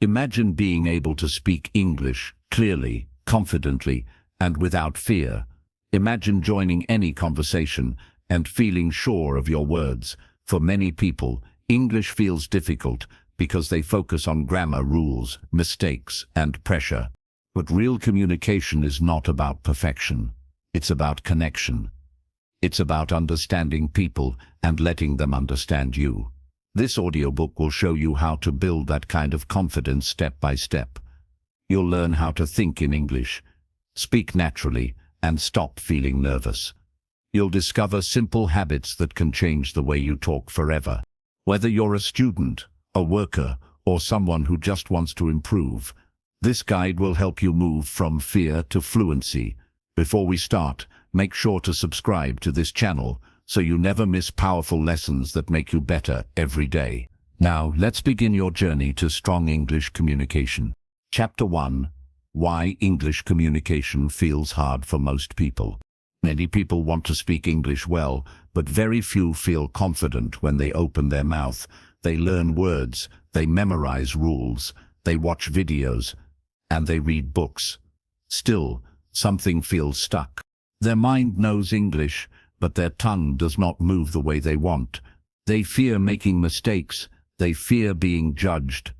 Imagine being able to speak English clearly, confidently, and without fear. Imagine joining any conversation and feeling sure of your words. For many people, English feels difficult because they focus on grammar, rules, mistakes, and pressure. But real communication is not about perfection. It's about connection. It's about understanding people and letting them understand you. This audiobook will show you how to build that kind of confidence step by step. You'll learn how to think in English, speak naturally, and stop feeling nervous. You'll discover simple habits that can change the way you talk forever. Whether you're a student, a worker, or someone who just wants to improve, this guide will help you move from fear to fluency. Before we start, make sure to subscribe to this channel so you never miss powerful lessons that make you better every day. Now, let's begin your journey to strong English communication. Chapter 1. Why English communication feels hard for most people. Many people want to speak English well, but very few feel confident when they open their mouth. They learn words, they memorize rules, they watch videos, and they read books. Still, something feels stuck. Their mind knows English, but their tongue does not move the way they want. They fear making mistakes. They fear being judged.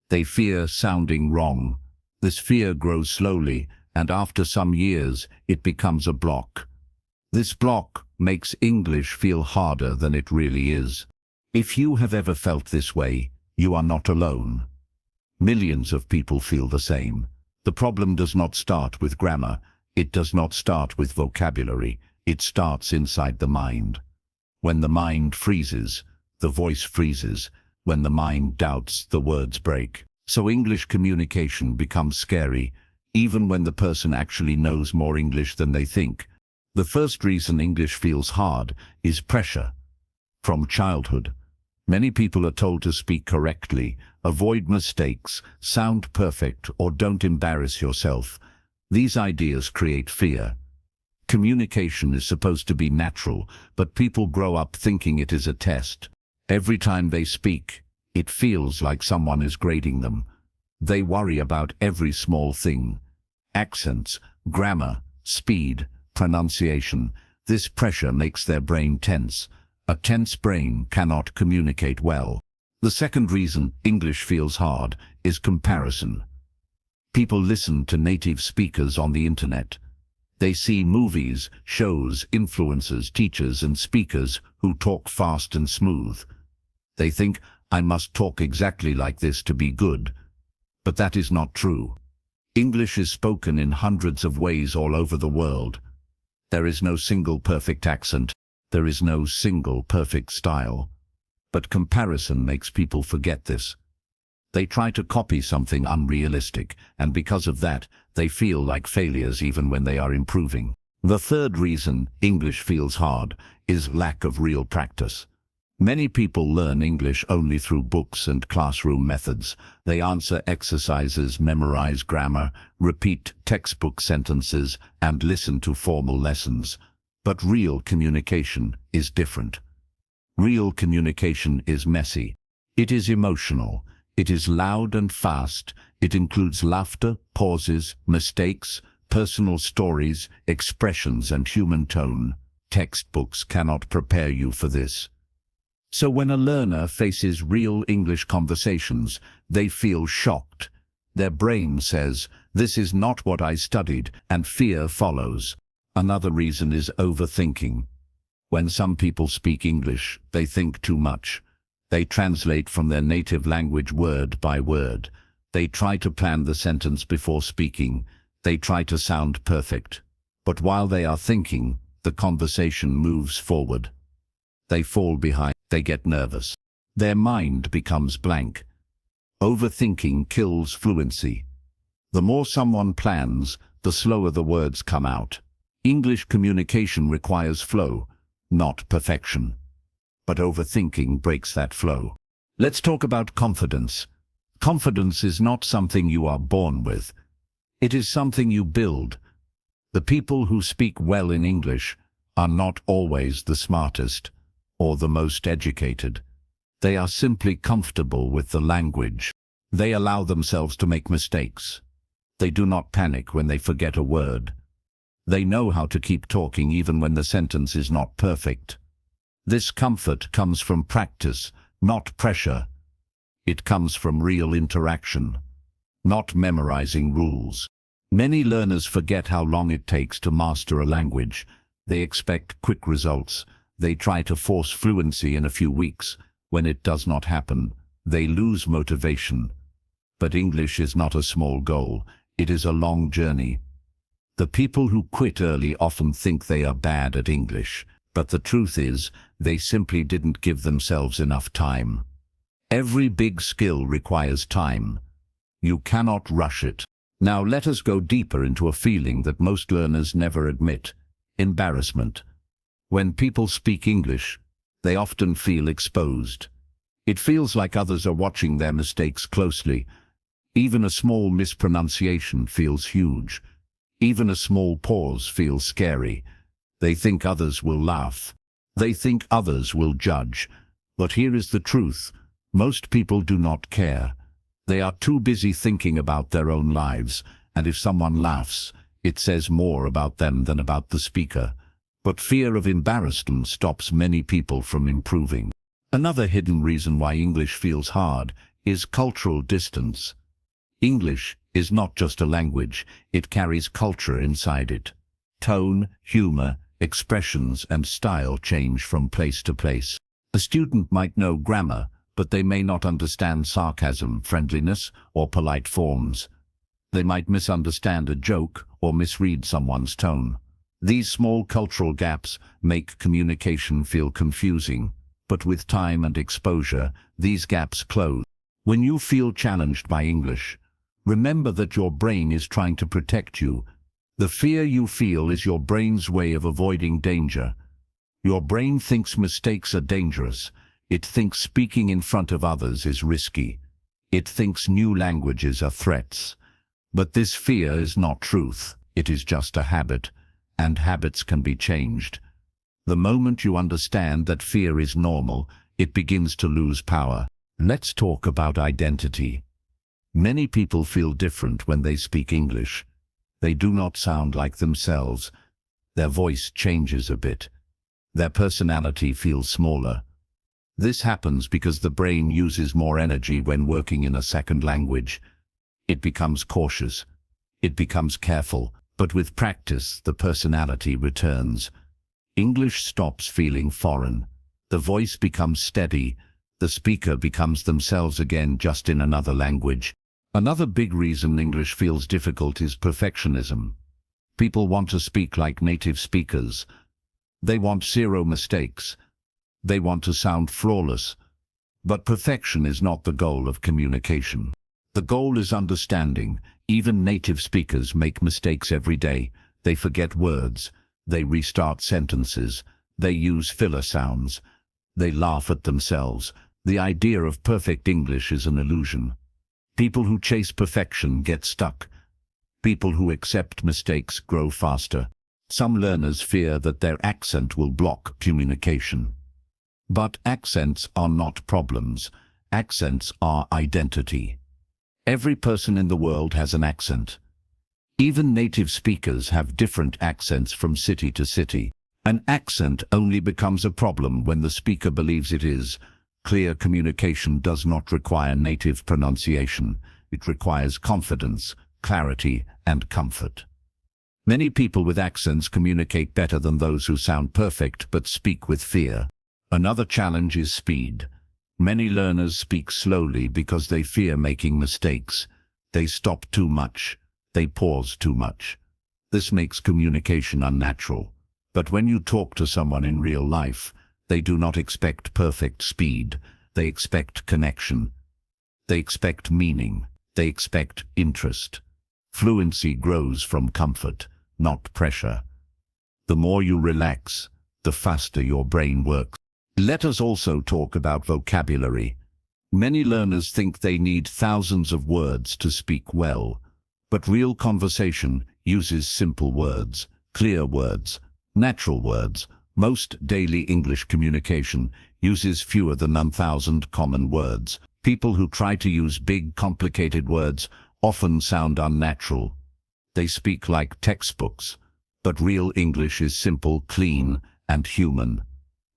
They fear sounding wrong. This fear grows slowly, and after some years, it becomes a block. This block makes English feel harder than it really is. If you have ever felt this way, you are not alone. Millions of people feel the same. The problem does not start with grammar. It does not start with vocabulary. It starts inside the mind. When the mind freezes, the voice freezes. When the mind doubts, the words break. So English communication becomes scary, even when the person actually knows more English than they think. The first reason English feels hard is pressure. From childhood, many people are told to speak correctly, avoid mistakes, sound perfect, or don't embarrass yourself. These ideas create fear. Communication is supposed to be natural, but people grow up thinking it is a test. Every time they speak, it feels like someone is grading them. They worry about every small thing. Accents, grammar, speed, pronunciation. This pressure makes their brain tense. A tense brain cannot communicate well. The second reason English feels hard is comparison. People listen to native speakers on the internet. They see movies, shows, influencers, teachers, and speakers who talk fast and smooth. They think, I must talk exactly like this to be good. But that is not true. English is spoken in hundreds of ways all over the world. There is no single perfect accent. There is no single perfect style. But comparison makes people forget this. They try to copy something unrealistic, and because of that, they feel like failures even when they are improving. The third reason English feels hard is lack of real practice. Many people learn English only through books and classroom methods. They answer exercises, memorize grammar, repeat textbook sentences, and listen to formal lessons. But real communication is different. Real communication is messy. It is emotional. It is loud and fast. It includes laughter, pauses, mistakes, personal stories, expressions, and human tone. Textbooks cannot prepare you for this. So when a learner faces real English conversations, they feel shocked. Their brain says, "This is not what I studied," and fear follows. Another reason is overthinking. When some people speak English, they think too much. They translate from their native language word by word. They try to plan the sentence before speaking. They try to sound perfect. But while they are thinking, the conversation moves forward. They fall behind. They get nervous. Their mind becomes blank. Overthinking kills fluency. The more someone plans, the slower the words come out. English communication requires flow, not perfection. But overthinking breaks that flow. Let's talk about confidence. Confidence is not something you are born with. It is something you build. The people who speak well in English are not always the smartest or the most educated. They are simply comfortable with the language. They allow themselves to make mistakes. They do not panic when they forget a word. They know how to keep talking even when the sentence is not perfect. This comfort comes from practice, not pressure. It comes from real interaction, not memorizing rules. Many learners forget how long it takes to master a language. They expect quick results. They try to force fluency in a few weeks. When it does not happen, they lose motivation. But English is not a small goal. It is a long journey. The people who quit early often think they are bad at English, but the truth is, they simply didn't give themselves enough time. Every big skill requires time. You cannot rush it. Now let us go deeper into a feeling that most learners never admit: embarrassment. When people speak English, they often feel exposed. It feels like others are watching their mistakes closely. Even a small mispronunciation feels huge. Even a small pause feels scary. They think others will laugh. They think others will judge. But here is the truth: most people do not care. They are too busy thinking about their own lives, and if someone laughs, it says more about them than about the speaker. But fear of embarrassment stops many people from improving. Another hidden reason why English feels hard is cultural distance. English is not just a language, it carries culture inside it. Tone, humor, expressions, and style change from place to place. A student might know grammar, but they may not understand sarcasm, friendliness, or polite forms. They might misunderstand a joke or misread someone's tone. These small cultural gaps make communication feel confusing, but with time and exposure, these gaps close. When you feel challenged by English, remember that your brain is trying to protect you. The fear you feel is your brain's way of avoiding danger. Your brain thinks mistakes are dangerous. It thinks speaking in front of others is risky. It thinks new languages are threats. But this fear is not truth. It is just a habit, and habits can be changed. The moment you understand that fear is normal, it begins to lose power. Let's talk about identity. Many people feel different when they speak English. They do not sound like themselves. Their voice changes a bit. Their personality feels smaller. This happens because the brain uses more energy when working in a second language. It becomes cautious. It becomes careful. But with practice, the personality returns. English stops feeling foreign. The voice becomes steady. The speaker becomes themselves again, just in another language. Another big reason English feels difficult is perfectionism. People want to speak like native speakers. They want zero mistakes. They want to sound flawless. But perfection is not the goal of communication. The goal is understanding. Even native speakers make mistakes every day. They forget words. They restart sentences. They use filler sounds. They laugh at themselves. The idea of perfect English is an illusion. People who chase perfection get stuck. People who accept mistakes grow faster. Some learners fear that their accent will block communication. But accents are not problems. Accents are identity. Every person in the world has an accent. Even native speakers have different accents from city to city. An accent only becomes a problem when the speaker believes it is. Clear communication does not require native pronunciation. It requires confidence, clarity, and comfort. Many people with accents communicate better than those who sound perfect but speak with fear. Another challenge is speed. Many learners speak slowly because they fear making mistakes. They stop too much. They pause too much. This makes communication unnatural. But when you talk to someone in real life, they do not expect perfect speed. They expect connection. They expect meaning. They expect interest. Fluency grows from comfort, not pressure. The more you relax, the faster your brain works. Let us also talk about vocabulary. Many learners think they need thousands of words to speak well, but real conversation uses simple words, clear words, natural words. Most daily English communication uses fewer than 1,000 common words. People who try to use big, complicated words often sound unnatural. They speak like textbooks, but real English is simple, clean, and human.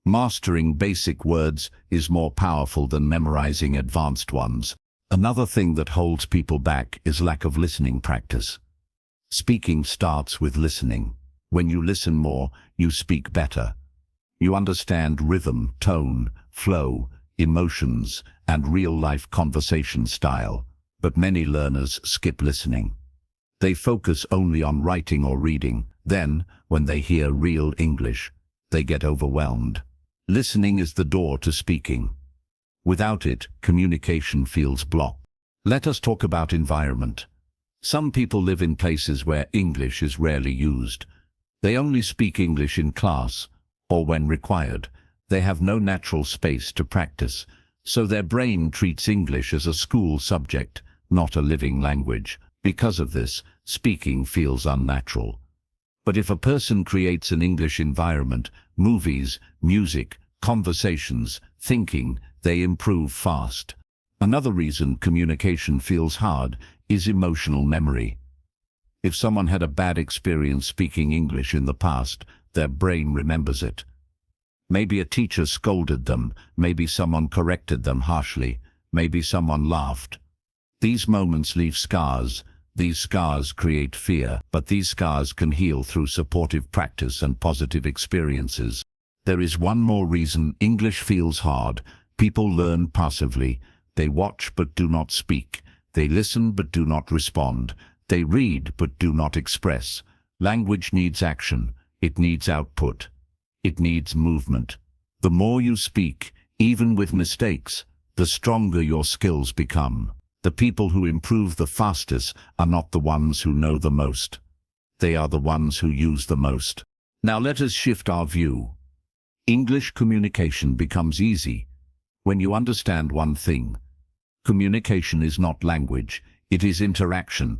Mastering basic words is more powerful than memorizing advanced ones. Another thing that holds people back is lack of listening practice. Speaking starts with listening. When you listen more, you speak better. You understand rhythm, tone, flow, emotions, and real-life conversation style. But many learners skip listening. They focus only on writing or reading. Then, when they hear real English, they get overwhelmed. Listening is the door to speaking. Without it, communication feels blocked. Let us talk about environment. Some people live in places where English is rarely used. They only speak English in class, or when required. They have no natural space to practice, so their brain treats English as a school subject, not a living language. Because of this, speaking feels unnatural. But if a person creates an English environment, movies, music, conversations, thinking, they improve fast. Another reason communication feels hard is emotional memory. If someone had a bad experience speaking English in the past, their brain remembers it. Maybe a teacher scolded them, maybe someone corrected them harshly, maybe someone laughed. These moments leave scars. These scars create fear, but these scars can heal through supportive practice and positive experiences. There is one more reason English feels hard. People learn passively. They watch but do not speak. They listen but do not respond. They read but do not express. Language needs action. It needs output. It needs movement. The more you speak, even with mistakes, the stronger your skills become. The people who improve the fastest are not the ones who know the most. They are the ones who use the most. Now let us shift our view. English communication becomes easy when you understand one thing. Communication is not language, it is interaction.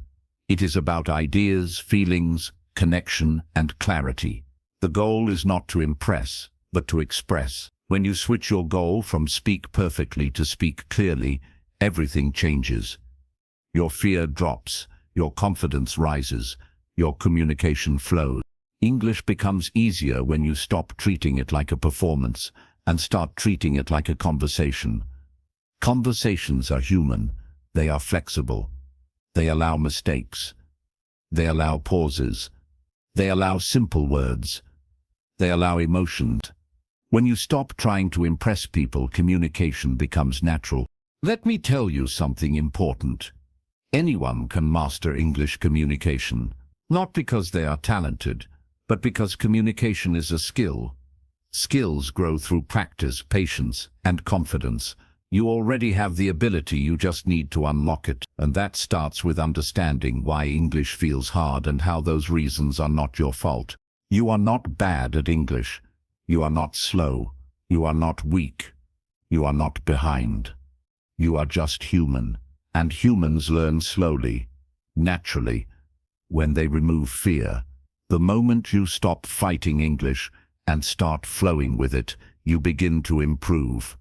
It is about ideas, feelings, connection, and clarity. The goal is not to impress, but to express. When you switch your goal from speak perfectly to speak clearly, everything changes. Your fear drops, your confidence rises, your communication flows. English becomes easier when you stop treating it like a performance and start treating it like a conversation. Conversations are human. They are flexible. They allow mistakes. They allow pauses. They allow simple words. They allow emotions. When you stop trying to impress people, communication becomes natural. Let me tell you something important. Anyone can master English communication, not because they are talented, but because communication is a skill. Skills grow through practice, patience, and confidence. You already have the ability, you just need to unlock it. And that starts with understanding why English feels hard and how those reasons are not your fault. You are not bad at English. You are not slow. You are not weak. You are not behind. You are just human. And humans learn slowly, naturally, when they remove fear. The moment you stop fighting English and start flowing with it, you begin to improve.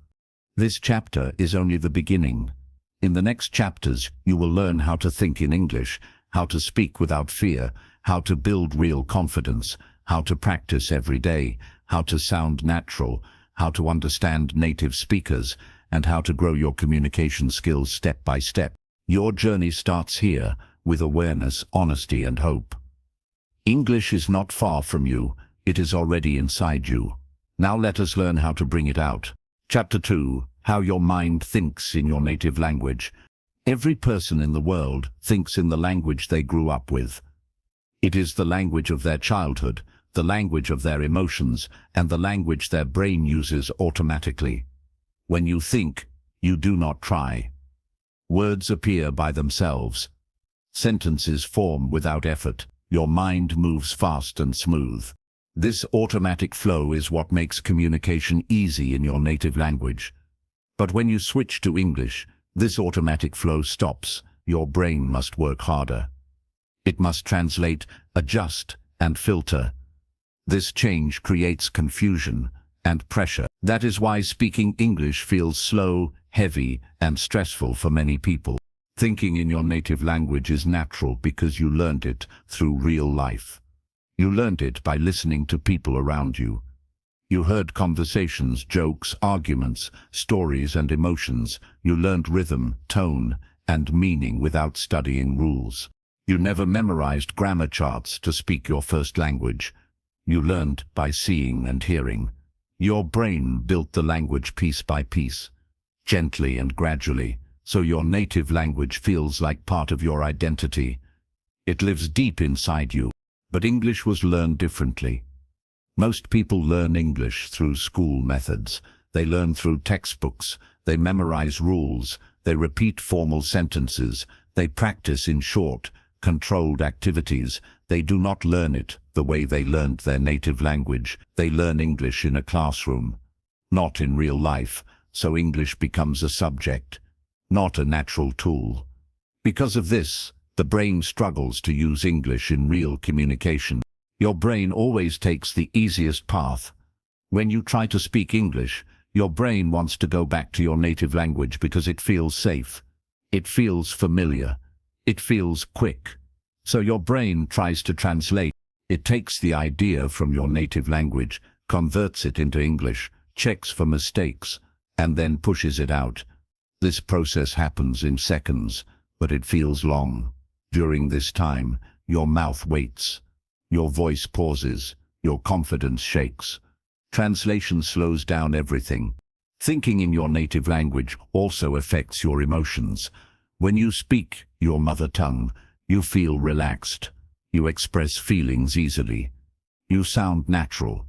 This chapter is only the beginning. In the next chapters, you will learn how to think in English, how to speak without fear, how to build real confidence, how to practice every day, how to sound natural, how to understand native speakers, and how to grow your communication skills step by step. Your journey starts here, with awareness, honesty, and hope. English is not far from you, it is already inside you. Now let us learn how to bring it out. Chapter 2. How your mind thinks in your native language. Every person in the world thinks in the language they grew up with. It is the language of their childhood, the language of their emotions, and the language their brain uses automatically. When you think, you do not try. Words appear by themselves. Sentences form without effort. Your mind moves fast and smooth. This automatic flow is what makes communication easy in your native language. But when you switch to English, this automatic flow stops. Your brain must work harder. It must translate, adjust, and filter. This change creates confusion, and pressure. That is why speaking English feels slow, heavy, and stressful for many people. Thinking in your native language is natural because you learned it through real life. You learned it by listening to people around you. You heard conversations, jokes, arguments, stories, and emotions. You learned rhythm, tone, and meaning without studying rules. You never memorized grammar charts to speak your first language. You learned by seeing and hearing. Your brain built the language piece by piece, gently and gradually, so your native language feels like part of your identity. It lives deep inside you. But English was learned differently. Most people learn English through school methods. They learn through textbooks. They memorize rules. They repeat formal sentences. They practice in short, controlled activities. They do not learn it the way they learned their native language. They learn English in a classroom, not in real life, so English becomes a subject, not a natural tool. Because of this, the brain struggles to use English in real communication. Your brain always takes the easiest path. When you try to speak English, your brain wants to go back to your native language because it feels safe. It feels familiar. It feels quick. So your brain tries to translate. It takes the idea from your native language, converts it into English, checks for mistakes, and then pushes it out. This process happens in seconds, but it feels long. During this time, your mouth waits. Your voice pauses. Your confidence shakes. Translation slows down everything. Thinking in your native language also affects your emotions. When you speak your mother tongue, you feel relaxed. You express feelings easily. You sound natural.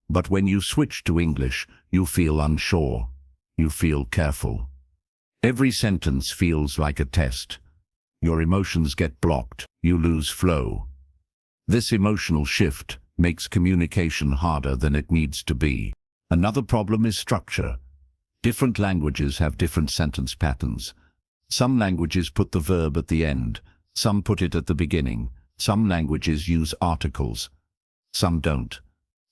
But when you switch to English, you feel unsure. You feel careful. Every sentence feels like a test. Your emotions get blocked. You lose flow. This emotional shift makes communication harder than it needs to be. Another problem is structure. Different languages have different sentence patterns. Some languages put the verb at the end. Some put it at the beginning. Some languages use articles. Some don't.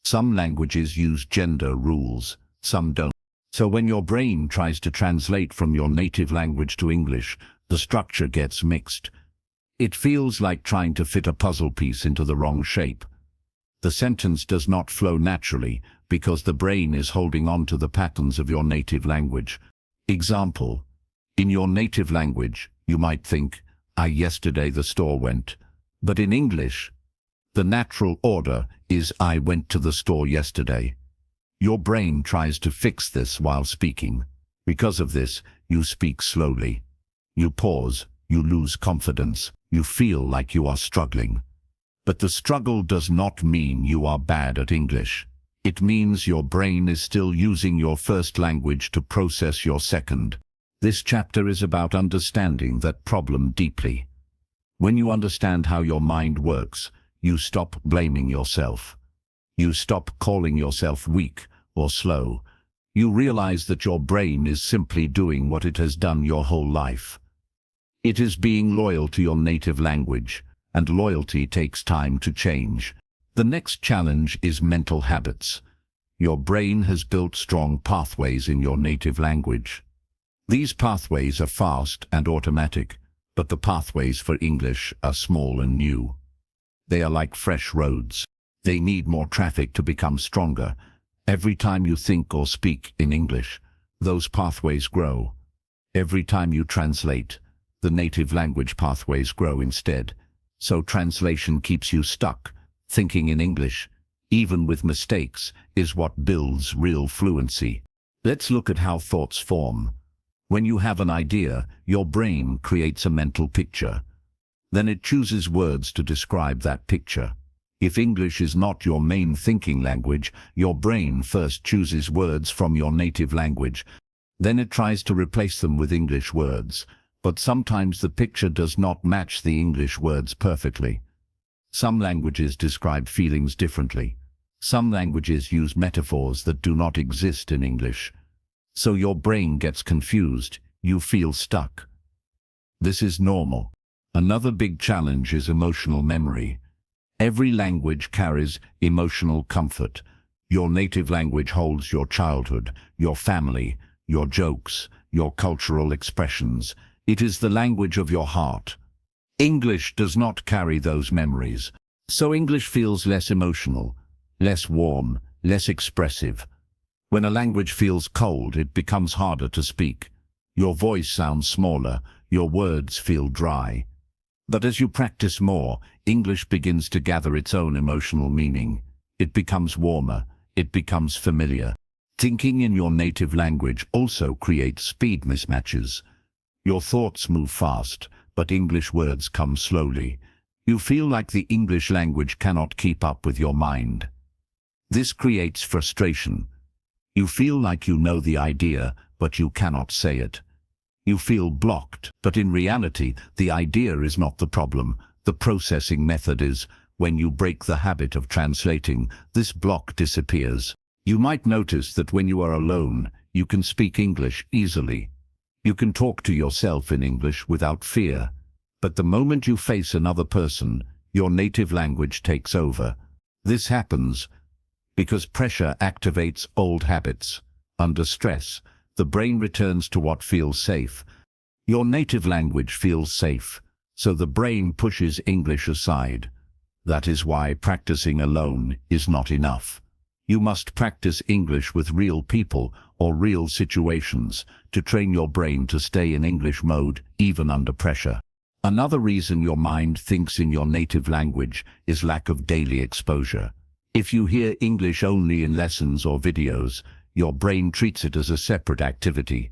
Some languages use gender rules. Some don't. So when your brain tries to translate from your native language to English, the structure gets mixed. It feels like trying to fit a puzzle piece into the wrong shape. The sentence does not flow naturally because the brain is holding on to the patterns of your native language. Example: in your native language, you might think, yesterday the store went. But in English, the natural order is I went to the store yesterday. Your brain tries to fix this while speaking. Because of this, you speak slowly. You pause, you lose confidence, you feel like you are struggling. But the struggle does not mean you are bad at English. It means your brain is still using your first language to process your second. This chapter is about understanding that problem deeply. When you understand how your mind works, you stop blaming yourself. You stop calling yourself weak or slow. You realize that your brain is simply doing what it has done your whole life. It is being loyal to your native language, and loyalty takes time to change. The next challenge is mental habits. Your brain has built strong pathways in your native language. These pathways are fast and automatic, but the pathways for English are small and new. They are like fresh roads. They need more traffic to become stronger. Every time you think or speak in English, those pathways grow. Every time you translate, the native language pathways grow instead. So translation keeps you stuck. Thinking in English, even with mistakes, is what builds real fluency. Let's look at how thoughts form. When you have an idea, your brain creates a mental picture. Then it chooses words to describe that picture. If English is not your main thinking language, your brain first chooses words from your native language. Then it tries to replace them with English words. But sometimes the picture does not match the English words perfectly. Some languages describe feelings differently. Some languages use metaphors that do not exist in English. So your brain gets confused. You feel stuck. This is normal. Another big challenge is emotional memory. Every language carries emotional comfort. Your native language holds your childhood, your family, your jokes, your cultural expressions. It is the language of your heart. English does not carry those memories, so English feels less emotional, less warm, less expressive. When a language feels cold, it becomes harder to speak. Your voice sounds smaller, your words feel dry. But as you practice more, English begins to gather its own emotional meaning. It becomes warmer, it becomes familiar. Thinking in your native language also creates speed mismatches. Your thoughts move fast, but English words come slowly. You feel like the English language cannot keep up with your mind. This creates frustration. You feel like you know the idea, but you cannot say it. You feel blocked, but in reality, the idea is not the problem. The processing method is. When you break the habit of translating, this block disappears. You might notice that when you are alone, you can speak English easily. You can talk to yourself in English without fear. But the moment you face another person, your native language takes over. This happens because pressure activates old habits. Under stress, the brain returns to what feels safe. Your native language feels safe, so the brain pushes English aside. That is why practicing alone is not enough. You must practice English with real people or real situations to train your brain to stay in English mode even under pressure. Another reason your mind thinks in your native language is lack of daily exposure. If you hear English only in lessons or videos, your brain treats it as a separate activity.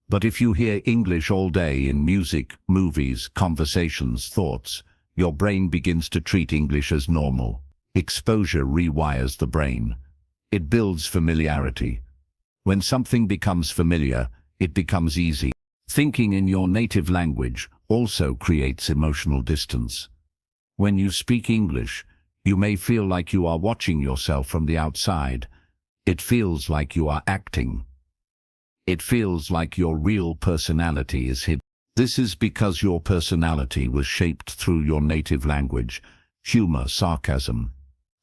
But if you hear English all day in music, movies, conversations, thoughts, your brain begins to treat English as normal. Exposure rewires the brain. It builds familiarity. When something becomes familiar, it becomes easy. Thinking in your native language also creates emotional distance. When you speak English, you may feel like you are watching yourself from the outside. It feels like you are acting. It feels like your real personality is hidden. This is because your personality was shaped through your native language. Humor, sarcasm,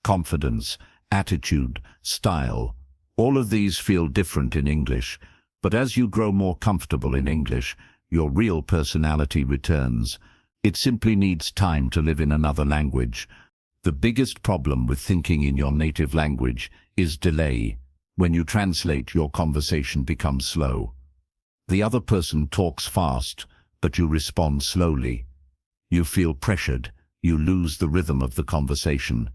confidence, attitude, style. All of these feel different in English, but as you grow more comfortable in English, your real personality returns. It simply needs time to live in another language. The biggest problem with thinking in your native language is delay. When you translate, your conversation becomes slow. The other person talks fast, but you respond slowly. You feel pressured. You lose the rhythm of the conversation.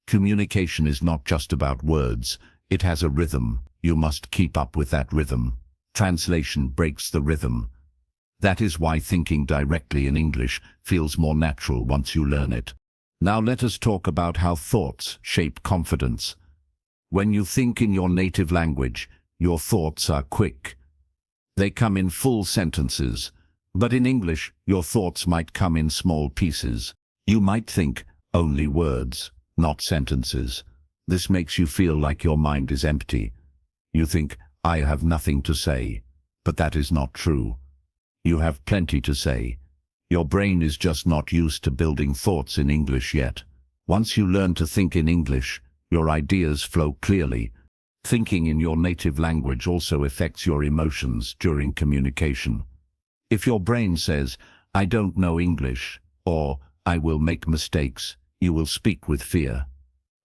Communication is not just about words. It has a rhythm. You must keep up with that rhythm. Translation breaks the rhythm. That is why thinking directly in English feels more natural once you learn it. Now let us talk about how thoughts shape confidence. When you think in your native language, your thoughts are quick. They come in full sentences. But in English, your thoughts might come in small pieces. You might think only words, not sentences. This makes you feel like your mind is empty. You think, I have nothing to say. But that is not true. You have plenty to say. Your brain is just not used to building thoughts in English yet. Once you learn to think in English, your ideas flow clearly. Thinking in your native language also affects your emotions during communication. If your brain says, I don't know English, or I will make mistakes, you will speak with fear.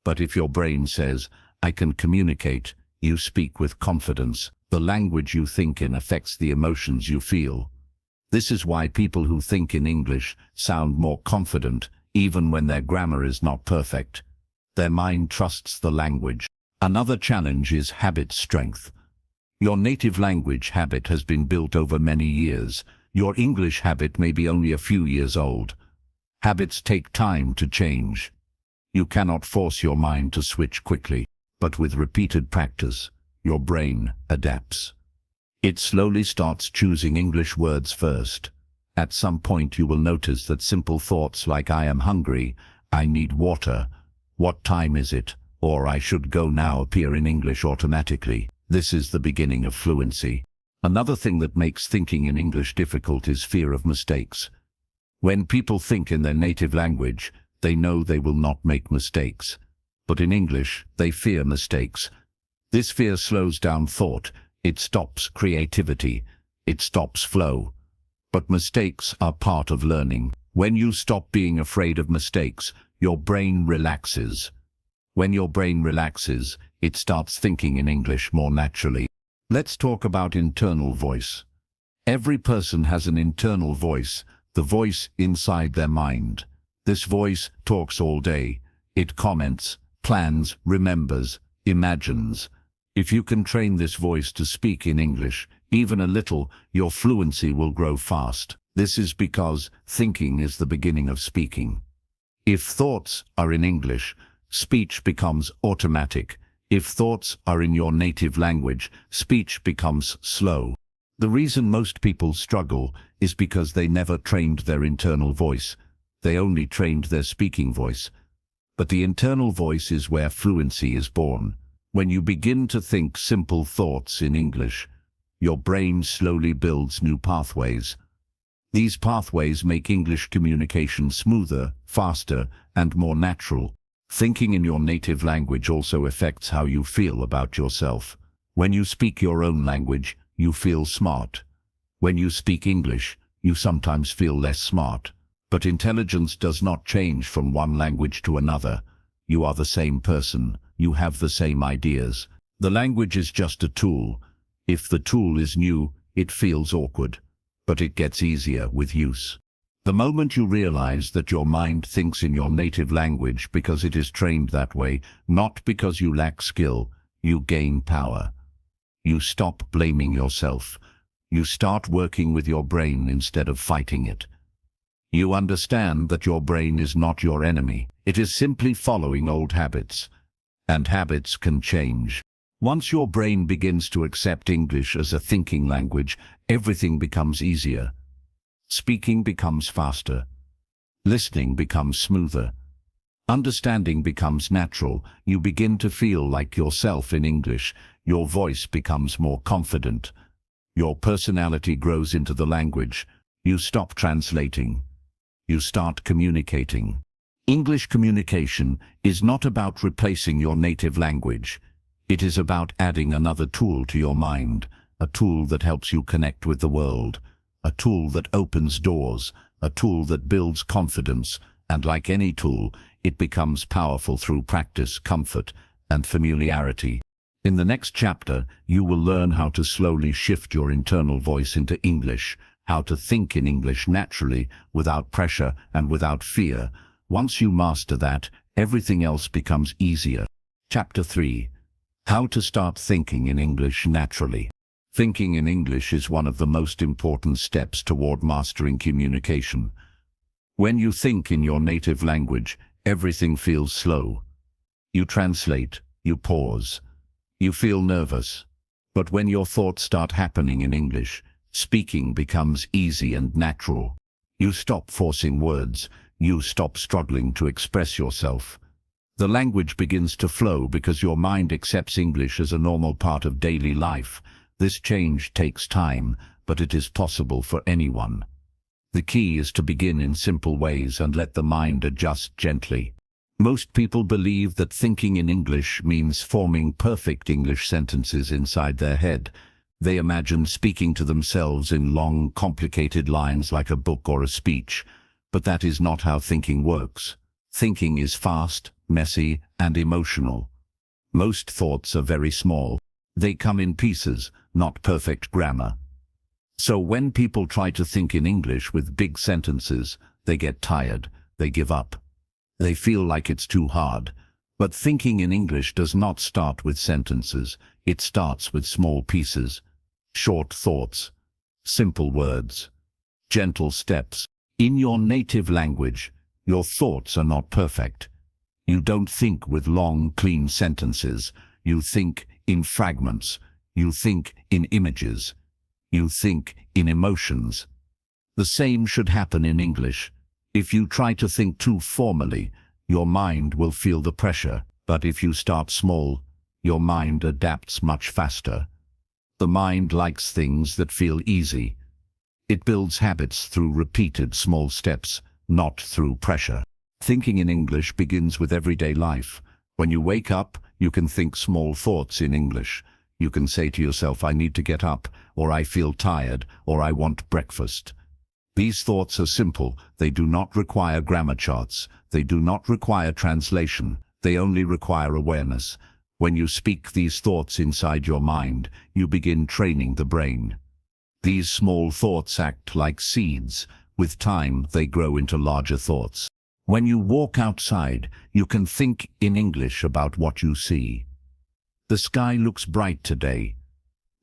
But if your brain says, I can communicate, you speak with confidence. The language you think in affects the emotions you feel. This is why people who think in English sound more confident, even when their grammar is not perfect. Their mind trusts the language. Another challenge is habit strength. Your native language habit has been built over many years. Your English habit may be only a few years old. Habits take time to change. You cannot force your mind to switch quickly, but with repeated practice, your brain adapts. It slowly starts choosing English words first. At some point you will notice that simple thoughts like I am hungry, I need water, what time is it, or I should go now appear in English automatically. This is the beginning of fluency. Another thing that makes thinking in English difficult is fear of mistakes. When people think in their native language, they know they will not make mistakes. but in English, they fear mistakes. This fear slows down thought. It stops creativity. It stops flow. But mistakes are part of learning. When you stop being afraid of mistakes, your brain relaxes. When your brain relaxes, it starts thinking in English more naturally. Let's talk about internal voice. Every person has an internal voice, the voice inside their mind. This voice talks all day. It comments, plans, remembers, imagines. If you can train this voice to speak in English, even a little, your fluency will grow fast. This is because thinking is the beginning of speaking. If thoughts are in English, speech becomes automatic. If thoughts are in your native language, speech becomes slow. The reason most people struggle is because they never trained their internal voice. They only trained their speaking voice. But the internal voice is where fluency is born. When you begin to think simple thoughts in English, your brain slowly builds new pathways. These pathways make English communication smoother, faster, and more natural. Thinking in your native language also affects how you feel about yourself. When you speak your own language, you feel smart. When you speak English, you sometimes feel less smart. But intelligence does not change from one language to another. You are the same person. You have the same ideas. The language is just a tool. If the tool is new, it feels awkward, but it gets easier with use. The moment you realize that your mind thinks in your native language because it is trained that way, not because you lack skill, you gain power. You stop blaming yourself. You start working with your brain instead of fighting it. You understand that your brain is not your enemy. It is simply following old habits. And habits can change. Once your brain begins to accept English as a thinking language, everything becomes easier. Speaking becomes faster. Listening becomes smoother. Understanding becomes natural. You begin to feel like yourself in English. Your voice becomes more confident. Your personality grows into the language. You stop translating. You start communicating. English communication is not about replacing your native language. It is about adding another tool to your mind, a tool that helps you connect with the world, a tool that opens doors, a tool that builds confidence, and like any tool, it becomes powerful through practice, comfort, and familiarity. In the next chapter, you will learn how to slowly shift your internal voice into English, how to think in English naturally, without pressure and without fear. Once you master that, everything else becomes easier. Chapter 3. How to start thinking in English naturally. Thinking in English is one of the most important steps toward mastering communication. When you think in your native language, everything feels slow. You translate, you pause, you feel nervous. But when your thoughts start happening in English, speaking becomes easy and natural. You stop forcing words. You stop struggling to express yourself. The language begins to flow because your mind accepts English as a normal part of daily life. This change takes time, but it is possible for anyone. The key is to begin in simple ways and let the mind adjust gently. Most people believe that thinking in English means forming perfect English sentences inside their head. They imagine speaking to themselves in long, complicated lines like a book or a speech. But that is not how thinking works. Thinking is fast, messy, and emotional. Most thoughts are very small. They come in pieces, not perfect grammar. So when people try to think in English with big sentences, they get tired, they give up. They feel like it's too hard. But thinking in English does not start with sentences. It starts with small pieces, short thoughts, simple words, gentle steps. In your native language, your thoughts are not perfect. You don't think with long, clean sentences. You think in fragments. You think in images. You think in emotions. The same should happen in English. If you try to think too formally, your mind will feel the pressure. But if you start small, your mind adapts much faster. The mind likes things that feel easy. It builds habits through repeated small steps, not through pressure. Thinking in English begins with everyday life. When you wake up, you can think small thoughts in English. You can say to yourself, I need to get up, or I feel tired, or I want breakfast. These thoughts are simple. They do not require grammar charts. They do not require translation. They only require awareness. When you speak these thoughts inside your mind, you begin training the brain. These small thoughts act like seeds. With time, they grow into larger thoughts. When you walk outside, you can think in English about what you see. The sky looks bright today.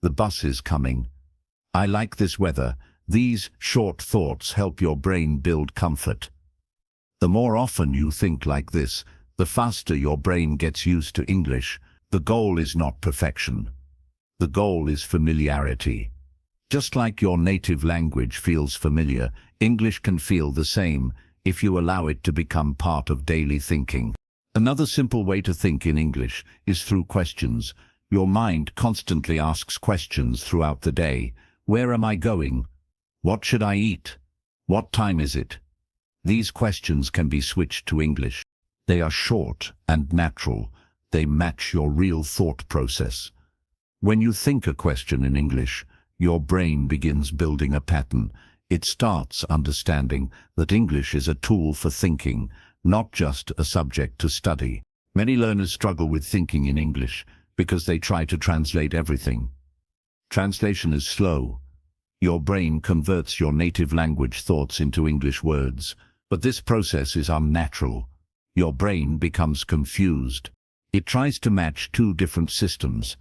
The bus is coming. I like this weather. These short thoughts help your brain build comfort. The more often you think like this, the faster your brain gets used to English. The goal is not perfection. The goal is familiarity. Just like your native language feels familiar, English can feel the same if you allow it to become part of daily thinking. Another simple way to think in English is through questions. Your mind constantly asks questions throughout the day. Where am I going? What should I eat? What time is it? These questions can be switched to English. They are short and natural. They match your real thought process. When you think a question in English, your brain begins building a pattern. It starts understanding that English is a tool for thinking, not just a subject to study. Many learners struggle with thinking in English because they try to translate everything. Translation is slow. Your brain converts your native language thoughts into English words, but this process is unnatural. Your brain becomes confused. It tries to match two different systems.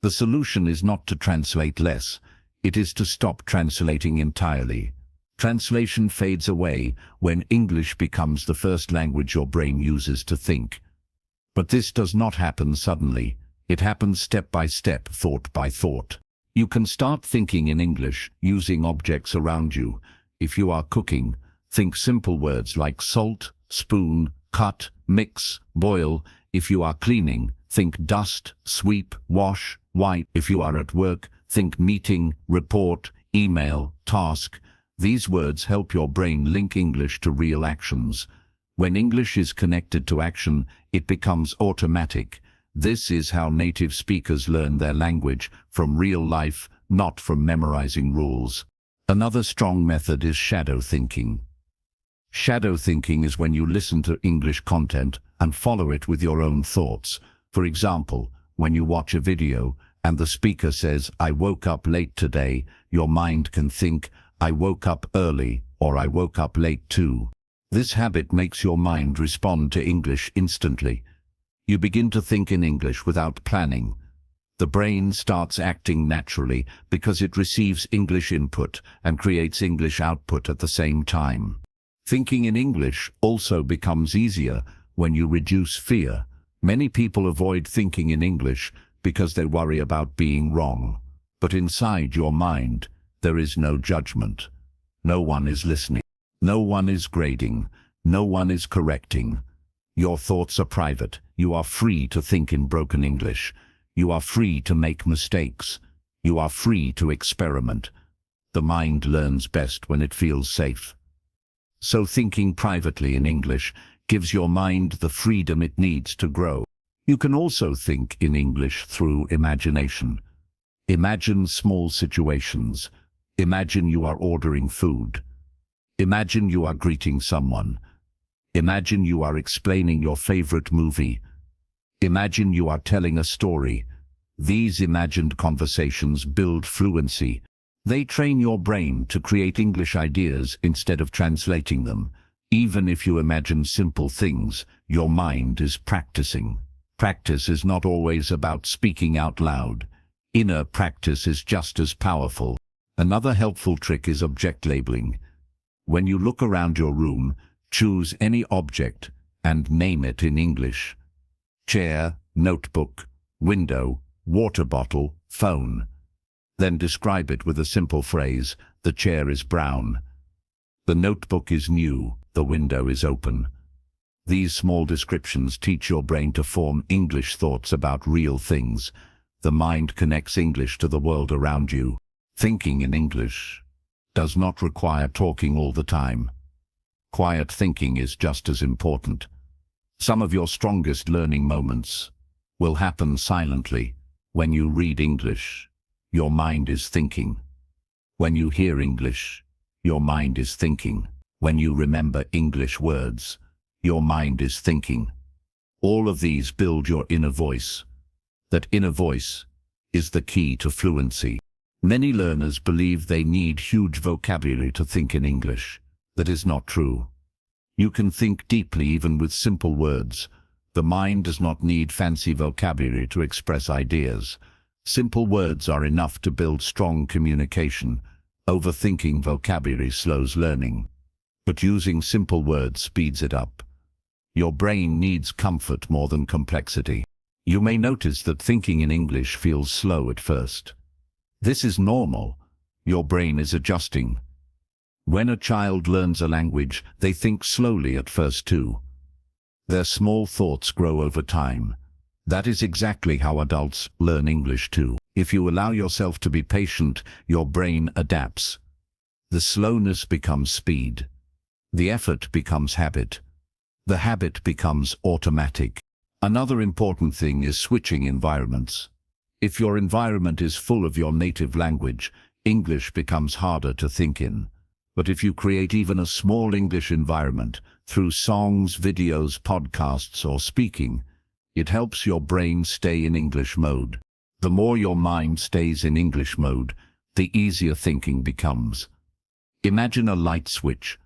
The solution is not to translate less. It is to stop translating entirely. Translation fades away when English becomes the first language your brain uses to think. But this does not happen suddenly. It happens step by step, thought by thought. You can start thinking in English using objects around you. If you are cooking, think simple words like salt, spoon, cut, mix, boil. If you are cleaning, think dust, sweep, wash, wipe. If you are at work, think meeting, report, email, task. These words help your brain link English to real actions. When English is connected to action, it becomes automatic. This is how native speakers learn their language, from real life, not from memorizing rules. Another strong method is shadow thinking. Shadow thinking is when you listen to English content and follow it with your own thoughts. For example, when you watch a video and the speaker says, I woke up late today, your mind can think, I woke up early, or I woke up late too. This habit makes your mind respond to English instantly. You begin to think in English without planning. The brain starts acting naturally because it receives English input and creates English output at the same time. Thinking in English also becomes easier when you reduce fear. Many people avoid thinking in English because they worry about being wrong. But inside your mind, there is no judgment. No one is listening. No one is grading. No one is correcting. Your thoughts are private. You are free to think in broken English. You are free to make mistakes. You are free to experiment. The mind learns best when it feels safe. So thinking privately in English gives your mind the freedom it needs to grow. You can also think in English through imagination. Imagine small situations. Imagine you are ordering food. Imagine you are greeting someone. Imagine you are explaining your favorite movie. Imagine you are telling a story. These imagined conversations build fluency. They train your brain to create English ideas instead of translating them. Even if you imagine simple things, your mind is practicing. Practice is not always about speaking out loud. Inner practice is just as powerful. Another helpful trick is object labeling. When you look around your room, choose any object and name it in English. Chair, notebook, window, water bottle, phone. Then describe it with a simple phrase. The chair is brown. The notebook is new. The window is open. These small descriptions teach your brain to form English thoughts about real things. The mind connects English to the world around you. Thinking in English does not require talking all the time. Quiet thinking is just as important. Some of your strongest learning moments will happen silently. When you read English, your mind is thinking. When you hear English, your mind is thinking. When you remember English words, your mind is thinking. All of these build your inner voice. That inner voice is the key to fluency. Many learners believe they need huge vocabulary to think in English. That is not true. You can think deeply even with simple words. The mind does not need fancy vocabulary to express ideas. Simple words are enough to build strong communication. Overthinking vocabulary slows learning, but using simple words speeds it up. Your brain needs comfort more than complexity. You may notice that thinking in English feels slow at first. This is normal. Your brain is adjusting. When a child learns a language, they think slowly at first too. Their small thoughts grow over time. That is exactly how adults learn English too. If you allow yourself to be patient, your brain adapts. The slowness becomes speed. The effort becomes habit. The habit becomes automatic. Another important thing is switching environments. If your environment is full of your native language, English becomes harder to think in. But if you create even a small English environment, through songs, videos, podcasts, or speaking, it helps your brain stay in English mode. The more your mind stays in English mode, the easier thinking becomes. Imagine a light switch.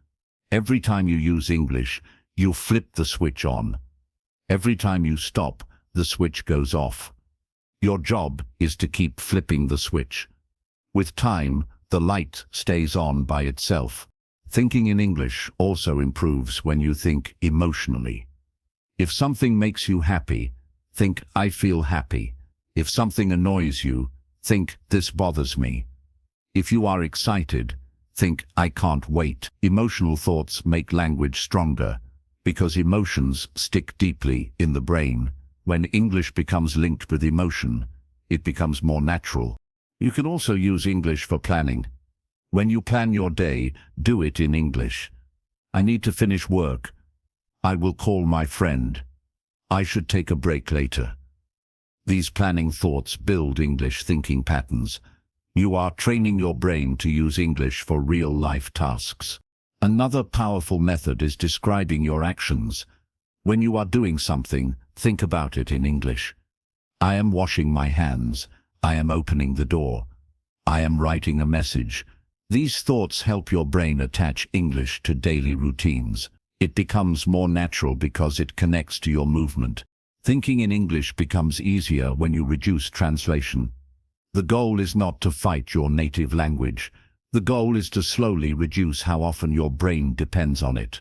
Every time you use English, you flip the switch on. Every time you stop, the switch goes off. Your job is to keep flipping the switch. With time, the light stays on by itself. Thinking in English also improves when you think emotionally. If something makes you happy, think, I feel happy. If something annoys you, think, this bothers me. If you are excited, think, I can't wait. Emotional thoughts make language stronger, because emotions stick deeply in the brain. When English becomes linked with emotion, it becomes more natural. You can also use English for planning. When you plan your day, do it in English. I need to finish work. I will call my friend. I should take a break later. These planning thoughts build English thinking patterns. You are training your brain to use English for real-life tasks. Another powerful method is describing your actions. When you are doing something, think about it in English. I am washing my hands. I am opening the door. I am writing a message. These thoughts help your brain attach English to daily routines. It becomes more natural because it connects to your movement. Thinking in English becomes easier when you reduce translation. The goal is not to fight your native language. The goal is to slowly reduce how often your brain depends on it.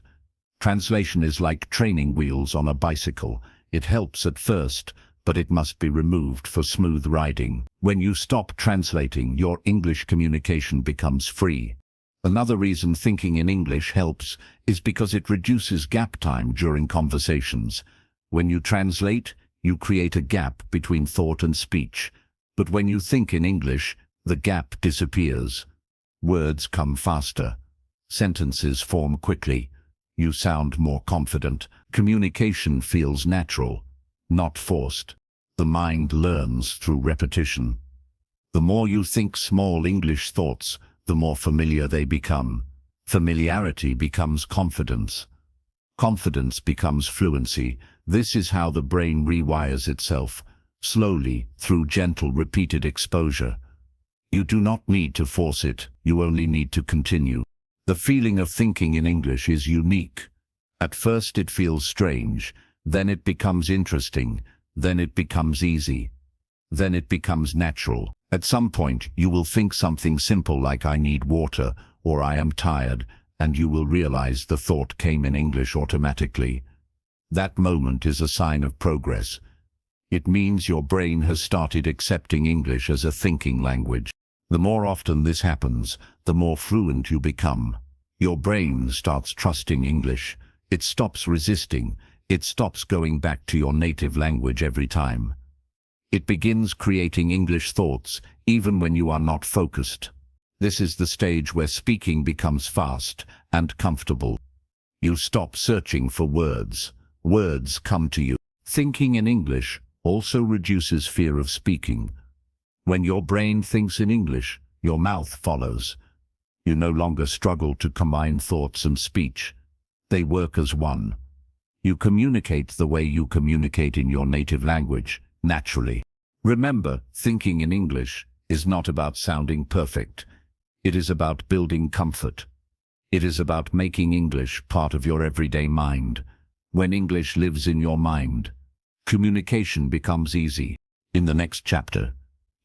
Translation is like training wheels on a bicycle. It helps at first, but it must be removed for smooth riding. When you stop translating, your English communication becomes free. Another reason thinking in English helps is because it reduces gap time during conversations. When you translate, you create a gap between thought and speech. But when you think in English, the gap disappears. Words come faster. Sentences form quickly. You sound more confident. Communication feels natural, not forced. The mind learns through repetition. The more you think small English thoughts, the more familiar they become. Familiarity becomes confidence. Confidence becomes fluency. This is how the brain rewires itself, slowly, through gentle, repeated exposure. You do not need to force it, you only need to continue. The feeling of thinking in English is unique. At first it feels strange, then it becomes interesting, then it becomes easy, then it becomes natural. At some point, you will think something simple like I need water or I am tired, and you will realize the thought came in English automatically. That moment is a sign of progress. It means your brain has started accepting English as a thinking language. The more often this happens, the more fluent you become. Your brain starts trusting English. It stops resisting. It stops going back to your native language every time. It begins creating English thoughts, even when you are not focused. This is the stage where speaking becomes fast and comfortable. You stop searching for words. words come to you. Thinking in English also reduces fear of speaking. When your brain thinks in English, your mouth follows. You no longer struggle to combine thoughts and speech. They work as one. You communicate the way you communicate in your native language, naturally. Remember, thinking in English is not about sounding perfect. It is about building comfort. It is about making English part of your everyday mind. When English lives in your mind, communication becomes easy. In the next chapter,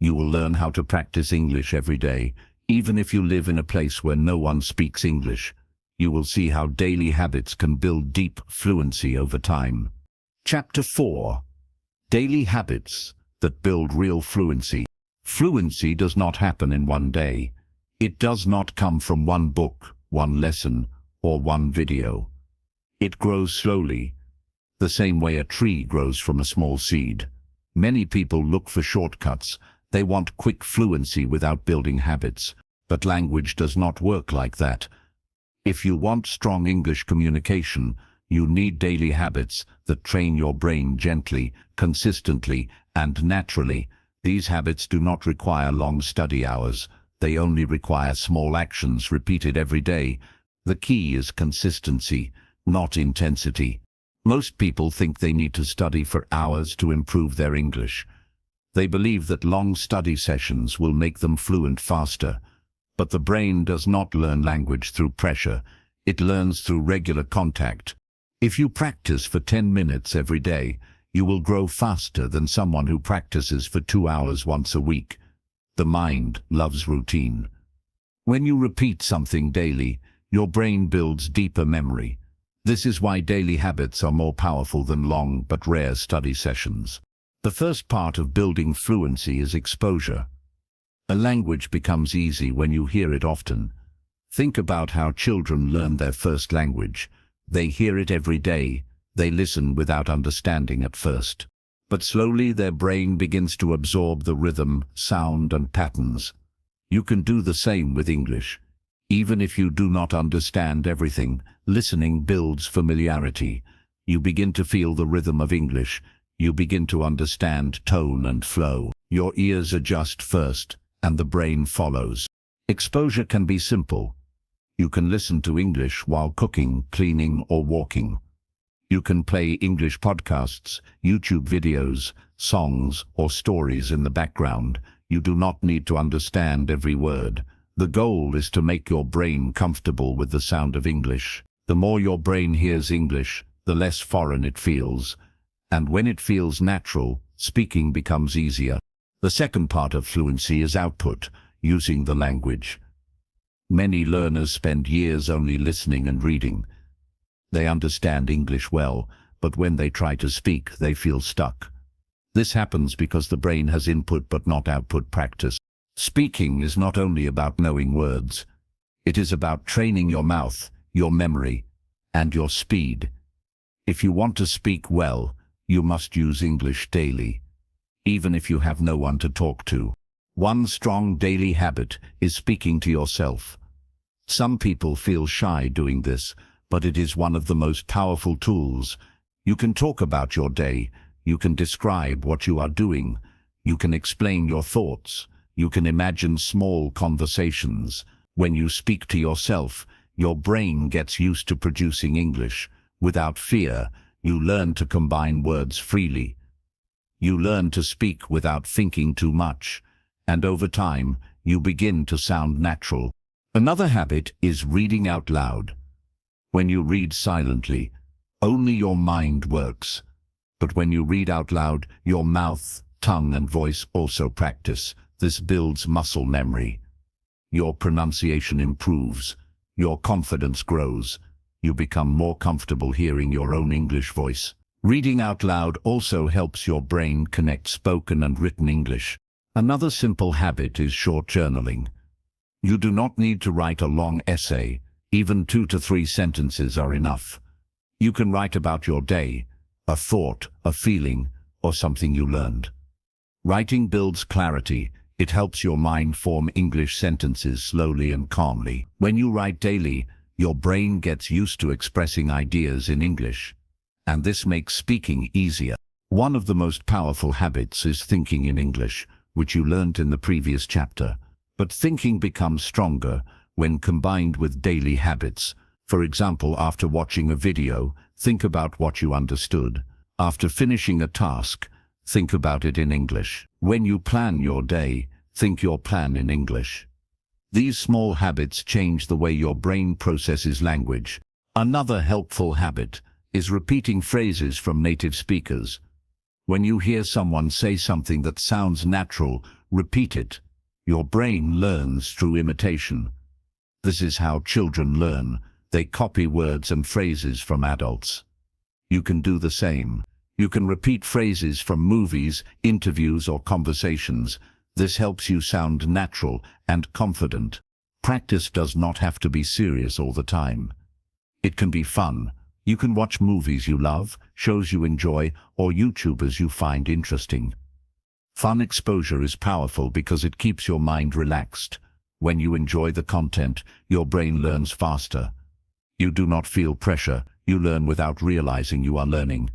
you will learn how to practice English every day, even if you live in a place where no one speaks English. You will see how daily habits can build deep fluency over time. Chapter 4. Daily habits that build real fluency. Fluency does not happen in one day. It does not come from one book, one lesson, or one video. It grows slowly, the same way a tree grows from a small seed. Many people look for shortcuts. They want quick fluency without building habits. But language does not work like that. If you want strong English communication, you need daily habits that train your brain gently, consistently, and naturally. These habits do not require long study hours. They only require small actions repeated every day. The key is consistency, not intensity. Most people think they need to study for hours to improve their English. They believe that long study sessions will make them fluent faster. But the brain does not learn language through pressure. It learns through regular contact. If you practice for 10 minutes every day, you will grow faster than someone who practices for 2 hours once a week. The mind loves routine. When you repeat something daily, your brain builds deeper memory. This is why daily habits are more powerful than long but rare study sessions. The first part of building fluency is exposure. A language becomes easy when you hear it often. Think about how children learn their first language. They hear it every day. They listen without understanding at first. But slowly their brain begins to absorb the rhythm, sound, and patterns. You can do the same with English. Even if you do not understand everything, listening builds familiarity. You begin to feel the rhythm of English. You begin to understand tone and flow. Your ears adjust first, and the brain follows. Exposure can be simple. You can listen to English while cooking, cleaning, or walking. You can play English podcasts, YouTube videos, songs, or stories in the background. You do not need to understand every word. The goal is to make your brain comfortable with the sound of English. The more your brain hears English, the less foreign it feels. And when it feels natural, speaking becomes easier. The second part of fluency is output, using the language. Many learners spend years only listening and reading. They understand English well, but when they try to speak, they feel stuck. This happens because the brain has input but not output practice. Speaking is not only about knowing words. It is about training your mouth, your memory, and your speed. If you want to speak well, you must use English daily, even if you have no one to talk to. One strong daily habit is speaking to yourself. Some people feel shy doing this, but it is one of the most powerful tools. You can talk about your day. You can describe what you are doing. You can explain your thoughts. You can imagine small conversations. When you speak to yourself, your brain gets used to producing English. Without fear, you learn to combine words freely. You learn to speak without thinking too much, and over time, you begin to sound natural. Another habit is reading out loud. When you read silently, only your mind works. But when you read out loud, your mouth, tongue, and voice also practice. This builds muscle memory. Your pronunciation improves. Your confidence grows. You become more comfortable hearing your own English voice. Reading out loud also helps your brain connect spoken and written English. Another simple habit is short journaling. You do not need to write a long essay. Even 2 to 3 sentences are enough. You can write about your day, a thought, a feeling, or something you learned. Writing builds clarity. It helps your mind form English sentences slowly and calmly. When you write daily, your brain gets used to expressing ideas in English. and this makes speaking easier. One of the most powerful habits is thinking in English, which you learned in the previous chapter. But thinking becomes stronger when combined with daily habits. For example, after watching a video, think about what you understood. After finishing a task, think about it in English. When you plan your day, think your plan in English. These small habits change the way your brain processes language. Another helpful habit is repeating phrases from native speakers. When you hear someone say something that sounds natural, repeat it. Your brain learns through imitation. This is how children learn. They copy words and phrases from adults. You can do the same. You can repeat phrases from movies, interviews, or conversations. This helps you sound natural and confident. Practice does not have to be serious all the time. It can be fun. You can watch movies you love, shows you enjoy, or YouTubers you find interesting. Fun exposure is powerful because it keeps your mind relaxed. When you enjoy the content, your brain learns faster. You do not feel pressure, you learn without realizing you are learning.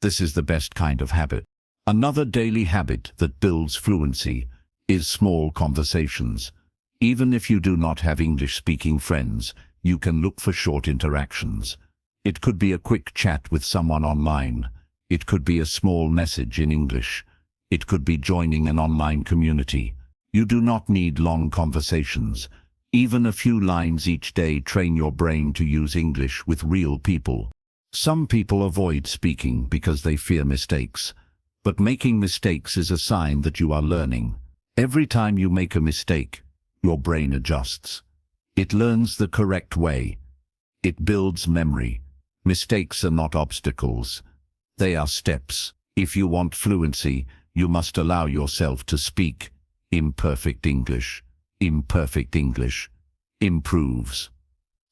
This is the best kind of habit. Another daily habit that builds fluency is small conversations. Even if you do not have English-speaking friends, you can look for short interactions. It could be a quick chat with someone online. It could be a small message in English. It could be joining an online community. You do not need long conversations. Even a few lines each day train your brain to use English with real people. Some people avoid speaking because they fear mistakes. But making mistakes is a sign that you are learning. Every time you make a mistake, your brain adjusts. It learns the correct way. It builds memory. Mistakes are not obstacles. They are steps. If you want fluency, you must allow yourself to speak imperfect English. Imperfect English improves.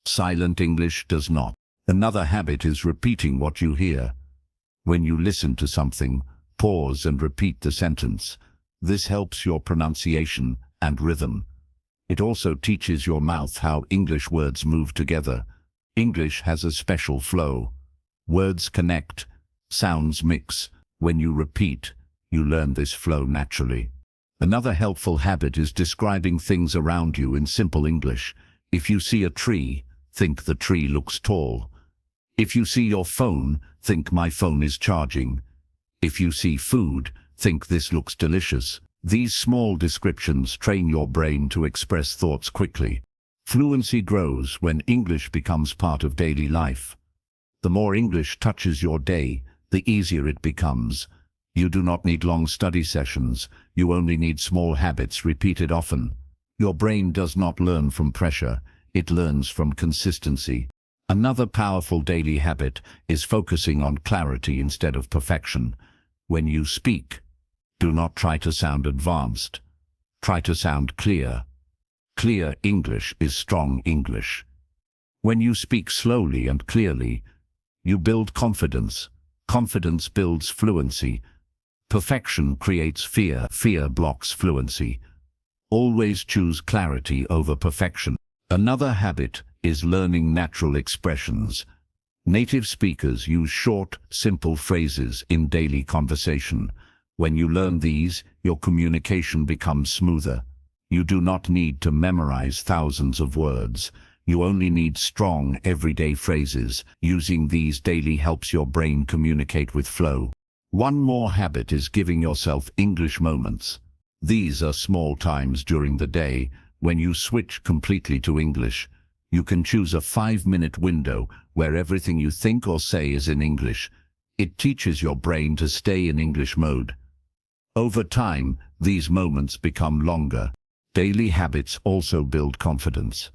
Silent English does not. Another habit is repeating what you hear. When you listen to something, pause and repeat the sentence. This helps your pronunciation and rhythm. It also teaches your mouth how English words move together. English has a special flow. Words connect, sounds mix. When you repeat, you learn this flow naturally. Another helpful habit is describing things around you in simple English. If you see a tree, think the tree looks tall. If you see your phone, think my phone is charging. If you see food, think this looks delicious. These small descriptions train your brain to express thoughts quickly. Fluency grows when English becomes part of daily life. The more English touches your day, the easier it becomes. You do not need long study sessions. You only need small habits repeated often. Your brain does not learn from pressure. It learns from consistency. Another powerful daily habit is focusing on clarity instead of perfection. When you speak, do not try to sound advanced. Try to sound clear. Clear English is strong English. When you speak slowly and clearly, you build confidence. Confidence builds fluency. Perfection creates fear. Fear blocks fluency. Always choose clarity over perfection. Another habit is learning natural expressions. Native speakers use short, simple phrases in daily conversation. When you learn these, your communication becomes smoother. You do not need to memorize thousands of words. You only need strong, everyday phrases. Using these daily helps your brain communicate with flow. One more habit is giving yourself English moments. These are small times during the day when you switch completely to English. You can choose a 5-minute window where everything you think or say is in English. It teaches your brain to stay in English mode. Over time, these moments become longer. Daily habits also build confidence.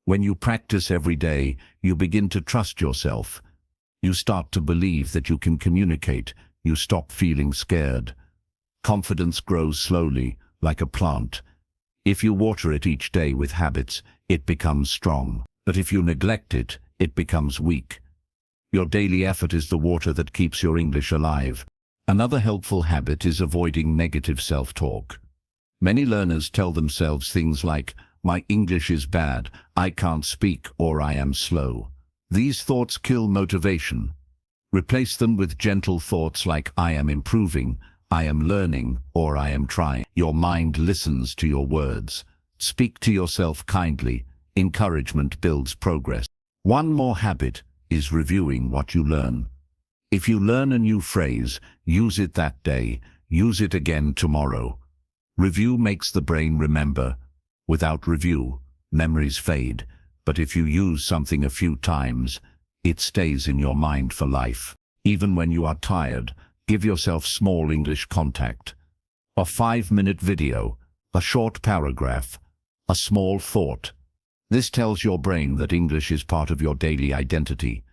When you practice every day, you begin to trust yourself. You start to believe that you can communicate. You stop feeling scared. Confidence grows slowly, like a plant. If you water it each day with habits, it becomes strong. But if you neglect it, it becomes weak. Your daily effort is the water that keeps your English alive. Another helpful habit is avoiding negative self-talk. Many learners tell themselves things like, "My English is bad, I can't speak, or I am slow." These thoughts kill motivation. Replace them with gentle thoughts like I am improving, I am learning, or I am trying. Your mind listens to your words. Speak to yourself kindly. Encouragement builds progress. One more habit is reviewing what you learn. If you learn a new phrase, use it that day. Use it again tomorrow. Review makes the brain remember. Without review, memories fade. But if you use something a few times, it stays in your mind for life. Even when you are tired, give yourself small English contact. A 5-minute video, a short paragraph, a small thought. This tells your brain that English is part of your daily identity.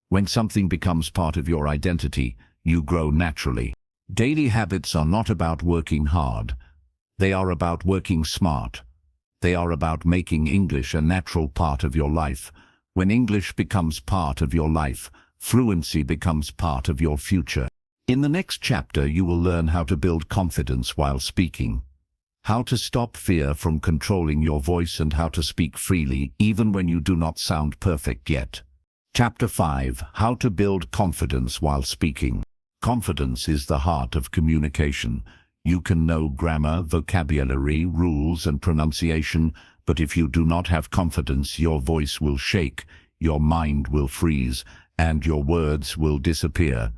When something becomes part of your identity, you grow naturally. Daily habits are not about working hard. They are about working smart. They are about making English a natural part of your life. When English becomes part of your life, fluency becomes part of your future. In the next chapter, you will learn how to build confidence while speaking, how to stop fear from controlling your voice, and how to speak freely even when you do not sound perfect yet. Chapter 5: How to build confidence while speaking. Confidence is the heart of communication. You can know grammar, vocabulary, rules, and pronunciation, but if you do not have confidence, your voice will shake, your mind will freeze, and your words will disappear.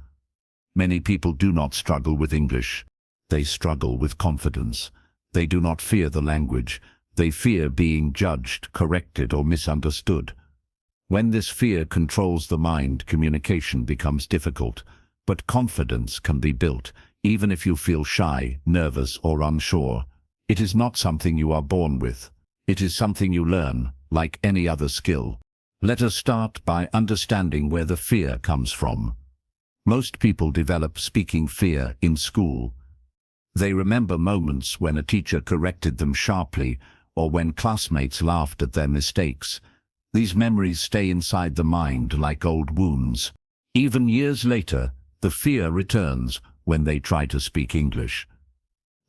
Many people do not struggle with English. They struggle with confidence. They do not fear the language. They fear being judged, corrected, or misunderstood. When this fear controls the mind, communication becomes difficult. But confidence can be built, even if you feel shy, nervous, or unsure. It is not something you are born with. It is something you learn, like any other skill. Let us start by understanding where the fear comes from. Most people develop speaking fear in school. They remember moments when a teacher corrected them sharply, or when classmates laughed at their mistakes. These memories stay inside the mind like old wounds. Even years later, the fear returns when they try to speak English.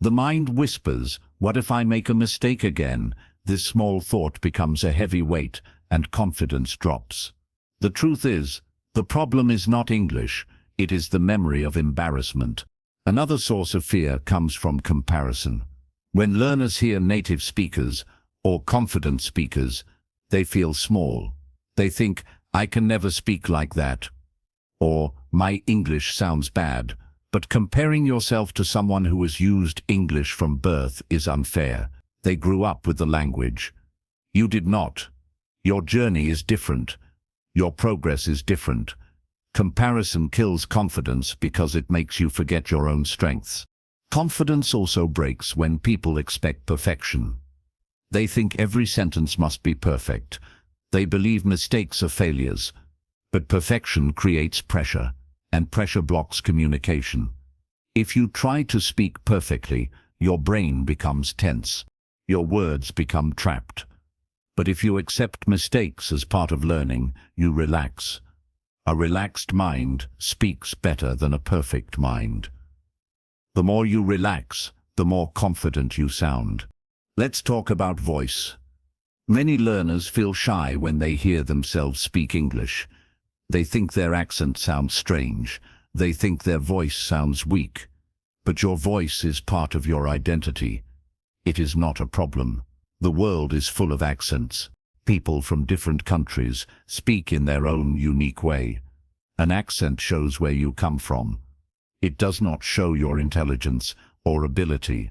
The mind whispers, "What if I make a mistake again?" This small thought becomes a heavy weight, and confidence drops. The truth is, the problem is not English, it is the memory of embarrassment. Another source of fear comes from comparison. When learners hear native speakers or confident speakers, they feel small. They think, "I can never speak like that," or "My English sounds bad." But comparing yourself to someone who has used English from birth is unfair. They grew up with the language. You did not. Your journey is different. Your progress is different. Comparison kills confidence because it makes you forget your own strengths. Confidence also breaks when people expect perfection. They think every sentence must be perfect. They believe mistakes are failures. But perfection creates pressure, and pressure blocks communication. If you try to speak perfectly, your brain becomes tense. Your words become trapped. But if you accept mistakes as part of learning, you relax. A relaxed mind speaks better than a perfect mind. The more you relax, the more confident you sound. Let's talk about voice. Many learners feel shy when they hear themselves speak English. They think their accent sounds strange. They think their voice sounds weak. But your voice is part of your identity. It is not a problem. The world is full of accents. People from different countries speak in their own unique way. An accent shows where you come from. It does not show your intelligence or ability.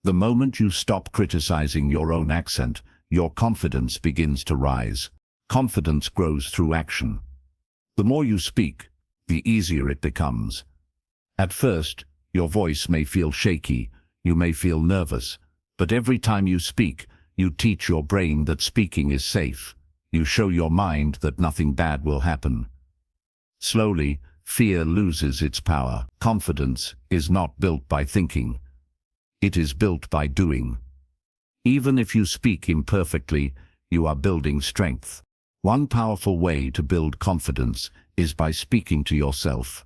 The moment you stop criticizing your own accent, your confidence begins to rise. Confidence grows through action. The more you speak, the easier it becomes. At first, your voice may feel shaky, you may feel nervous, but every time you speak, you teach your brain that speaking is safe. You show your mind that nothing bad will happen. Slowly, fear loses its power. Confidence is not built by thinking. It is built by doing. Even if you speak imperfectly, you are building strength. One powerful way to build confidence is by speaking to yourself.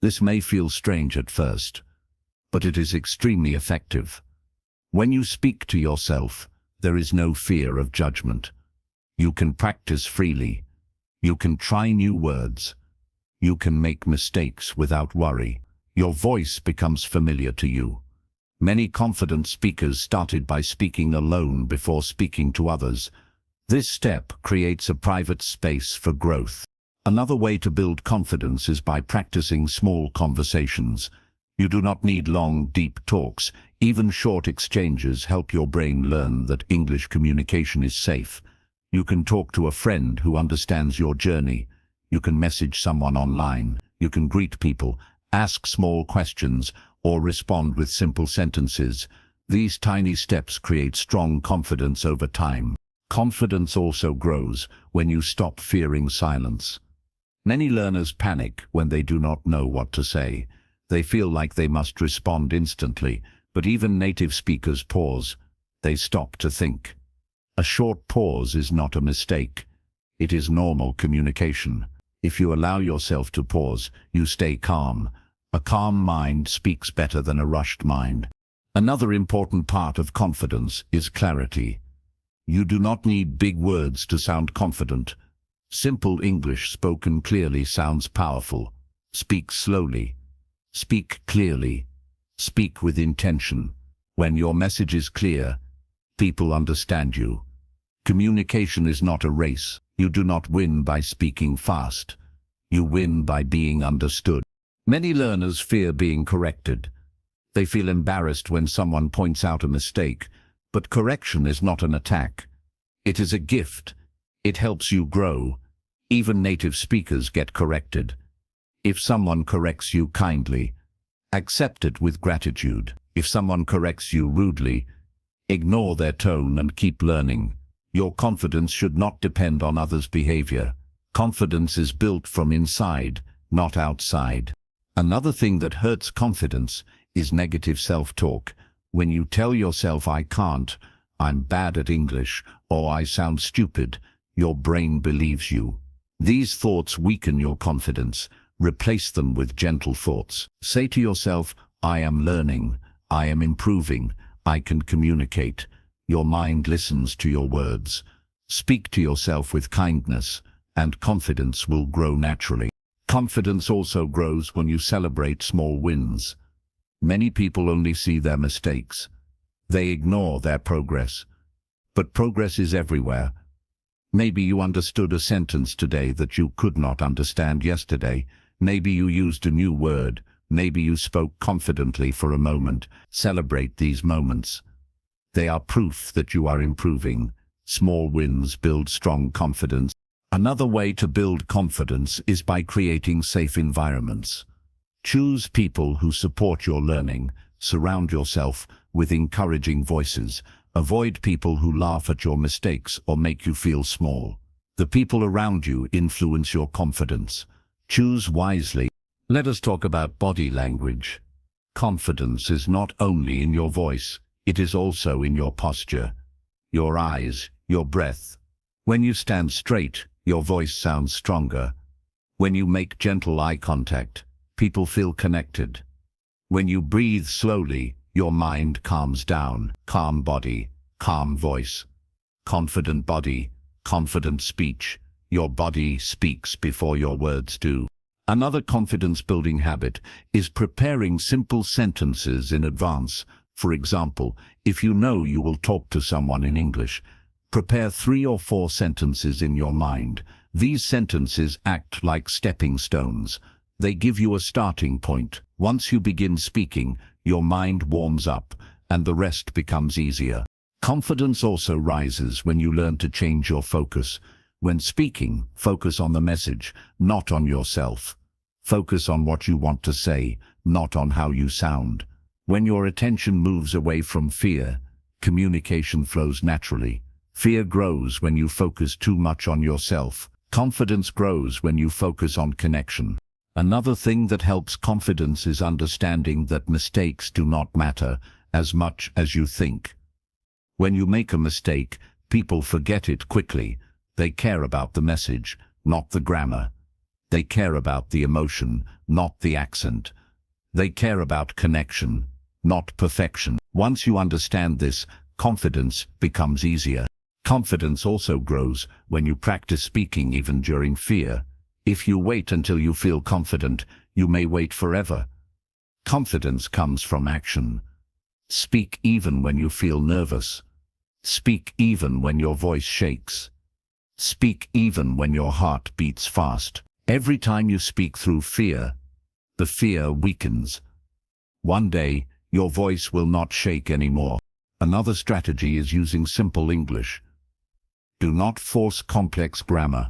This may feel strange at first, but it is extremely effective. When you speak to yourself, there is no fear of judgment. You can practice freely. You can try new words. You can make mistakes without worry. Your voice becomes familiar to you. Many confident speakers started by speaking alone before speaking to others. This step creates a private space for growth. Another way to build confidence is by practicing small conversations. You do not need long, deep talks. Even short exchanges help your brain learn that English communication is safe. You can talk to a friend who understands your journey. You can message someone online. You can greet people, ask small questions, or respond with simple sentences. These tiny steps create strong confidence over time. Confidence also grows when you stop fearing silence. Many learners panic when they do not know what to say. They feel like they must respond instantly, but even native speakers pause. They stop to think. A short pause is not a mistake. It is normal communication. If you allow yourself to pause, you stay calm. A calm mind speaks better than a rushed mind. Another important part of confidence is clarity. You do not need big words to sound confident. Simple English spoken clearly sounds powerful. Speak slowly. Speak clearly. Speak with intention. When your message is clear, people understand you. Communication is not a race. You do not win by speaking fast. You win by being understood. Many learners fear being corrected. They feel embarrassed when someone points out a mistake, but correction is not an attack. It is a gift. It helps you grow. Even native speakers get corrected. If someone corrects you kindly, accept it with gratitude. If someone corrects you rudely, ignore their tone and keep learning. Your confidence should not depend on others' behavior. Confidence is built from inside, not outside. Another thing that hurts confidence is negative self-talk. When you tell yourself, "I can't," "I'm bad at English," or "I sound stupid," your brain believes you. These thoughts weaken your confidence. Replace them with gentle thoughts. Say to yourself, "I am learning, I am improving, I can communicate." Your mind listens to your words. Speak to yourself with kindness, and confidence will grow naturally. Confidence also grows when you celebrate small wins. Many people only see their mistakes. They ignore their progress. But progress is everywhere. Maybe you understood a sentence today that you could not understand yesterday. Maybe you used a new word. Maybe you spoke confidently for a moment. Celebrate these moments. They are proof that you are improving. Small wins build strong confidence. Another way to build confidence is by creating safe environments. Choose people who support your learning. Surround yourself with encouraging voices. Avoid people who laugh at your mistakes or make you feel small. The people around you influence your confidence. Choose wisely. Let us talk about body language. Confidence is not only in your voice, it is also in your posture, your eyes, your breath. When you stand straight, your voice sounds stronger. When you make gentle eye contact, people feel connected. When you breathe slowly, your mind calms down. Calm body, calm voice. Confident body, confident speech. Your body speaks before your words do. Another confidence-building habit is preparing simple sentences in advance. For example, if you know you will talk to someone in English, prepare 3 or 4 sentences in your mind. These sentences act like stepping stones. They give you a starting point. Once you begin speaking, your mind warms up, and the rest becomes easier. Confidence also rises when you learn to change your focus. When speaking, focus on the message, not on yourself. Focus on what you want to say, not on how you sound. When your attention moves away from fear, communication flows naturally. Fear grows when you focus too much on yourself. Confidence grows when you focus on connection. Another thing that helps confidence is understanding that mistakes do not matter as much as you think. When you make a mistake, people forget it quickly. They care about the message, not the grammar. They care about the emotion, not the accent. They care about connection, not perfection. Once you understand this, confidence becomes easier. Confidence also grows when you practice speaking even during fear. If you wait until you feel confident, you may wait forever. Confidence comes from action. Speak even when you feel nervous. Speak even when your voice shakes. Speak even when your heart beats fast. Every time you speak through fear, the fear weakens. One day, your voice will not shake anymore. Another strategy is using simple English. Do not force complex grammar.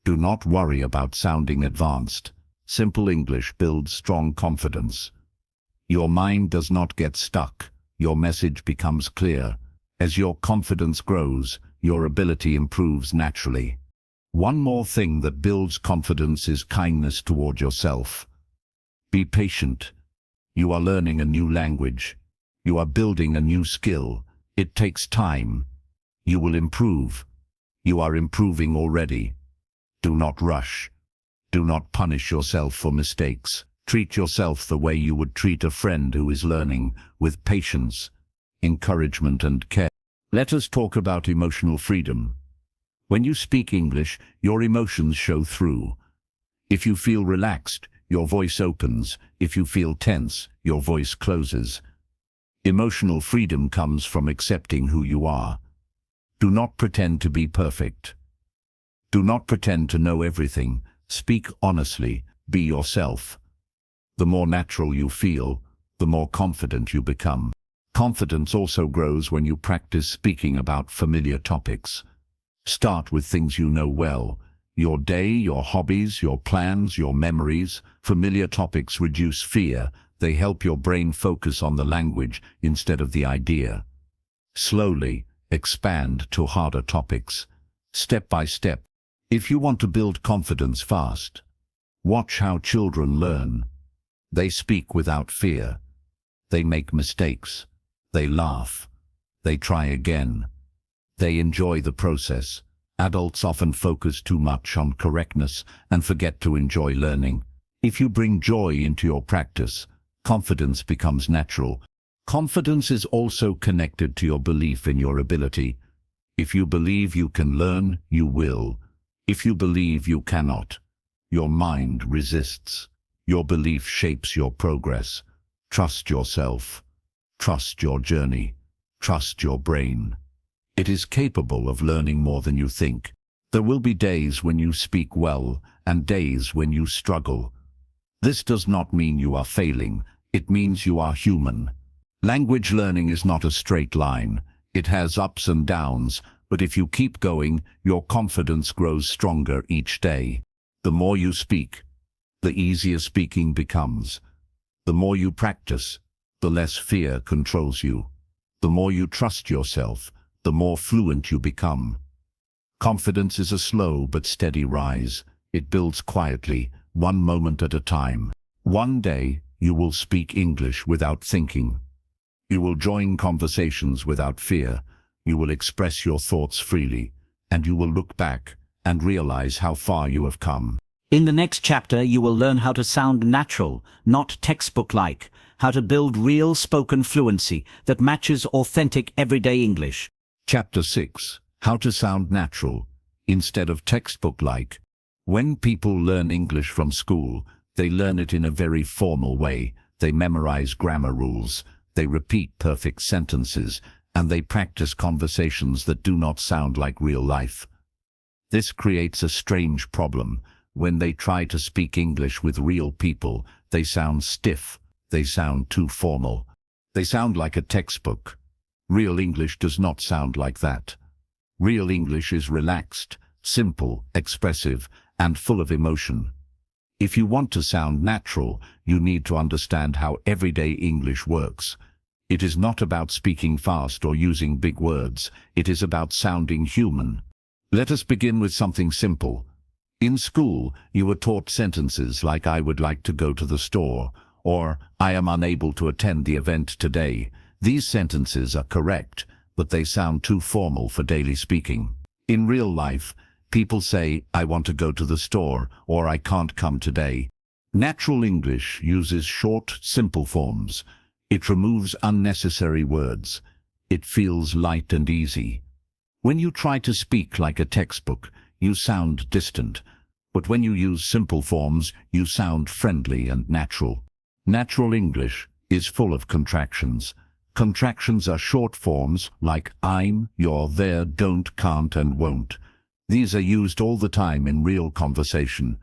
Do not worry about sounding advanced. Simple English builds strong confidence. Your mind does not get stuck. Your message becomes clear. As your confidence grows, your ability improves naturally. One more thing that builds confidence is kindness toward yourself. Be patient. You are learning a new language. You are building a new skill. It takes time. You will improve. You are improving already. Do not rush. Do not punish yourself for mistakes. Treat yourself the way you would treat a friend who is learning, with patience, encouragement and care. Let us talk about emotional freedom. When you speak English, your emotions show through. If you feel relaxed, your voice opens. If you feel tense, your voice closes. Emotional freedom comes from accepting who you are. Do not pretend to be perfect. Do not pretend to know everything. Speak honestly. Be yourself. The more natural you feel, the more confident you become. Confidence also grows when you practice speaking about familiar topics. Start with things you know well. Your day, your hobbies, your plans, your memories. Familiar topics reduce fear. They help your brain focus on the language instead of the idea. Slowly, expand to harder topics. Step by step. If you want to build confidence fast, watch how children learn. They speak without fear. They make mistakes. They laugh. They try again. They enjoy the process. Adults often focus too much on correctness and forget to enjoy learning. If you bring joy into your practice, confidence becomes natural. Confidence is also connected to your belief in your ability. If you believe you can learn, you will. If you believe you cannot, your mind resists. Your belief shapes your progress. Trust yourself. Trust your journey. Trust your brain. It is capable of learning more than you think. There will be days when you speak well and days when you struggle. This does not mean you are failing. It means you are human. Language learning is not a straight line. It has ups and downs, but if you keep going, your confidence grows stronger each day. The more you speak, the easier speaking becomes. The more you practice, the less fear controls you. The more you trust yourself, the more fluent you become. Confidence is a slow but steady rise. It builds quietly, one moment at a time. One day, you will speak English without thinking. You will join conversations without fear. You will express your thoughts freely, and you will look back and realize how far you have come. In the next chapter, you will learn how to sound natural, not textbook-like, how to build real spoken fluency that matches authentic everyday English. Chapter 6. How to sound natural, instead of textbook-like. When people learn English from school, they learn it in a very formal way. They memorize grammar rules, they repeat perfect sentences, and they practice conversations that do not sound like real life. This creates a strange problem. When they try to speak English with real people, they sound stiff. They sound too formal. They sound like a textbook. Real English does not sound like that. Real English is relaxed, simple, expressive, and full of emotion. If you want to sound natural, you need to understand how everyday English works. It is not about speaking fast or using big words. It is about sounding human. Let us begin with something simple. In school, you were taught sentences like "I would like to go to the store," or "I am unable to attend the event today." These sentences are correct, but they sound too formal for daily speaking. In real life, people say, "I want to go to the store," or "I can't come today." Natural English uses short, simple forms. It removes unnecessary words. It feels light and easy. When you try to speak like a textbook, you sound distant. But when you use simple forms, you sound friendly and natural. Natural English is full of contractions. Contractions are short forms like I'm, you're, there, don't, can't, and won't. These are used all the time in real conversation.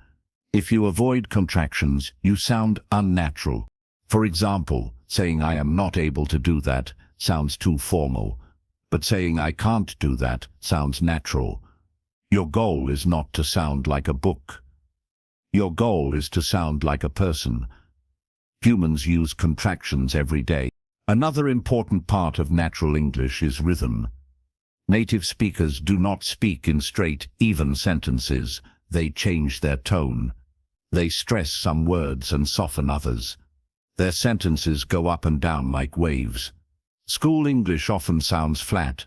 If you avoid contractions, you sound unnatural. For example, saying I am not able to do that sounds too formal, but saying I can't do that sounds natural. Your goal is not to sound like a book. Your goal is to sound like a person. Humans use contractions every day. Another important part of natural English is rhythm. Native speakers do not speak in straight, even sentences. They change their tone. They stress some words and soften others. Their sentences go up and down like waves. School English often sounds flat.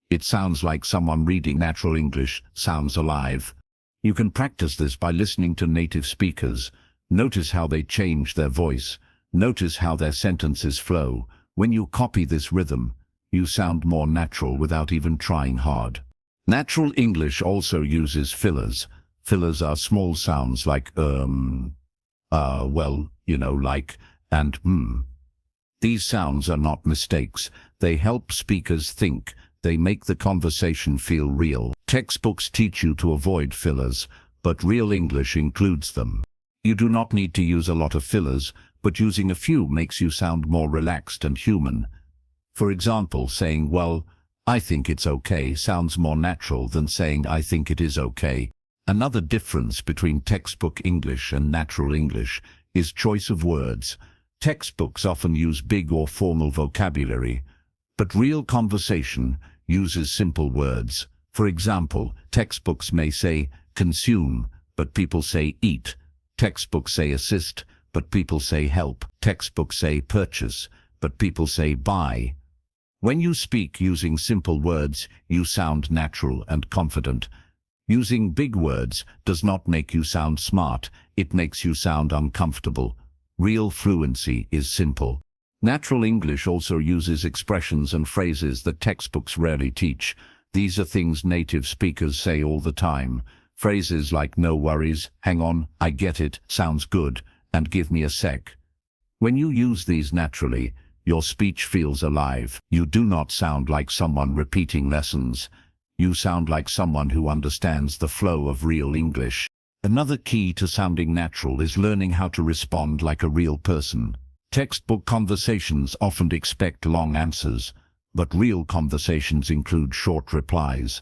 It sounds like someone reading. Natural English sounds alive. You can practice this by listening to native speakers. Notice how they change their voice. Notice how their sentences flow. When you copy this rhythm, you sound more natural without even trying hard. Natural English also uses fillers. Fillers are small sounds like well, like, and These sounds are not mistakes. They help speakers think. They make the conversation feel real. Textbooks teach you to avoid fillers, but real English includes them. You do not need to use a lot of fillers, but using a few makes you sound more relaxed and human. For example, saying, well, I think it's okay sounds more natural than saying I think it is okay. Another difference between textbook English and natural English is choice of words. Textbooks often use big or formal vocabulary, but real conversation uses simple words. For example, textbooks may say consume, but people say eat. Textbooks say assist, but people say help. Textbooks say purchase, but people say buy. When you speak using simple words, you sound natural and confident. Using big words does not make you sound smart, it makes you sound uncomfortable. Real fluency is simple. Natural English also uses expressions and phrases that textbooks rarely teach. These are things native speakers say all the time. Phrases like no worries, hang on, I get it, sounds good, and give me a sec. When you use these naturally, your speech feels alive. You do not sound like someone repeating lessons. You sound like someone who understands the flow of real English. Another key to sounding natural is learning how to respond like a real person. Textbook conversations often expect long answers, but real conversations include short replies.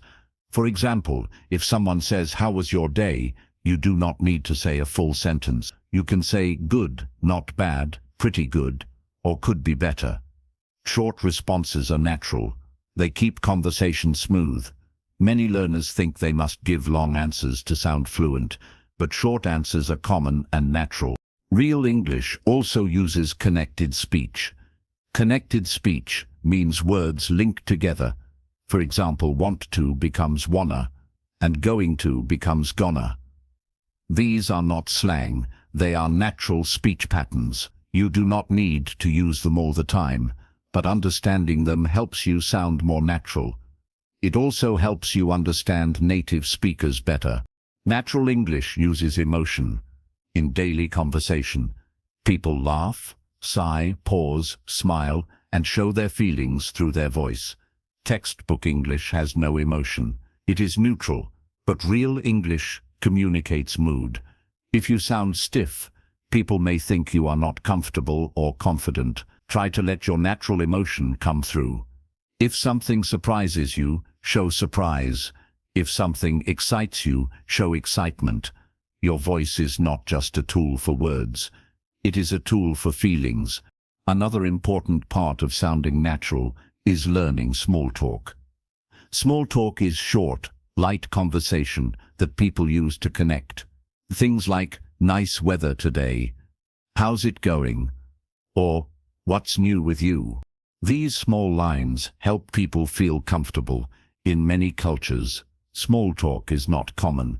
For example, if someone says, "How was your day?" you do not need to say a full sentence. You can say, "Good, not bad, pretty good," or "could be better." Short responses are natural. They keep conversation smooth. Many learners think they must give long answers to sound fluent, but short answers are common and natural. Real English also uses connected speech. Connected speech means words linked together. For example, want to becomes wanna, and going to becomes gonna. These are not slang, they are natural speech patterns. You do not need to use them all the time, but understanding them helps you sound more natural. It also helps you understand native speakers better. Natural English uses emotion. In daily conversation, people laugh, sigh, pause, smile, and show their feelings through their voice. Textbook English has no emotion. It is neutral, but real English communicates mood. If you sound stiff, people may think you are not comfortable or confident. Try to let your natural emotion come through. If something surprises you, show surprise. If something excites you, show excitement. Your voice is not just a tool for words. It is a tool for feelings. Another important part of sounding natural is learning small talk. Small talk is short, light conversation that people use to connect. Things like, "Nice weather today," "How's it going?" or "What's new with you?" These small lines help people feel comfortable. In many cultures, small talk is not common,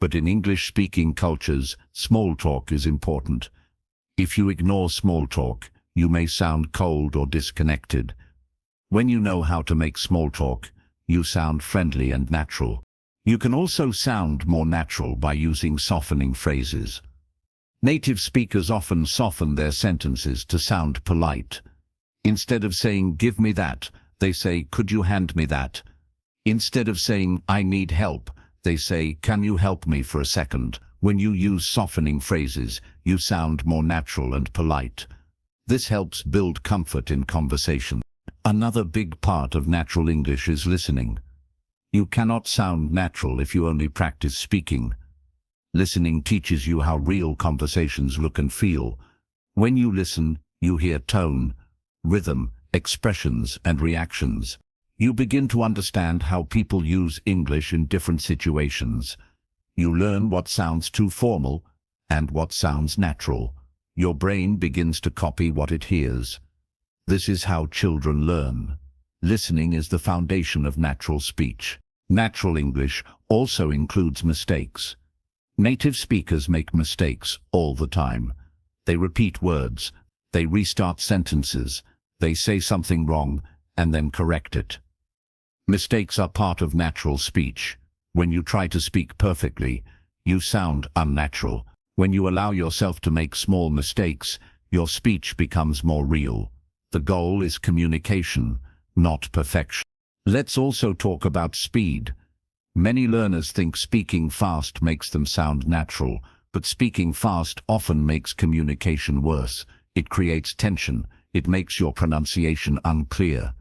but in English-speaking cultures, small talk is important. If you ignore small talk, you may sound cold or disconnected. When you know how to make small talk, you sound friendly and natural. You can also sound more natural by using softening phrases. Native speakers often soften their sentences to sound polite. Instead of saying, "Give me that," they say, "Could you hand me that?" Instead of saying, "I need help," they say, "Can you help me for a second?" When you use softening phrases, you sound more natural and polite. This helps build comfort in conversation. Another big part of natural English is listening. You cannot sound natural if you only practice speaking. Listening teaches you how real conversations look and feel. When you listen, you hear tone, rhythm, expressions, and reactions. You begin to understand how people use English in different situations. You learn what sounds too formal and what sounds natural. Your brain begins to copy what it hears. This is how children learn. Listening is the foundation of natural speech. Natural English also includes mistakes. Native speakers make mistakes all the time. They repeat words, they restart sentences, they say something wrong, and then correct it. Mistakes are part of natural speech. When you try to speak perfectly, you sound unnatural. When you allow yourself to make small mistakes, your speech becomes more real. The goal is communication, not perfection. Let's also talk about speed. Many learners think speaking fast makes them sound natural, but speaking fast often makes communication worse. It creates tension. It makes your pronunciation unclear.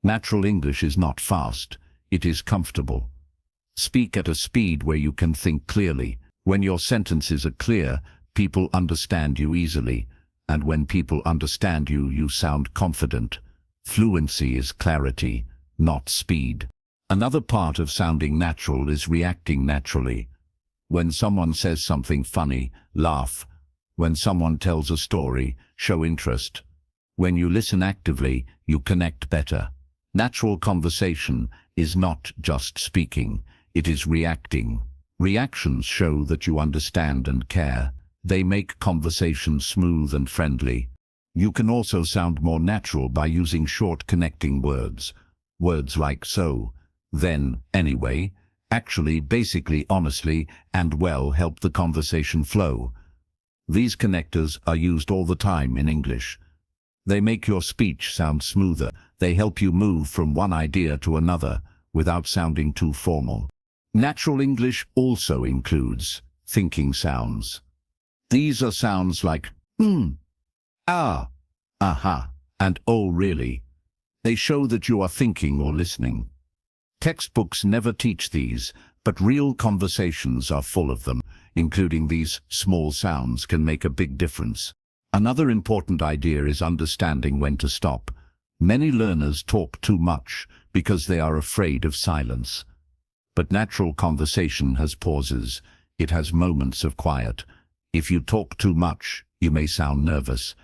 Natural English is not fast. It is comfortable. Speak at a speed where you can think clearly. When your sentences are clear, people understand you easily. And when people understand you, you sound confident. Fluency is clarity, not speed. Another part of sounding natural is reacting naturally. When someone says something funny, laugh. When someone tells a story, show interest. When you listen actively, you connect better. Natural conversation is not just speaking, it is reacting. Reactions show that you understand and care. They make conversation smooth and friendly. You can also sound more natural by using short connecting words. Words like so, then, anyway, actually, basically, honestly, and well help the conversation flow. These connectors are used all the time in English. They make your speech sound smoother. They help you move from one idea to another without sounding too formal. Natural English also includes thinking sounds. These are sounds like ah, aha, and oh really. They show that you are thinking or listening. Textbooks never teach these, but real conversations are full of them. Including these small sounds can make a big difference. Another important idea is understanding when to stop. Many learners talk too much because they are afraid of silence. But natural conversation has pauses. It has moments of quiet. If you talk too much, you may sound nervous.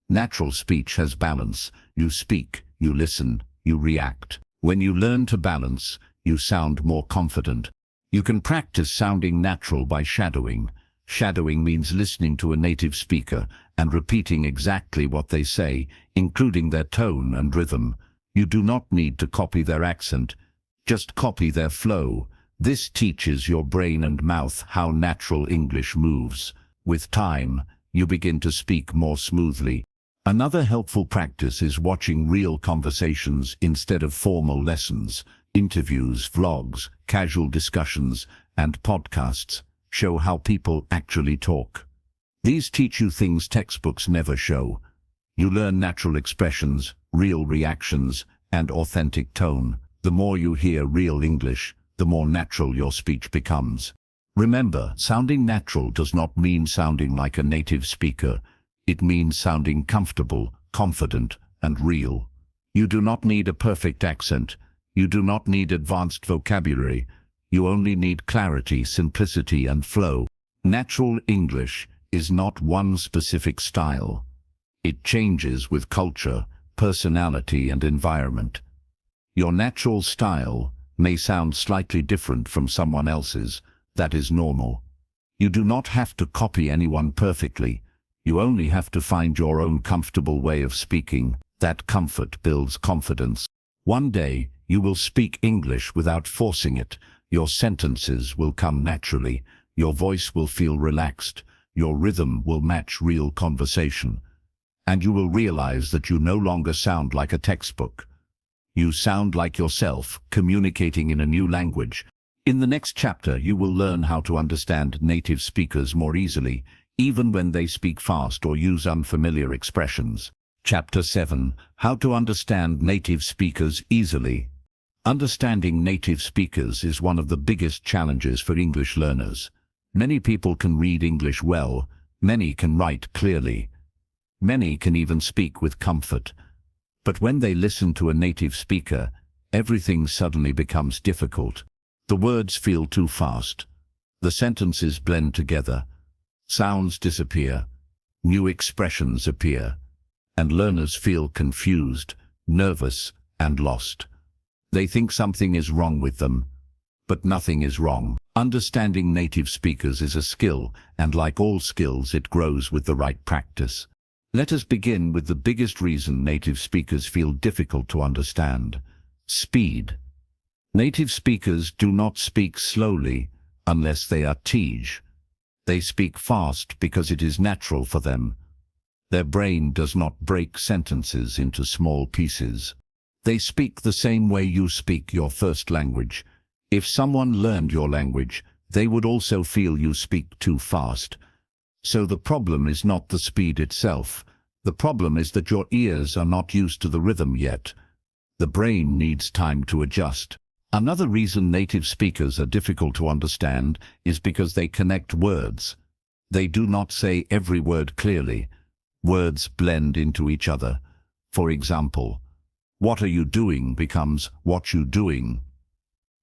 Natural speech has balance. You speak, you listen, you react. When you learn to balance, you sound more confident. You can practice sounding natural by shadowing. Shadowing means listening to a native speaker and repeating exactly what they say, including their tone and rhythm. You do not need to copy their accent. Just copy their flow. This teaches your brain and mouth how natural English moves. With time, you begin to speak more smoothly. Another helpful practice is watching real conversations instead of formal lessons. Interviews, vlogs, casual discussions, and podcasts show how people actually talk. These teach you things textbooks never show. You learn natural expressions, real reactions, and authentic tone. The more you hear real English, the more natural your speech becomes. Remember, sounding natural does not mean sounding like a native speaker. It means sounding comfortable, confident, and real. You do not need a perfect accent. You do not need advanced vocabulary. You only need clarity, simplicity, and flow. Natural English is not one specific style. It changes with culture, personality, and environment. Your natural style may sound slightly different from someone else's. That is normal. You do not have to copy anyone perfectly. You only have to find your own comfortable way of speaking. That comfort builds confidence. One day, you will speak English without forcing it. Your sentences will come naturally, your voice will feel relaxed, your rhythm will match real conversation, and you will realize that you no longer sound like a textbook. You sound like yourself, communicating in a new language. In the next chapter, you will learn how to understand native speakers more easily, even when they speak fast or use unfamiliar expressions. Chapter 7. How to understand native speakers easily. Understanding native speakers is one of the biggest challenges for English learners. Many people can read English well, many can write clearly, many can even speak with comfort. But when they listen to a native speaker, everything suddenly becomes difficult. The words feel too fast. The sentences blend together. Sounds disappear. New expressions appear. And learners feel confused, nervous, and lost. They think something is wrong with them, but nothing is wrong. Understanding native speakers is a skill, and like all skills, it grows with the right practice. Let us begin with the biggest reason native speakers feel difficult to understand: speed. Native speakers do not speak slowly unless they are teach. They speak fast because it is natural for them. Their brain does not break sentences into small pieces. They speak the same way you speak your first language. If someone learned your language, they would also feel you speak too fast. So the problem is not the speed itself. The problem is that your ears are not used to the rhythm yet. The brain needs time to adjust. Another reason native speakers are difficult to understand is because they connect words. They do not say every word clearly. Words blend into each other. For example, "What are you doing?" becomes "what you doing."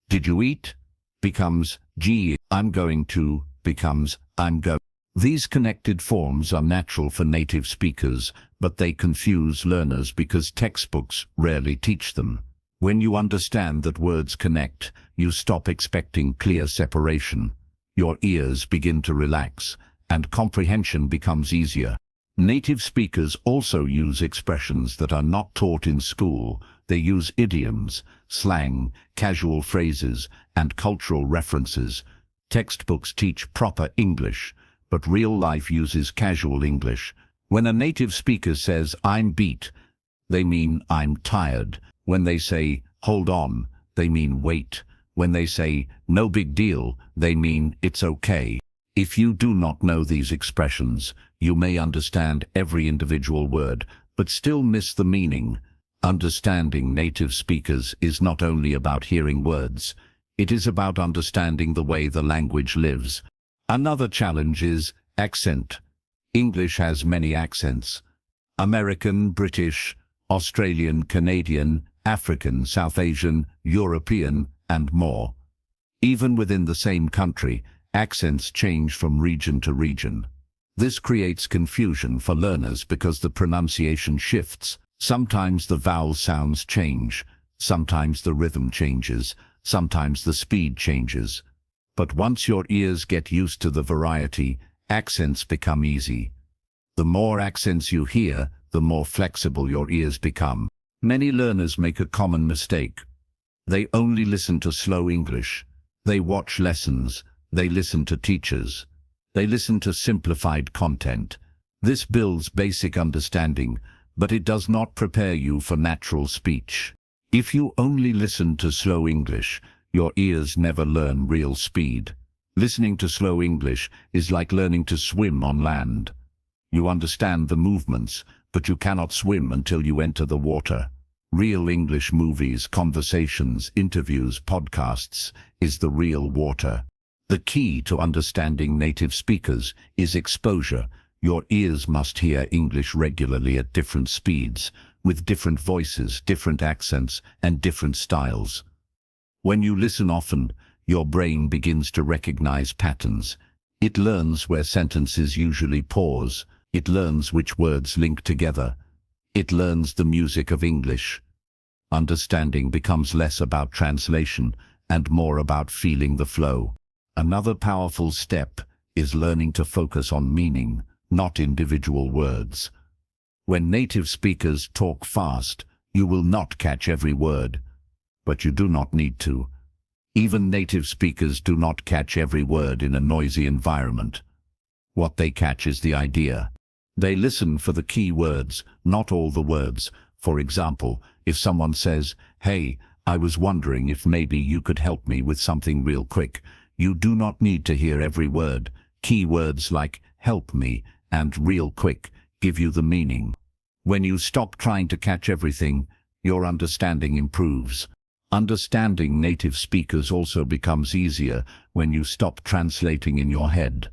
"Did you eat?" becomes "gee." "I'm going to" becomes "I'm going." These connected forms are natural for native speakers, but they confuse learners because textbooks rarely teach them. When you understand that words connect, you stop expecting clear separation. Your ears begin to relax, and comprehension becomes easier. Native speakers also use expressions that are not taught in school. They use idioms, slang, casual phrases, and cultural references. Textbooks teach proper English, but real life uses casual English. When a native speaker says, "I'm beat," they mean "I'm tired." When they say, "Hold on," they mean "wait." When they say, "No big deal," they mean "it's okay." If you do not know these expressions, you may understand every individual word, but still miss the meaning. Understanding native speakers is not only about hearing words, it is about understanding the way the language lives. Another challenge is accent. English has many accents: American, British, Australian, Canadian, African, South Asian, European, and more. Even within the same country, accents change from region to region. This creates confusion for learners because the pronunciation shifts. Sometimes the vowel sounds change, sometimes the rhythm changes, sometimes the speed changes. But once your ears get used to the variety, accents become easy. The more accents you hear, the more flexible your ears become. Many learners make a common mistake. They only listen to slow English. They watch lessons. They listen to teachers. They listen to simplified content. This builds basic understanding, but it does not prepare you for natural speech. If you only listen to slow English, your ears never learn real speed. Listening to slow English is like learning to swim on land. You understand the movements, but you cannot swim until you enter the water. Real English movies, conversations, interviews, podcasts is the real water. The key to understanding native speakers is exposure. Your ears must hear English regularly at different speeds, with different voices, different accents, and different styles. When you listen often, your brain begins to recognize patterns. It learns where sentences usually pause. It learns which words link together. It learns the music of English. Understanding becomes less about translation and more about feeling the flow. Another powerful step is learning to focus on meaning, not individual words. When native speakers talk fast, you will not catch every word, but you do not need to. Even native speakers do not catch every word in a noisy environment. What they catch is the idea. They listen for the key words, not all the words. For example, if someone says, "Hey, I was wondering if maybe you could help me with something real quick," you do not need to hear every word. Key words like "help me" and "real quick" give you the meaning. When you stop trying to catch everything, your understanding improves. Understanding native speakers also becomes easier when you stop translating in your head.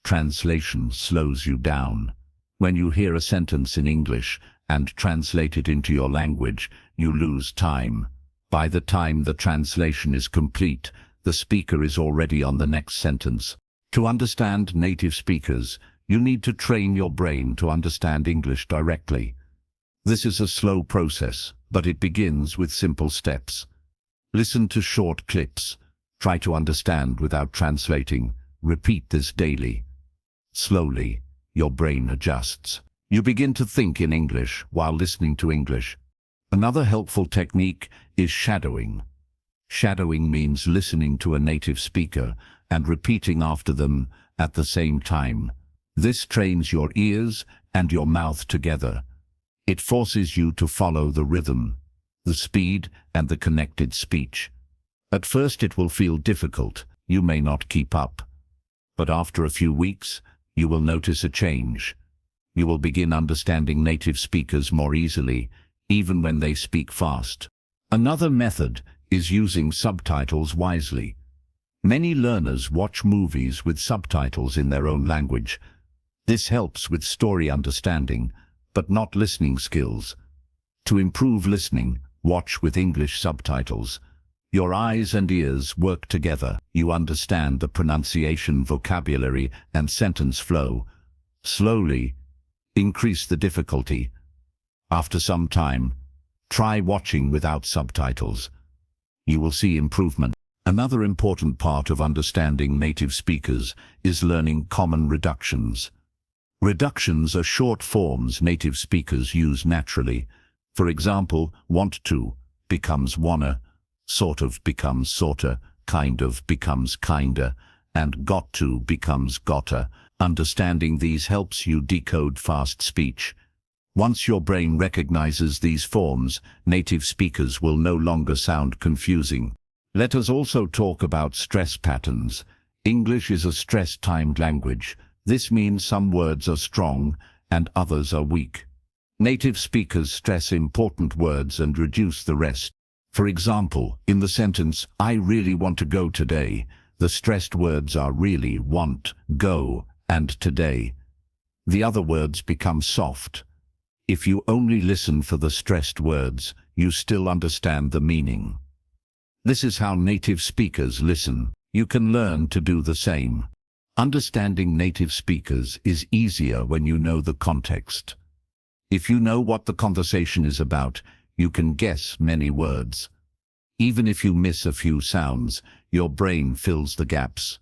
Translation slows you down. When you hear a sentence in English and translate it into your language, you lose time. By the time the translation is complete, the speaker is already on the next sentence. To understand native speakers, you need to train your brain to understand English directly. This is a slow process, but it begins with simple steps. Listen to short clips. Try to understand without translating. Repeat this daily. Slowly, your brain adjusts. You begin to think in English while listening to English. Another helpful technique is shadowing. Shadowing means listening to a native speaker and repeating after them at the same time. This trains your ears and your mouth together. It forces you to follow the rhythm, the speed, and the connected speech. At first it will feel difficult. You may not keep up. But after a few weeks, you will notice a change. You will begin understanding native speakers more easily, even when they speak fast. Another method is using subtitles wisely. Many learners watch movies with subtitles in their own language. This helps with story understanding, but not listening skills. To improve listening, watch with English subtitles. Your eyes and ears work together. You understand the pronunciation, vocabulary, and sentence flow. Slowly, increase the difficulty. After some time, try watching without subtitles. You will see improvement. Another important part of understanding native speakers is learning common reductions. Reductions are short forms native speakers use naturally. For example, want to becomes wanna, sort of becomes sorta, kind of becomes kinda, and got to becomes gotta. Understanding these helps you decode fast speech. Once your brain recognizes these forms, native speakers will no longer sound confusing. Let us also talk about stress patterns. English is a stress-timed language. This means some words are strong and others are weak. Native speakers stress important words and reduce the rest. For example, in the sentence, "I really want to go today," the stressed words are really, want, go, and today. The other words become soft. If you only listen for the stressed words, you still understand the meaning. This is how native speakers listen. You can learn to do the same. Understanding native speakers is easier when you know the context. If you know what the conversation is about, you can guess many words. Even if you miss a few sounds, your brain fills the gaps.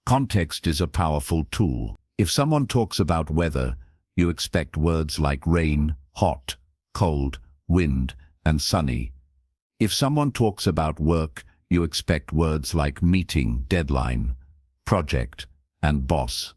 Context is a powerful tool. If someone talks about weather, you expect words like rain, hot, cold, wind, and sunny. If someone talks about work, you expect words like meeting, deadline, project, and boss.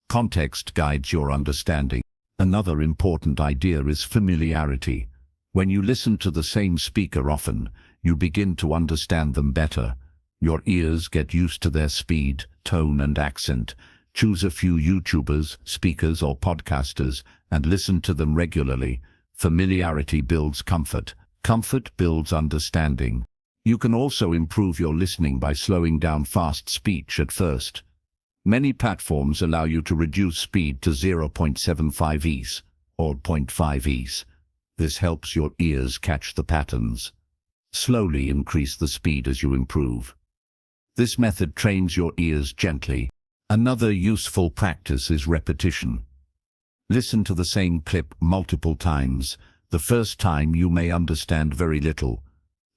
Context guides your understanding. Another important idea is familiarity. When you listen to the same speaker often, you begin to understand them better. Your ears get used to their speed, tone, and accent. Choose a few YouTubers, speakers, or podcasters and listen to them regularly. Familiarity builds comfort. Comfort builds understanding. You can also improve your listening by slowing down fast speech at first. Many platforms allow you to reduce speed to 0.75 Es or 0.5 Es. This helps your ears catch the patterns. Slowly increase the speed as you improve. This method trains your ears gently. Another useful practice is repetition. Listen to the same clip multiple times. The first time you may understand very little.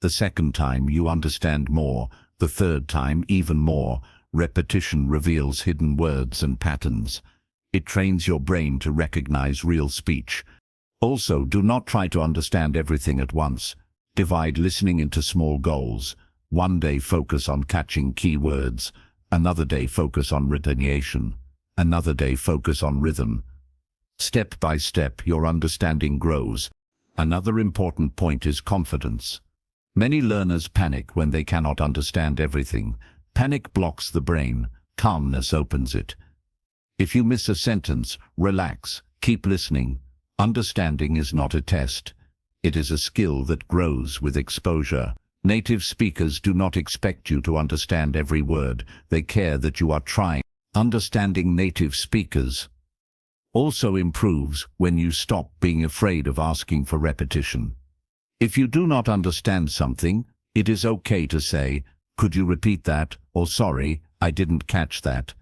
The second time you understand more. The third time even more. Repetition reveals hidden words and patterns. It trains your brain to recognize real speech. Also, do not try to understand everything at once. Divide listening into small goals. One day focus on catching keywords, another day focus on retention, another day focus on rhythm. Step by step, your understanding grows. Another important point is confidence. Many learners panic when they cannot understand everything. Panic blocks the brain, calmness opens it. If you miss a sentence, relax, keep listening. Understanding is not a test. It is a skill that grows with exposure. Native speakers do not expect you to understand every word. They care that you are trying. Understanding native speakers also improves when you stop being afraid of asking for repetition. If you do not understand something, it is okay to say, "Could you repeat that?" or "Sorry, I didn't catch that."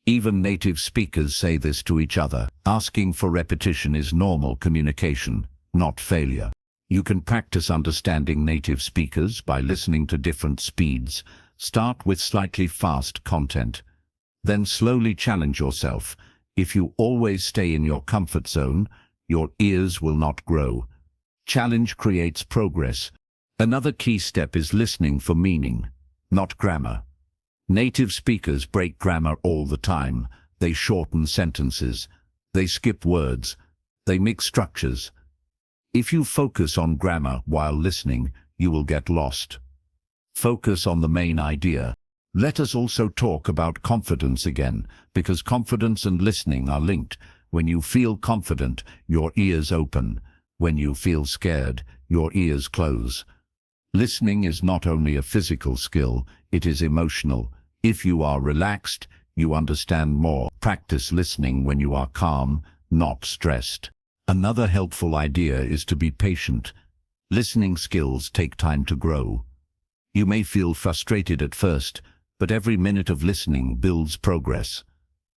Even native speakers say this to each other. Asking for repetition is normal communication, not failure. You can practice understanding native speakers by listening to different speeds. Start with slightly fast content. Then slowly challenge yourself. If you always stay in your comfort zone, your ears will not grow. Challenge creates progress. Another key step is listening for meaning, not grammar. Native speakers break grammar all the time. They shorten sentences. They skip words. They mix structures. If you focus on grammar while listening, you will get lost. Focus on the main idea. Let us also talk about confidence again, because confidence and listening are linked. When you feel confident, your ears open. When you feel scared, your ears close. Listening is not only a physical skill, it is emotional. If you are relaxed, you understand more. Practice listening when you are calm, not stressed. Another helpful idea is to be patient. Listening skills take time to grow. You may feel frustrated at first, but every minute of listening builds progress.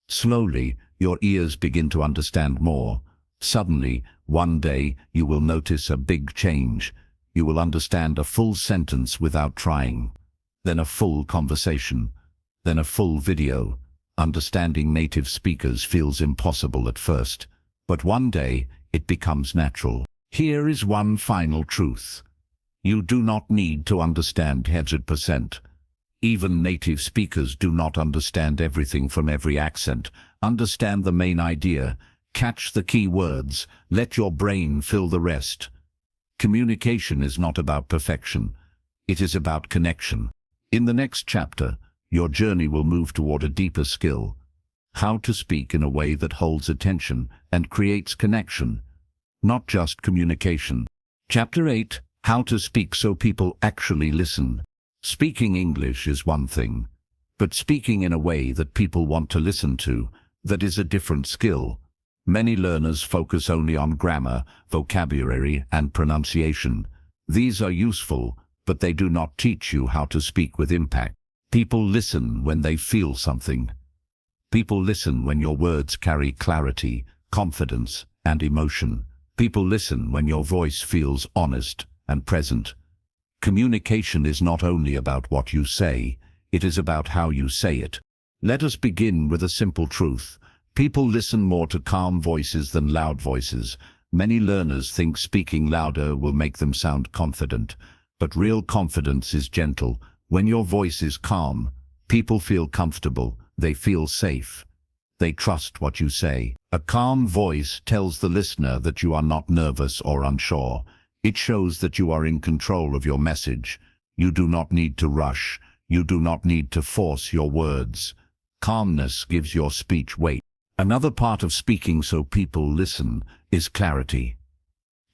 Slowly, your ears begin to understand more. Suddenly, one day, you will notice a big change. You will understand a full sentence without trying, then a full conversation, then a full video. Understanding native speakers feels impossible at first, but one day, it becomes natural. Here is one final truth. You do not need to understand 100%. Even native speakers do not understand everything from every accent. Understand the main idea. Catch the key words. Let your brain fill the rest. Communication is not about perfection. It is about connection. In the next chapter, your journey will move toward a deeper skill. How to speak in a way that holds attention and creates connection, not just communication. Chapter 8. How to speak so people actually listen. Speaking English is one thing, but speaking in a way that people want to listen to, that is a different skill. Many learners focus only on grammar, vocabulary, and pronunciation. These are useful, but they do not teach you how to speak with impact. People listen when they feel something. People listen when your words carry clarity, confidence, and emotion. People listen when your voice feels honest and present. Communication is not only about what you say, it is about how you say it. Let us begin with a simple truth. People listen more to calm voices than loud voices. Many learners think speaking louder will make them sound confident, but real confidence is gentle. When your voice is calm, people feel comfortable, they feel safe. They trust what you say. A calm voice tells the listener that you are not nervous or unsure. It shows that you are in control of your message. You do not need to rush. You do not need to force your words. Calmness gives your speech weight. Another part of speaking so people listen is clarity.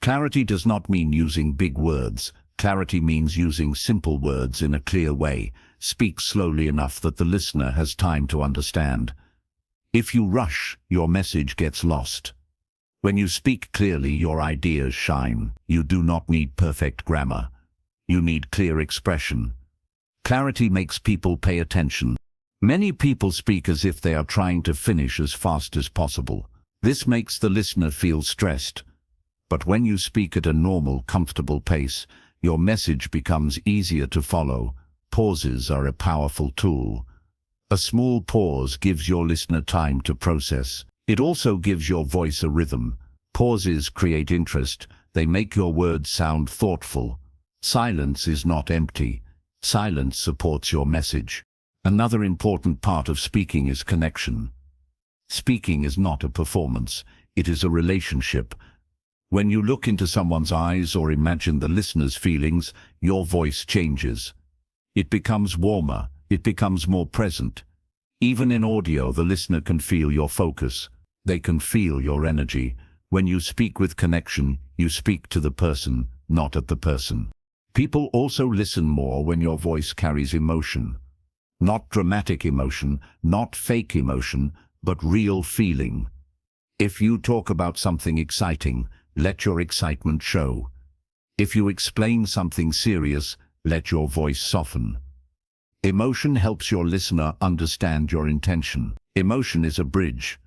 Clarity does not mean using big words. Clarity means using simple words in a clear way. Speak slowly enough that the listener has time to understand. If you rush, your message gets lost. When you speak clearly, your ideas shine. You do not need perfect grammar. You need clear expression. Clarity makes people pay attention. Many people speak as if they are trying to finish as fast as possible. This makes the listener feel stressed. But when you speak at a normal, comfortable pace, your message becomes easier to follow. Pauses are a powerful tool. A small pause gives your listener time to process. It also gives your voice a rhythm. Pauses create interest. They make your words sound thoughtful. Silence is not empty. Silence supports your message. Another important part of speaking is connection. Speaking is not a performance, it is a relationship. When you look into someone's eyes or imagine the listener's feelings, your voice changes. It becomes warmer, it becomes more present. Even in audio, the listener can feel your focus. They can feel your energy. When you speak with connection, you speak to the person, not at the person. People also listen more when your voice carries emotion. Not dramatic emotion, not fake emotion, but real feeling. If you talk about something exciting, let your excitement show. If you explain something serious, let your voice soften. Emotion helps your listener understand your intention. Emotion is a bridge.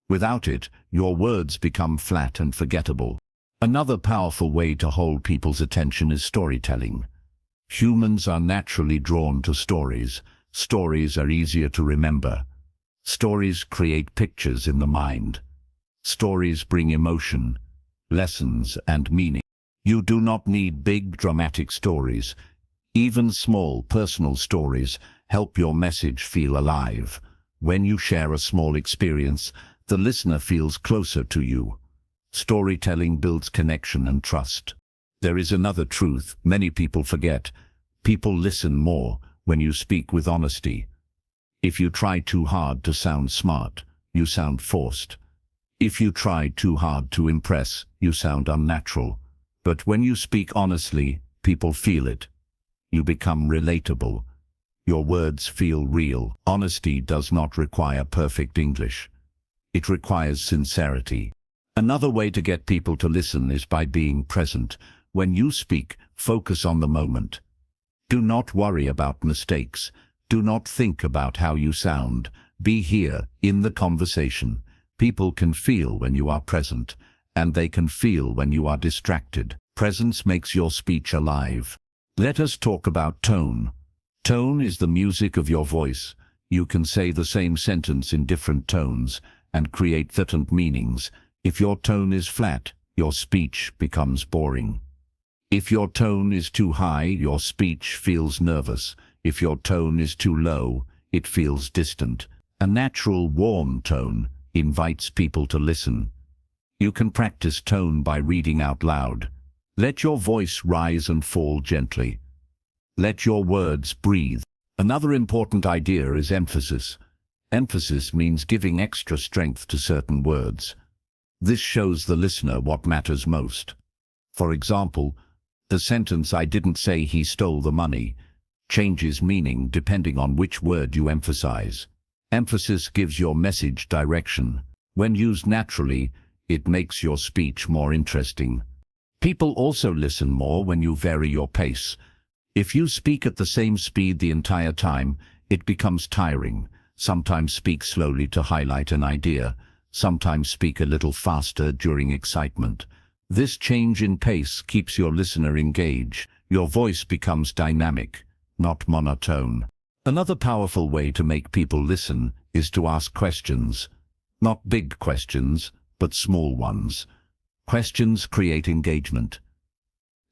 Without it, your words become flat and forgettable. Another powerful way to hold people's attention is storytelling. Humans are naturally drawn to stories. Stories are easier to remember. Stories create pictures in the mind. Stories bring emotion, lessons, and meaning. You do not need big dramatic stories. Even small personal stories help your message feel alive. When you share a small experience, the listener feels closer to you. Storytelling builds connection and trust. There is another truth many people forget. People listen more when you speak with honesty. If you try too hard to sound smart, you sound forced. If you try too hard to impress, you sound unnatural. But when you speak honestly, people feel it. You become relatable. Your words feel real. Honesty does not require perfect English. It requires sincerity. Another way to get people to listen is by being present. When you speak, focus on the moment. Do not worry about mistakes. Do not think about how you sound. Be here, in the conversation. People can feel when you are present, and they can feel when you are distracted. Presence makes your speech alive. Let us talk about tone. Tone is the music of your voice. You can say the same sentence in different tones and create different meanings. If your tone is flat, your speech becomes boring. If your tone is too high, your speech feels nervous. If your tone is too low, it feels distant. A natural, warm tone invites people to listen. You can practice tone by reading out loud. Let your voice rise and fall gently. Let your words breathe. Another important idea is emphasis. Emphasis means giving extra strength to certain words. This shows the listener what matters most. For example, the sentence "I didn't say he stole the money" changes meaning depending on which word you emphasize. Emphasis gives your message direction. When used naturally, it makes your speech more interesting. People also listen more when you vary your pace. If you speak at the same speed the entire time, it becomes tiring. Sometimes speak slowly to highlight an idea. Sometimes speak a little faster during excitement. This change in pace keeps your listener engaged. Your voice becomes dynamic, not monotone. Another powerful way to make people listen is to ask questions. Not big questions, but small ones. Questions create engagement.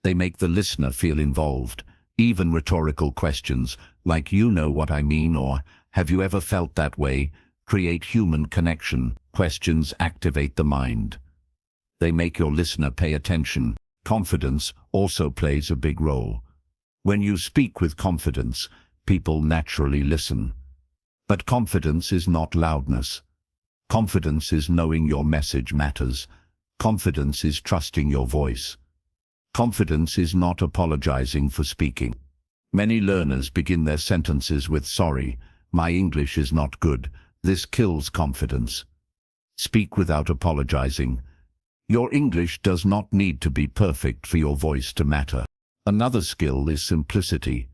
They make the listener feel involved. Even rhetorical questions, like "you know what I mean" or "have you ever felt that way," create human connection. Questions activate the mind. They make your listener pay attention. Confidence also plays a big role. When you speak with confidence, people naturally listen. But confidence is not loudness. Confidence is knowing your message matters. Confidence is trusting your voice. Confidence is not apologizing for speaking. Many learners begin their sentences with "sorry, my English is not good." This kills confidence. Speak without apologizing. Your English does not need to be perfect for your voice to matter. Another skill is simplicity.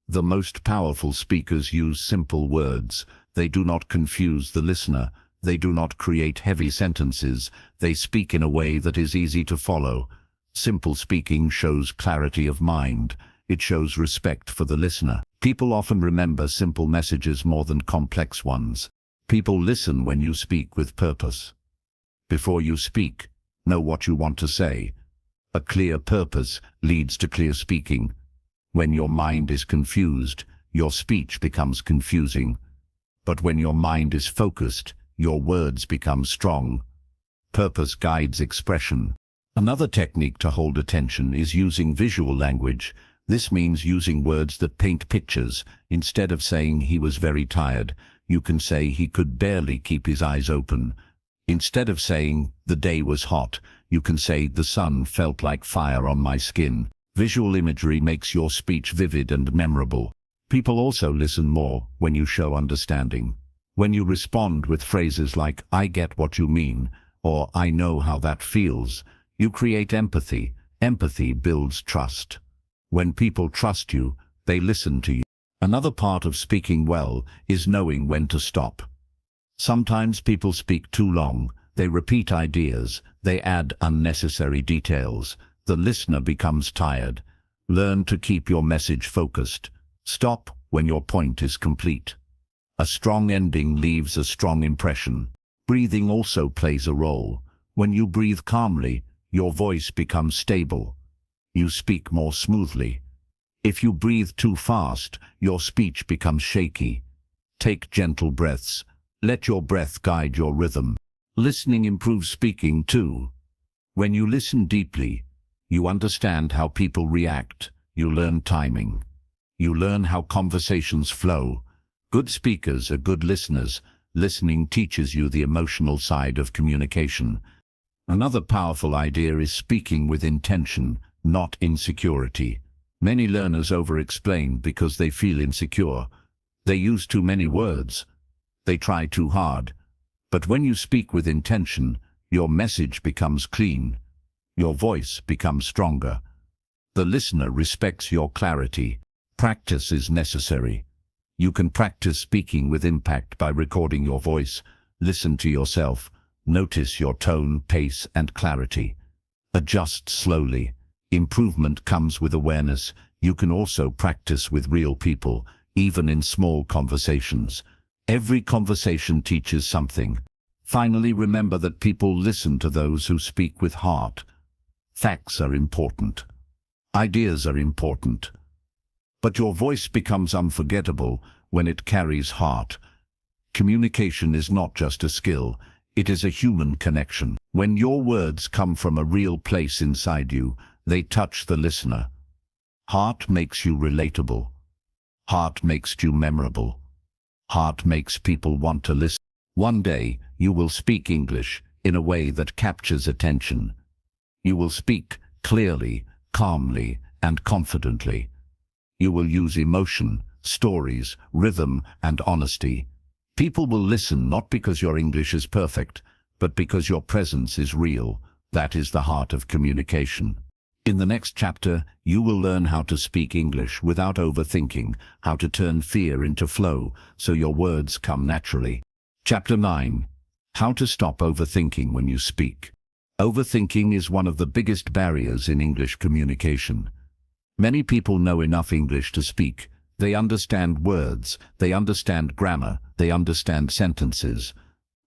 The most powerful speakers use simple words. They do not confuse the listener. They do not create heavy sentences. They speak in a way that is easy to follow. Simple speaking shows clarity of mind. It shows respect for the listener. People often remember simple messages more than complex ones. People listen when you speak with purpose. Before you speak, know what you want to say. A clear purpose leads to clear speaking. When your mind is confused, your speech becomes confusing. But when your mind is focused, your words become strong. Purpose guides expression. Another technique to hold attention is using visual language. This means using words that paint pictures. Instead of saying he was very tired, you can say he could barely keep his eyes open. Instead of saying the day was hot, you can say the sun felt like fire on my skin. Visual imagery makes your speech vivid and memorable. People also listen more when you show understanding. When you respond with phrases like, "I get what you mean," or "I know how that feels," you create empathy. Empathy builds trust. When people trust you, they listen to you. Another part of speaking well is knowing when to stop. Sometimes people speak too long. They repeat ideas. They add unnecessary details. The listener becomes tired. Learn to keep your message focused. Stop when your point is complete. A strong ending leaves a strong impression. Breathing also plays a role. When you breathe calmly, your voice becomes stable. You speak more smoothly. If you breathe too fast, your speech becomes shaky. Take gentle breaths. Let your breath guide your rhythm. Listening improves speaking too. When you listen deeply, you understand how people react. You learn timing. You learn how conversations flow. Good speakers are good listeners. Listening teaches you the emotional side of communication. Another powerful idea is speaking with intention, not insecurity. Many learners over-explain because they feel insecure. They use too many words. They try too hard. But when you speak with intention, your message becomes clean. Your voice becomes stronger. The listener respects your clarity. Practice is necessary. You can practice speaking with impact by recording your voice. Listen to yourself. Notice your tone, pace, and clarity. Adjust slowly. Improvement comes with awareness. You can also practice with real people, even in small conversations. Every conversation teaches something. Finally, remember that people listen to those who speak with heart. Facts are important. Ideas are important. But your voice becomes unforgettable when it carries heart. Communication is not just a skill, it is a human connection. When your words come from a real place inside you, they touch the listener. Heart makes you relatable. Heart makes you memorable. Heart makes people want to listen. One day, you will speak English in a way that captures attention. You will speak clearly, calmly, and confidently. You will use emotion, stories, rhythm, and honesty. People will listen not because your English is perfect, but because your presence is real. That is the heart of communication. In the next chapter, you will learn how to speak English without overthinking, how to turn fear into flow so your words come naturally. Chapter 9. How to stop overthinking when you speak. Overthinking is one of the biggest barriers in English communication. Many people know enough English to speak. They understand words, they understand grammar, they understand sentences.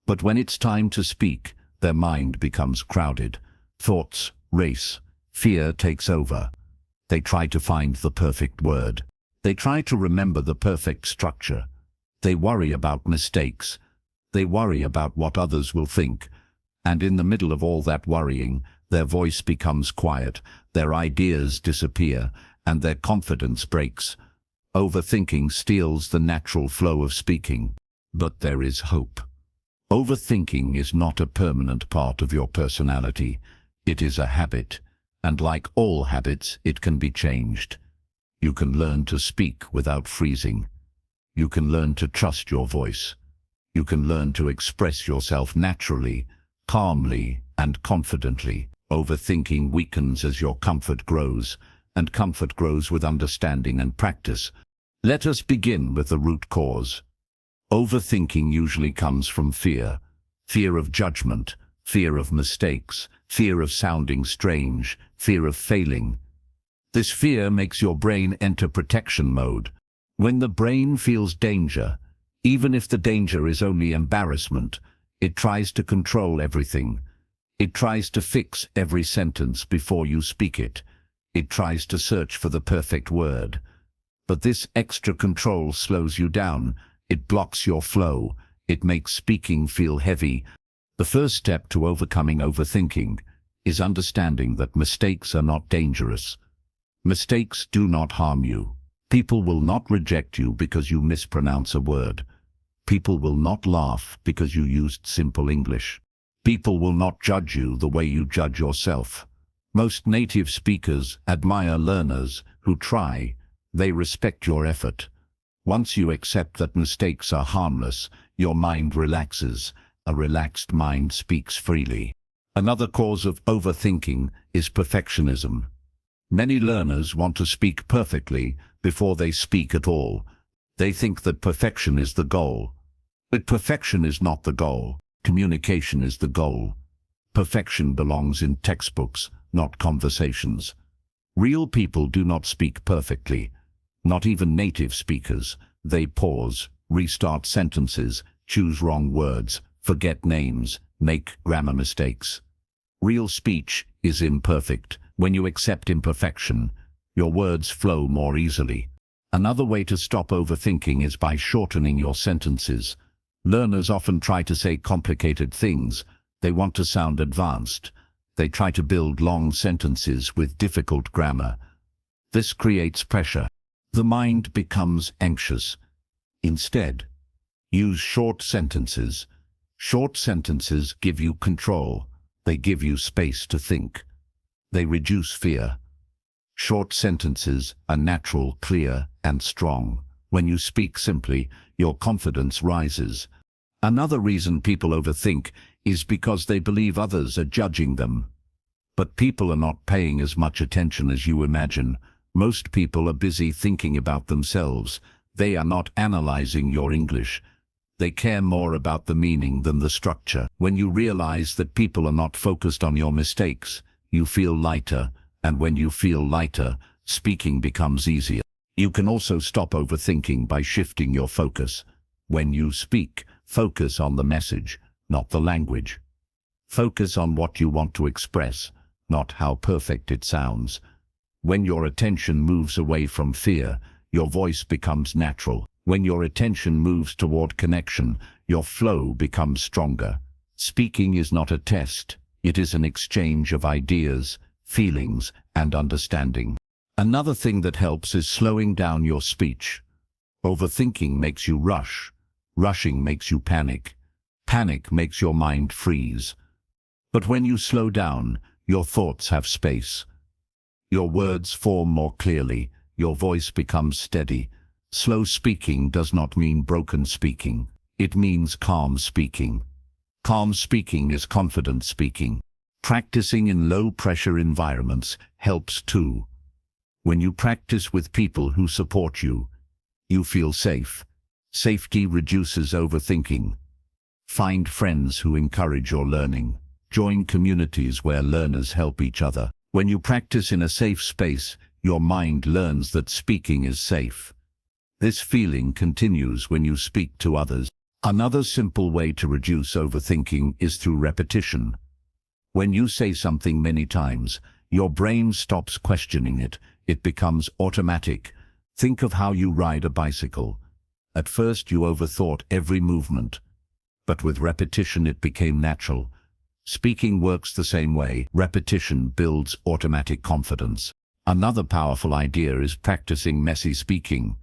But when it's time to speak, their mind becomes crowded. Thoughts race. Fear takes over. They try to find the perfect word. They try to remember the perfect structure. They worry about mistakes. They worry about what others will think. And in the middle of all that worrying, their voice becomes quiet, their ideas disappear, and their confidence breaks. Overthinking steals the natural flow of speaking. But there is hope. Overthinking is not a permanent part of your personality. It is a habit. And like all habits, it can be changed. You can learn to speak without freezing. You can learn to trust your voice. You can learn to express yourself naturally, calmly, and confidently. Overthinking weakens as your comfort grows, and comfort grows with understanding and practice. Let us begin with the root cause. Overthinking usually comes from fear. Fear of judgment, fear of mistakes, fear of sounding strange, fear of failing. This fear makes your brain enter protection mode. When the brain feels danger, even if the danger is only embarrassment, it tries to control everything. It tries to fix every sentence before you speak it. It tries to search for the perfect word. But this extra control slows you down. It blocks your flow. It makes speaking feel heavy. The first step to overcoming overthinking is understanding that mistakes are not dangerous. Mistakes do not harm you. People will not reject you because you mispronounce a word. People will not laugh because you used simple English. People will not judge you the way you judge yourself. Most native speakers admire learners who try. They respect your effort. Once you accept that mistakes are harmless, your mind relaxes. A relaxed mind speaks freely. Another cause of overthinking is perfectionism. Many learners want to speak perfectly before they speak at all. They think that perfection is the goal. But perfection is not the goal. Communication is the goal. Perfection belongs in textbooks, not conversations. Real people do not speak perfectly. Not even native speakers. They pause, restart sentences, choose wrong words, forget names, make grammar mistakes. Real speech is imperfect. When you accept imperfection, your words flow more easily. Another way to stop overthinking is by shortening your sentences. Learners often try to say complicated things. They want to sound advanced. They try to build long sentences with difficult grammar. This creates pressure. The mind becomes anxious. Instead, use short sentences. Short sentences give you control. They give you space to think. They reduce fear. Short sentences are natural, clear, and strong. When you speak simply, your confidence rises. Another reason people overthink is because they believe others are judging them. But people are not paying as much attention as you imagine. Most people are busy thinking about themselves. They are not analyzing your English. They care more about the meaning than the structure. When you realize that people are not focused on your mistakes, you feel lighter, and when you feel lighter, speaking becomes easier. You can also stop overthinking by shifting your focus. When you speak, focus on the message, not the language. Focus on what you want to express, not how perfect it sounds. When your attention moves away from fear, your voice becomes natural. When your attention moves toward connection, your flow becomes stronger. Speaking is not a test. It is an exchange of ideas, feelings, and understanding. Another thing that helps is slowing down your speech. Overthinking makes you rush. Rushing makes you panic. Panic makes your mind freeze. But when you slow down, your thoughts have space. Your words form more clearly. Your voice becomes steady. Slow speaking does not mean broken speaking. It means calm speaking. Calm speaking is confident speaking. Practicing in low-pressure environments helps too. When you practice with people who support you, you feel safe. Safety reduces overthinking. Find friends who encourage your learning. Join communities where learners help each other. When you practice in a safe space, your mind learns that speaking is safe. This feeling continues when you speak to others. Another simple way to reduce overthinking is through repetition. When you say something many times, your brain stops questioning it. It becomes automatic. Think of how you ride a bicycle. At first you overthought every movement, but with repetition it became natural. Speaking works the same way. Repetition builds automatic confidence. Another powerful idea is practicing messy speaking.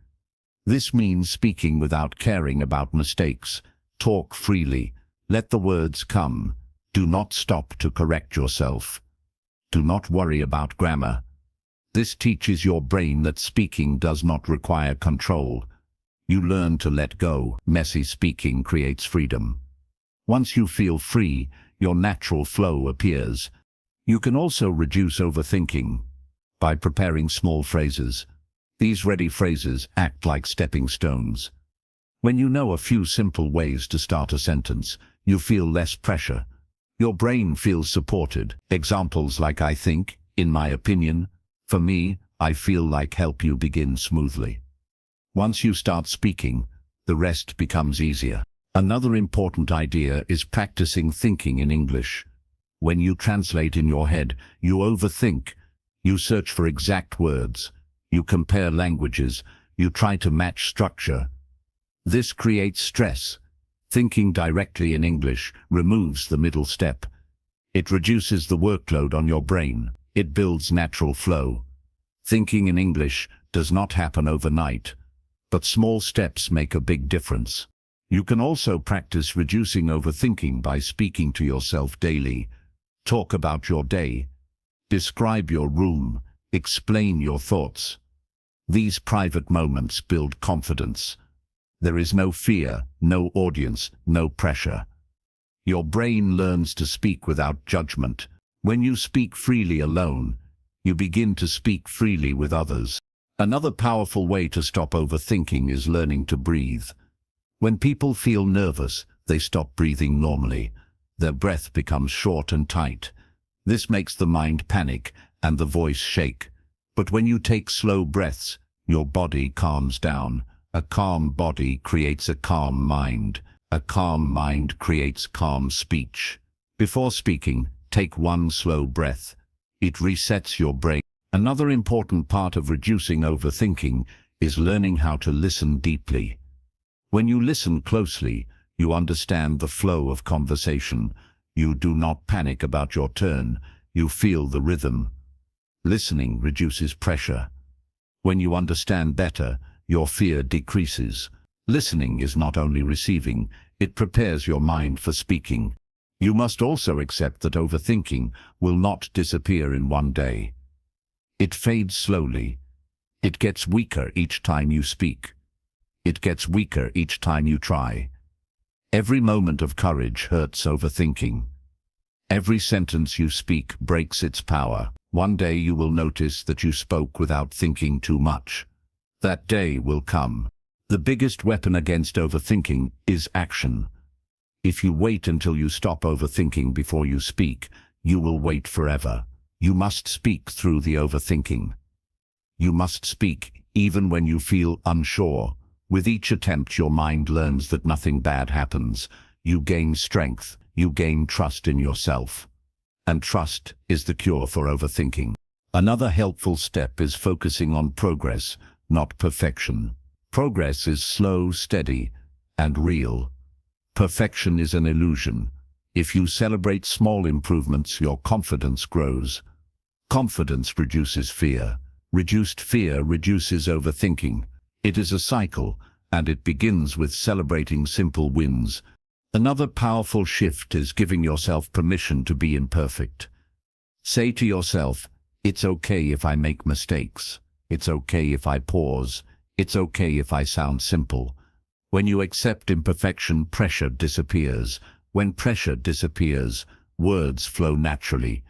This means speaking without caring about mistakes. Talk freely. Let the words come. Do not stop to correct yourself. Do not worry about grammar. This teaches your brain that speaking does not require control. You learn to let go. Messy speaking creates freedom. Once you feel free, your natural flow appears. You can also reduce overthinking by preparing small phrases. These ready phrases act like stepping stones. When you know a few simple ways to start a sentence, you feel less pressure. Your brain feels supported. Examples like I think, in my opinion, for me, I feel like help you begin smoothly. Once you start speaking, the rest becomes easier. Another important idea is practicing thinking in English. When you translate in your head, you overthink. You search for exact words. You compare languages. You try to match structure. This creates stress. Thinking directly in English removes the middle step. It reduces the workload on your brain. It builds natural flow. Thinking in English does not happen overnight, but small steps make a big difference. You can also practice reducing overthinking by speaking to yourself daily. Talk about your day. Describe your room. Explain your thoughts. These private moments build confidence. There is no fear, no audience, no pressure. Your brain learns to speak without judgment. When you speak freely alone, you begin to speak freely with others. Another powerful way to stop overthinking is learning to breathe. When people feel nervous, they stop breathing normally. Their breath becomes short and tight. This makes the mind panic and the voice shake. But when you take slow breaths, your body calms down. A calm body creates a calm mind. A calm mind creates calm speech. Before speaking, take one slow breath. It resets your brain. Another important part of reducing overthinking is learning how to listen deeply. When you listen closely, you understand the flow of conversation. You do not panic about your turn. You feel the rhythm. Listening reduces pressure. When you understand better, your fear decreases. Listening is not only receiving, it prepares your mind for speaking. You must also accept that overthinking will not disappear in one day. It fades slowly. It gets weaker each time you speak. It gets weaker each time you try. Every moment of courage hurts overthinking. Every sentence you speak breaks its power. One day you will notice that you spoke without thinking too much. That day will come. The biggest weapon against overthinking is action. If you wait until you stop overthinking before you speak, you will wait forever. You must speak through the overthinking. You must speak even when you feel unsure. With each attempt, your mind learns that nothing bad happens. You gain strength. You gain trust in yourself. And trust is the cure for overthinking. Another helpful step is focusing on progress, not perfection. Progress is slow, steady, and real. Perfection is an illusion. If you celebrate small improvements, your confidence grows. Confidence reduces fear. Reduced fear reduces overthinking. It is a cycle, and it begins with celebrating simple wins. Another powerful shift is giving yourself permission to be imperfect. Say to yourself, it's okay if I make mistakes. It's okay if I pause. It's okay if I sound simple. When you accept imperfection, pressure disappears. When pressure disappears, words flow naturally.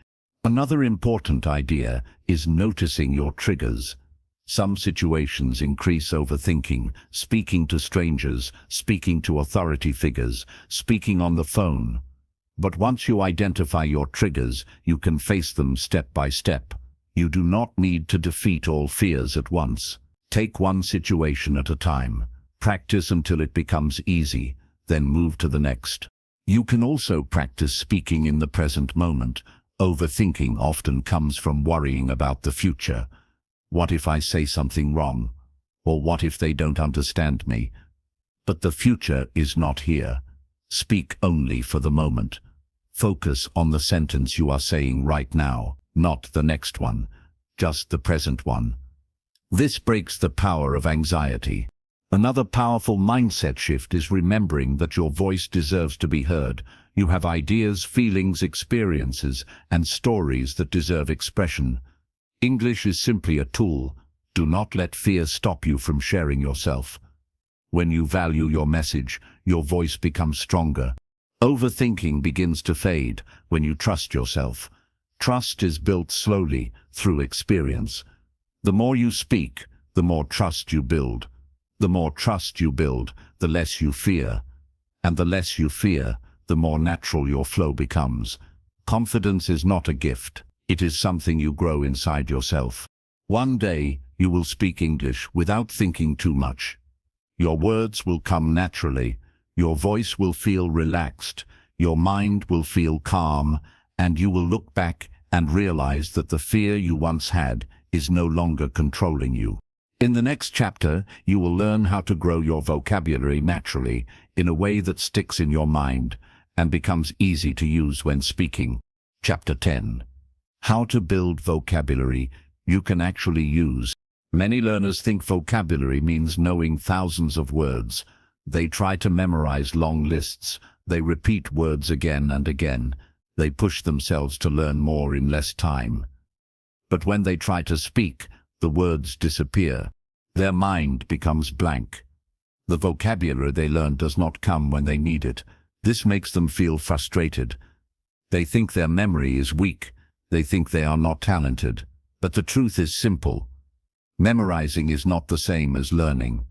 Another important idea is noticing your triggers. Some situations increase overthinking: speaking to strangers, speaking to authority figures, speaking on the phone. But once you identify your triggers, you can face them step by step. You do not need to defeat all fears at once. Take one situation at a time. Practice until it becomes easy, then move to the next. You can also practice speaking in the present moment. Overthinking often comes from worrying about the future. What if I say something wrong? Or what if they don't understand me? But the future is not here. Speak only for the moment. Focus on the sentence you are saying right now, not the next one, just the present one. This breaks the power of anxiety. Another powerful mindset shift is remembering that your voice deserves to be heard. You have ideas, feelings, experiences, and stories that deserve expression. English is simply a tool. Do not let fear stop you from sharing yourself. When you value your message, your voice becomes stronger. Overthinking begins to fade when you trust yourself. Trust is built slowly through experience. The more you speak, the more trust you build. The more trust you build, the less you fear. And the less you fear, the more natural your flow becomes. Confidence is not a gift. It is something you grow inside yourself. One day, you will speak English without thinking too much. Your words will come naturally. Your voice will feel relaxed. Your mind will feel calm, and you will look back and realize that the fear you once had is no longer controlling you. In the next chapter, you will learn how to grow your vocabulary naturally in a way that sticks in your mind and becomes easy to use when speaking. Chapter 10. How to build vocabulary you can actually use. Many learners think vocabulary means knowing thousands of words. They try to memorize long lists. They repeat words again and again. They push themselves to learn more in less time. But when they try to speak, the words disappear. Their mind becomes blank. The vocabulary they learn does not come when they need it. This makes them feel frustrated. They think their memory is weak. They think they are not talented. But the truth is simple. Memorizing is not the same as learning.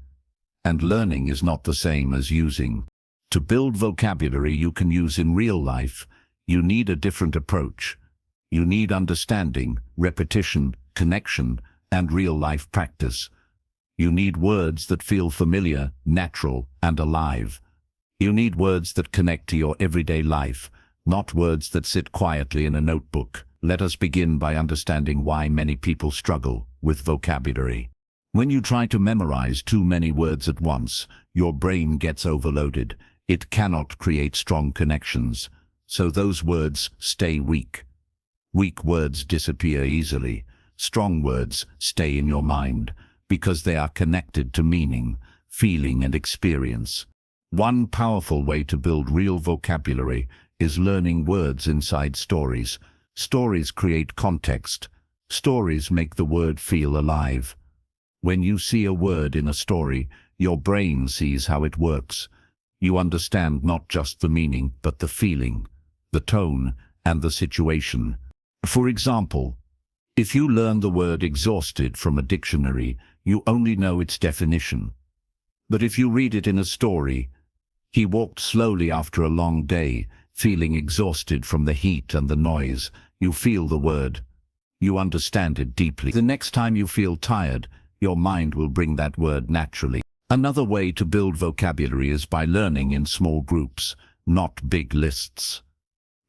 And learning is not the same as using. To build vocabulary you can use in real life, you need a different approach. You need understanding, repetition, connection, and real-life practice. You need words that feel familiar, natural, and alive. You need words that connect to your everyday life, not words that sit quietly in a notebook. Let us begin by understanding why many people struggle with vocabulary. When you try to memorize too many words at once, your brain gets overloaded. It cannot create strong connections, so those words stay weak. Weak words disappear easily. Strong words stay in your mind because they are connected to meaning, feeling, and experience. One powerful way to build real vocabulary is learning words inside stories. Stories create context. Stories make the word feel alive. When you see a word in a story, your brain sees how it works. You understand not just the meaning, but the feeling, the tone, and the situation. For example, if you learn the word exhausted from a dictionary, you only know its definition. But if you read it in a story, he walked slowly after a long day, feeling exhausted from the heat and the noise. You feel the word. You understand it deeply. The next time you feel tired, your mind will bring that word naturally. Another way to build vocabulary is by learning in small groups, not big lists.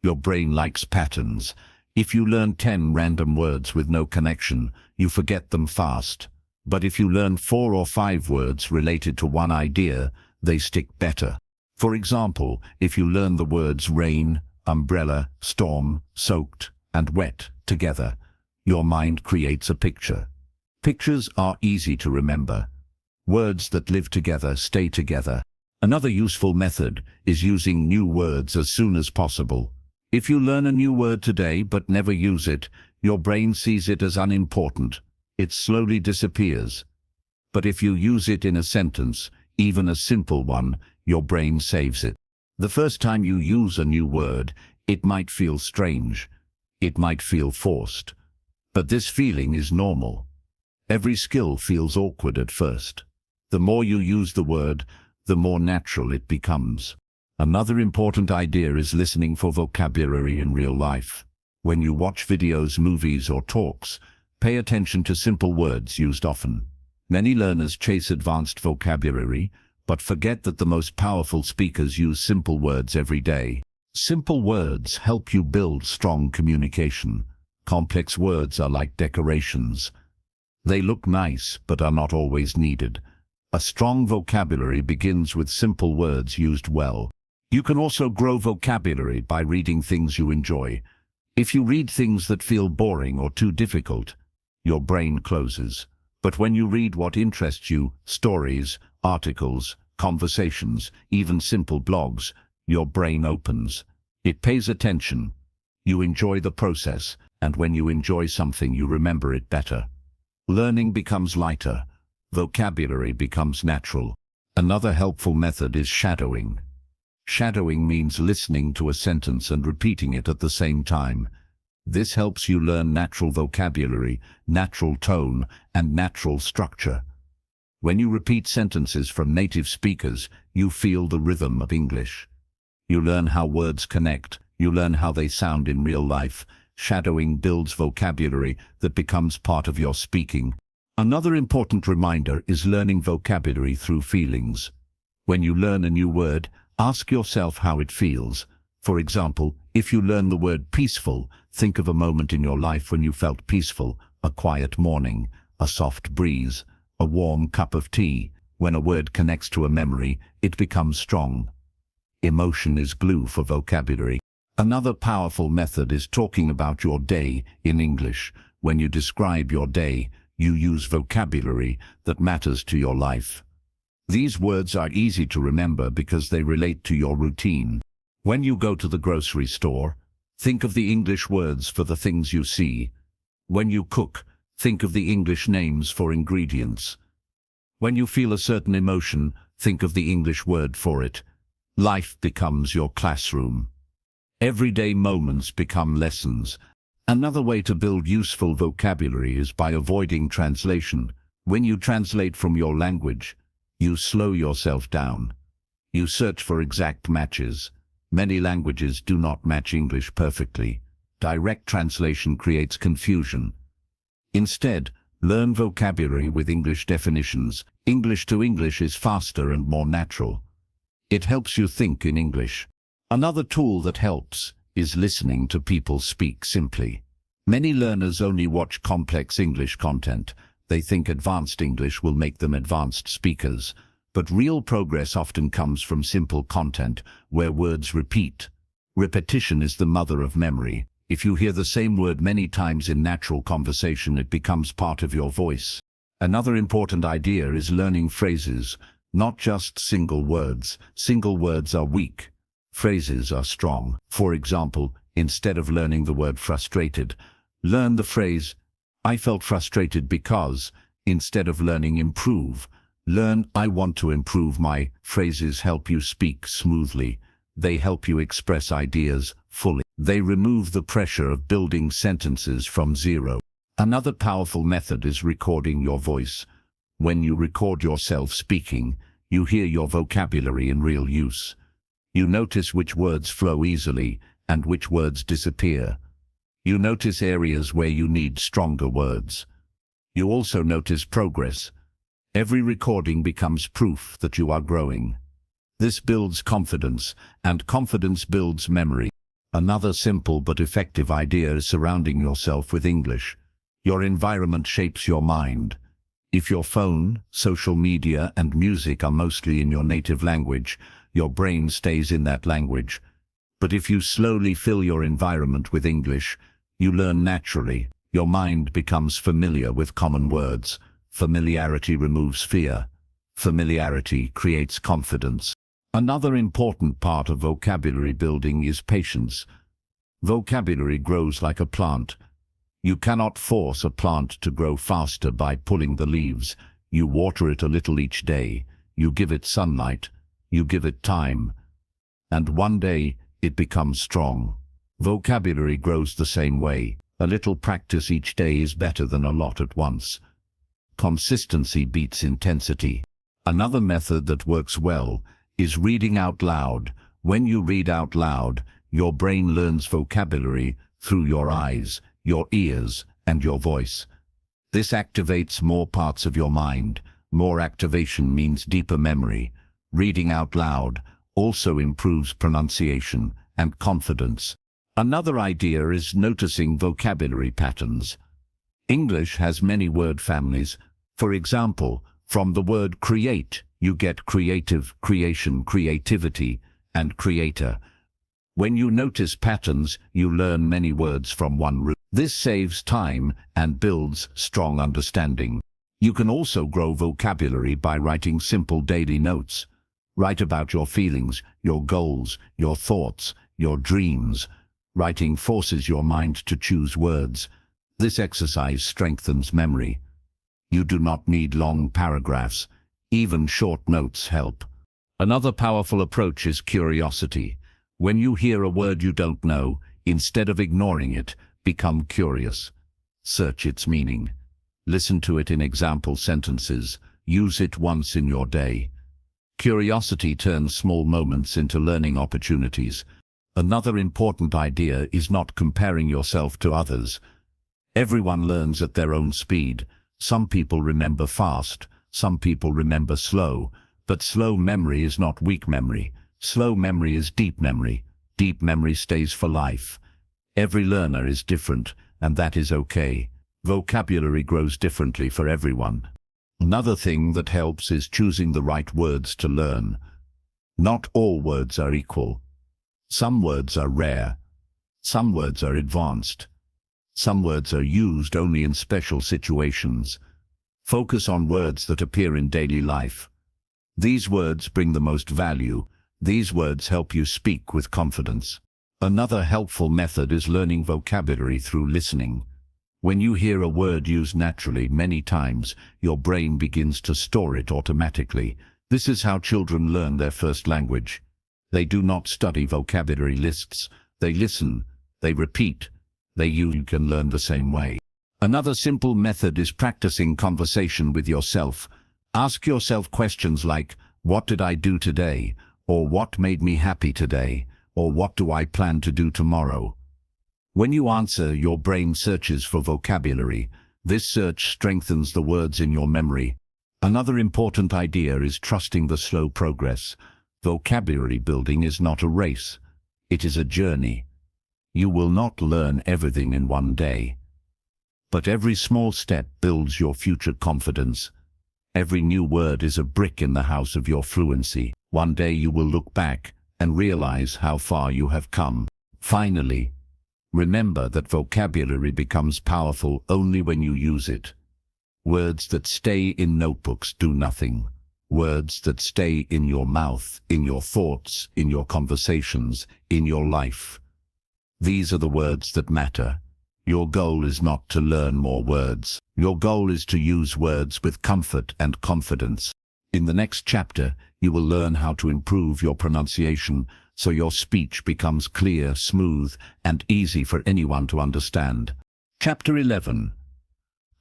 Your brain likes patterns. If you learn 10 random words with no connection, you forget them fast. But if you learn 4 or 5 words related to one idea, they stick better. For example, if you learn the words rain, umbrella, storm, soaked, and wet together, your mind creates a picture. Pictures are easy to remember. Words that live together stay together. Another useful method is using new words as soon as possible. If you learn a new word today but never use it, your brain sees it as unimportant. It slowly disappears. But if you use it in a sentence, even a simple one, your brain saves it. The first time you use a new word, it might feel strange. It might feel forced. But this feeling is normal. Every skill feels awkward at first. The more you use the word, the more natural it becomes. Another important idea is listening for vocabulary in real life. When you watch videos, movies, or talks, pay attention to simple words used often. Many learners chase advanced vocabulary, but forget that the most powerful speakers use simple words every day. Simple words help you build strong communication. Complex words are like decorations. They look nice, but are not always needed. A strong vocabulary begins with simple words used well. You can also grow vocabulary by reading things you enjoy. If you read things that feel boring or too difficult, your brain closes. But when you read what interests you, stories, articles, conversations, even simple blogs, your brain opens. It pays attention. You enjoy the process, and when you enjoy something, you remember it better. Learning becomes lighter. Vocabulary becomes natural. Another helpful method is shadowing. Shadowing means listening to a sentence and repeating it at the same time. This helps you learn natural vocabulary, natural tone, and natural structure. When you repeat sentences from native speakers, you feel the rhythm of English. You learn how words connect. You learn how they sound in real life. Shadowing builds vocabulary that becomes part of your speaking. Another important reminder is learning vocabulary through feelings. When you learn a new word, ask yourself how it feels. For example, if you learn the word peaceful, think of a moment in your life when you felt peaceful, a quiet morning, a soft breeze, a warm cup of tea. When a word connects to a memory, it becomes strong. Emotion is glue for vocabulary. Another powerful method is talking about your day in English. When you describe your day, you use vocabulary that matters to your life. These words are easy to remember because they relate to your routine. When you go to the grocery store, think of the English words for the things you see. When you cook, think of the English names for ingredients. When you feel a certain emotion, think of the English word for it. Life becomes your classroom. Everyday moments become lessons. Another way to build useful vocabulary is by avoiding translation. When you translate from your language, you slow yourself down. You search for exact matches. Many languages do not match English perfectly. Direct translation creates confusion. Instead, learn vocabulary with English definitions. English to English is faster and more natural. It helps you think in English. Another tool that helps is listening to people speak simply. Many learners only watch complex English content. They think advanced English will make them advanced speakers. But real progress often comes from simple content, where words repeat. Repetition is the mother of memory. If you hear the same word many times in natural conversation, it becomes part of your voice. Another important idea is learning phrases, not just single words. Single words are weak. Phrases are strong. For example, instead of learning the word frustrated, learn the phrase, "I felt frustrated because," instead of learning improve. Learn, "I want to improve my." Phrases help you speak smoothly. They help you express ideas fully. They remove the pressure of building sentences from zero. Another powerful method is recording your voice. When you record yourself speaking, you hear your vocabulary in real use. You notice which words flow easily and which words disappear. You notice areas where you need stronger words. You also notice progress. Every recording becomes proof that you are growing. This builds confidence, and confidence builds memory. Another simple but effective idea is surrounding yourself with English. Your environment shapes your mind. If your phone, social media, and music are mostly in your native language, your brain stays in that language. But if you slowly fill your environment with English, you learn naturally. Your mind becomes familiar with common words. Familiarity removes fear. Familiarity creates confidence. Another important part of vocabulary building is patience. Vocabulary grows like a plant. You cannot force a plant to grow faster by pulling the leaves. You water it a little each day. You give it sunlight. You give it time. And one day, it becomes strong. Vocabulary grows the same way. A little practice each day is better than a lot at once. Consistency beats intensity. Another method that works well is reading out loud. When you read out loud, your brain learns vocabulary through your eyes, your ears, and your voice. This activates more parts of your mind. More activation means deeper memory. Reading out loud also improves pronunciation and confidence. Another idea is noticing vocabulary patterns. English has many word families. For example, from the word create, you get creative, creation, creativity, and creator. When you notice patterns, you learn many words from one root. This saves time and builds strong understanding. You can also grow vocabulary by writing simple daily notes. Write about your feelings, your goals, your thoughts, your dreams. Writing forces your mind to choose words. This exercise strengthens memory. You do not need long paragraphs. Even short notes help. Another powerful approach is curiosity. When you hear a word you don't know, instead of ignoring it, become curious. Search its meaning. Listen to it in example sentences. Use it once in your day. Curiosity turns small moments into learning opportunities. Another important idea is not comparing yourself to others. Everyone learns at their own speed. Some people remember fast, some people remember slow, but slow memory is not weak memory. Slow memory is deep memory. deep memory stays for life. Every learner is different, and that is okay. Vocabulary grows differently for everyone. Another thing that helps is choosing the right words to learn. Not all words are equal. Some words are rare. Some words are advanced. Some words are used only in special situations. Focus on words that appear in daily life. These words bring the most value. These words help you speak with confidence. Another helpful method is learning vocabulary through listening. When you hear a word used naturally many times, your brain begins to store it automatically. This is how children learn their first language. They do not study vocabulary lists. They listen, they repeat, you can learn the same way. Another simple method is practicing conversation with yourself. Ask yourself questions like, what did I do today? Or what made me happy today? Or what do I plan to do tomorrow? When you answer, your brain searches for vocabulary. This search strengthens the words in your memory. Another important idea is trusting the slow progress. Vocabulary building is not a race. It is a journey. You will not learn everything in one day. But every small step builds your future confidence. Every new word is a brick in the house of your fluency. One day you will look back and realize how far you have come. Finally, remember that vocabulary becomes powerful only when you use it. Words that stay in notebooks do nothing. Words that stay in your mouth, in your thoughts, in your conversations, in your life. These are the words that matter. Your goal is not to learn more words. Your goal is to use words with comfort and confidence. In the next chapter, you will learn how to improve your pronunciation so your speech becomes clear, smooth, and easy for anyone to understand. Chapter 11.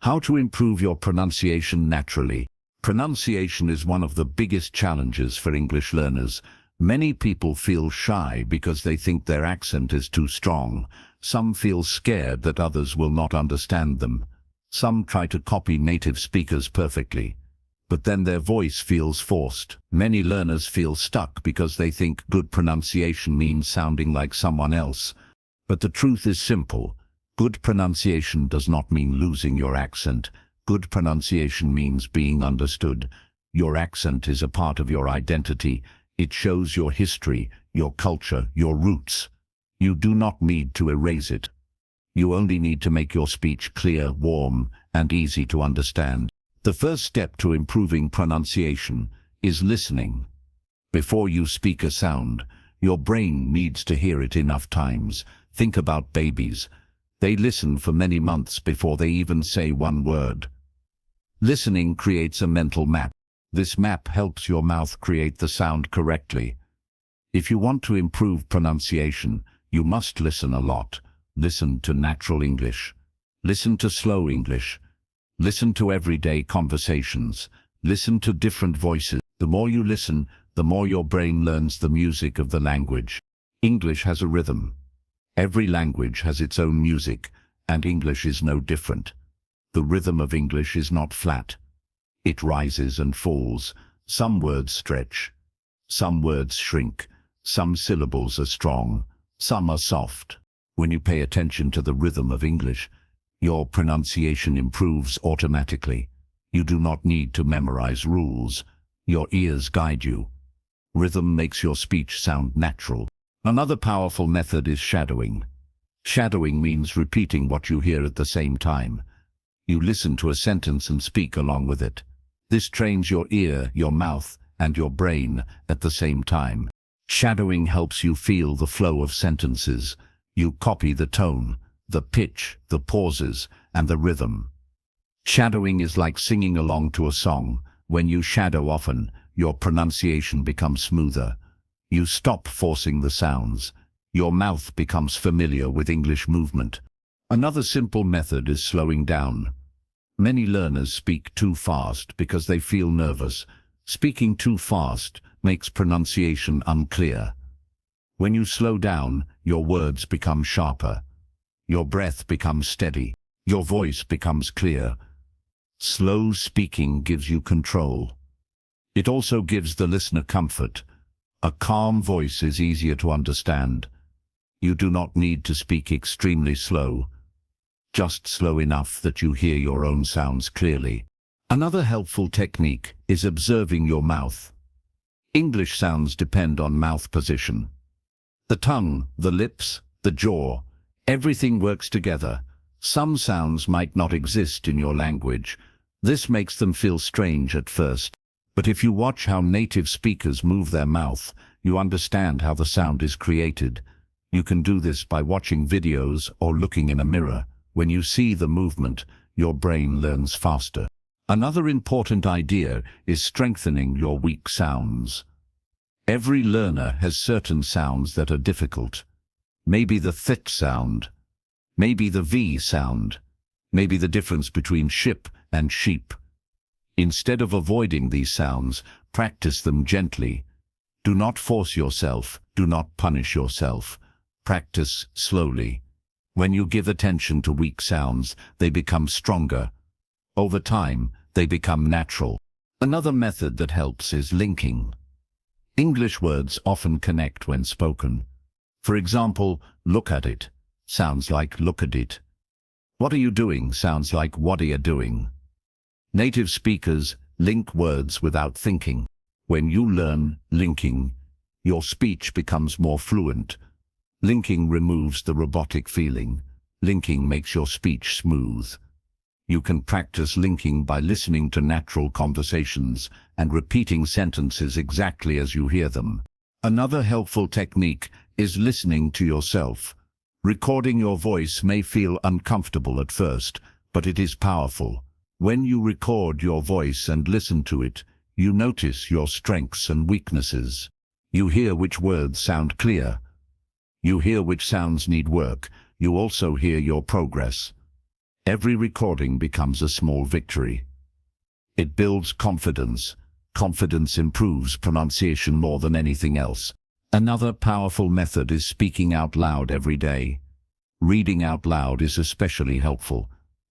How to improve your pronunciation naturally. Pronunciation is one of the biggest challenges for English learners. Many people feel shy because they think their accent is too strong. Some feel scared that others will not understand them. Some try to copy native speakers perfectly, but then their voice feels forced. Many learners feel stuck because they think good pronunciation means sounding like someone else. But the truth is simple. Good pronunciation does not mean losing your accent. Good pronunciation means being understood. Your accent is a part of your identity. It shows your history, your culture, your roots. You do not need to erase it. You only need to make your speech clear, warm, and easy to understand. The first step to improving pronunciation is listening. Before you speak a sound, your brain needs to hear it enough times. Think about babies. They listen for many months before they even say one word. Listening creates a mental map. This map helps your mouth create the sound correctly. If you want to improve pronunciation, you must listen a lot. Listen to natural English. Listen to slow English. Listen to everyday conversations. Listen to different voices. The more you listen, the more your brain learns the music of the language. English has a rhythm. Every language has its own music, and English is no different. The rhythm of English is not flat. It rises and falls. Some words stretch. Some words shrink. Some syllables are strong. Some are soft. When you pay attention to the rhythm of English, your pronunciation improves automatically. You do not need to memorize rules. Your ears guide you. Rhythm makes your speech sound natural. Another powerful method is shadowing. Shadowing means repeating what you hear at the same time. You listen to a sentence and speak along with it. This trains your ear, your mouth, and your brain at the same time. Shadowing helps you feel the flow of sentences. You copy the tone, the pitch, the pauses, and the rhythm. Shadowing is like singing along to a song. When you shadow often, your pronunciation becomes smoother. You stop forcing the sounds. Your mouth becomes familiar with English movement. Another simple method is slowing down. Many learners speak too fast because they feel nervous. Speaking too fast makes pronunciation unclear. When you slow down, your words become sharper. Your breath becomes steady. Your voice becomes clear. Slow speaking gives you control. It also gives the listener comfort. A calm voice is easier to understand. You do not need to speak extremely slow, just slow enough that you hear your own sounds clearly. Another helpful technique is observing your mouth. English sounds depend on mouth position. The tongue, the lips, the jaw, everything works together. Some sounds might not exist in your language. This makes them feel strange at first. But if you watch how native speakers move their mouth, you understand how the sound is created. You can do this by watching videos or looking in a mirror. When you see the movement, your brain learns faster. Another important idea is strengthening your weak sounds. Every learner has certain sounds that are difficult. Maybe the th sound, maybe the v sound, maybe the difference between ship and sheep. Instead of avoiding these sounds, practice them gently. Do not force yourself, do not punish yourself. Practice slowly. When you give attention to weak sounds, they become stronger. Over time, they become natural. Another method that helps is linking. English words often connect when spoken. For example, look at it sounds like look at it. What are you doing sounds like what are you doing. Native speakers link words without thinking. When you learn linking, your speech becomes more fluent. Linking removes the robotic feeling. Linking makes your speech smooth. You can practice linking by listening to natural conversations and repeating sentences exactly as you hear them. Another helpful technique is listening to yourself. Recording your voice may feel uncomfortable at first, but it is powerful. When you record your voice and listen to it, you notice your strengths and weaknesses. You hear which words sound clear. You hear which sounds need work. You also hear your progress. Every recording becomes a small victory. It builds confidence. Confidence improves pronunciation more than anything else. Another powerful method is speaking out loud every day. Reading out loud is especially helpful.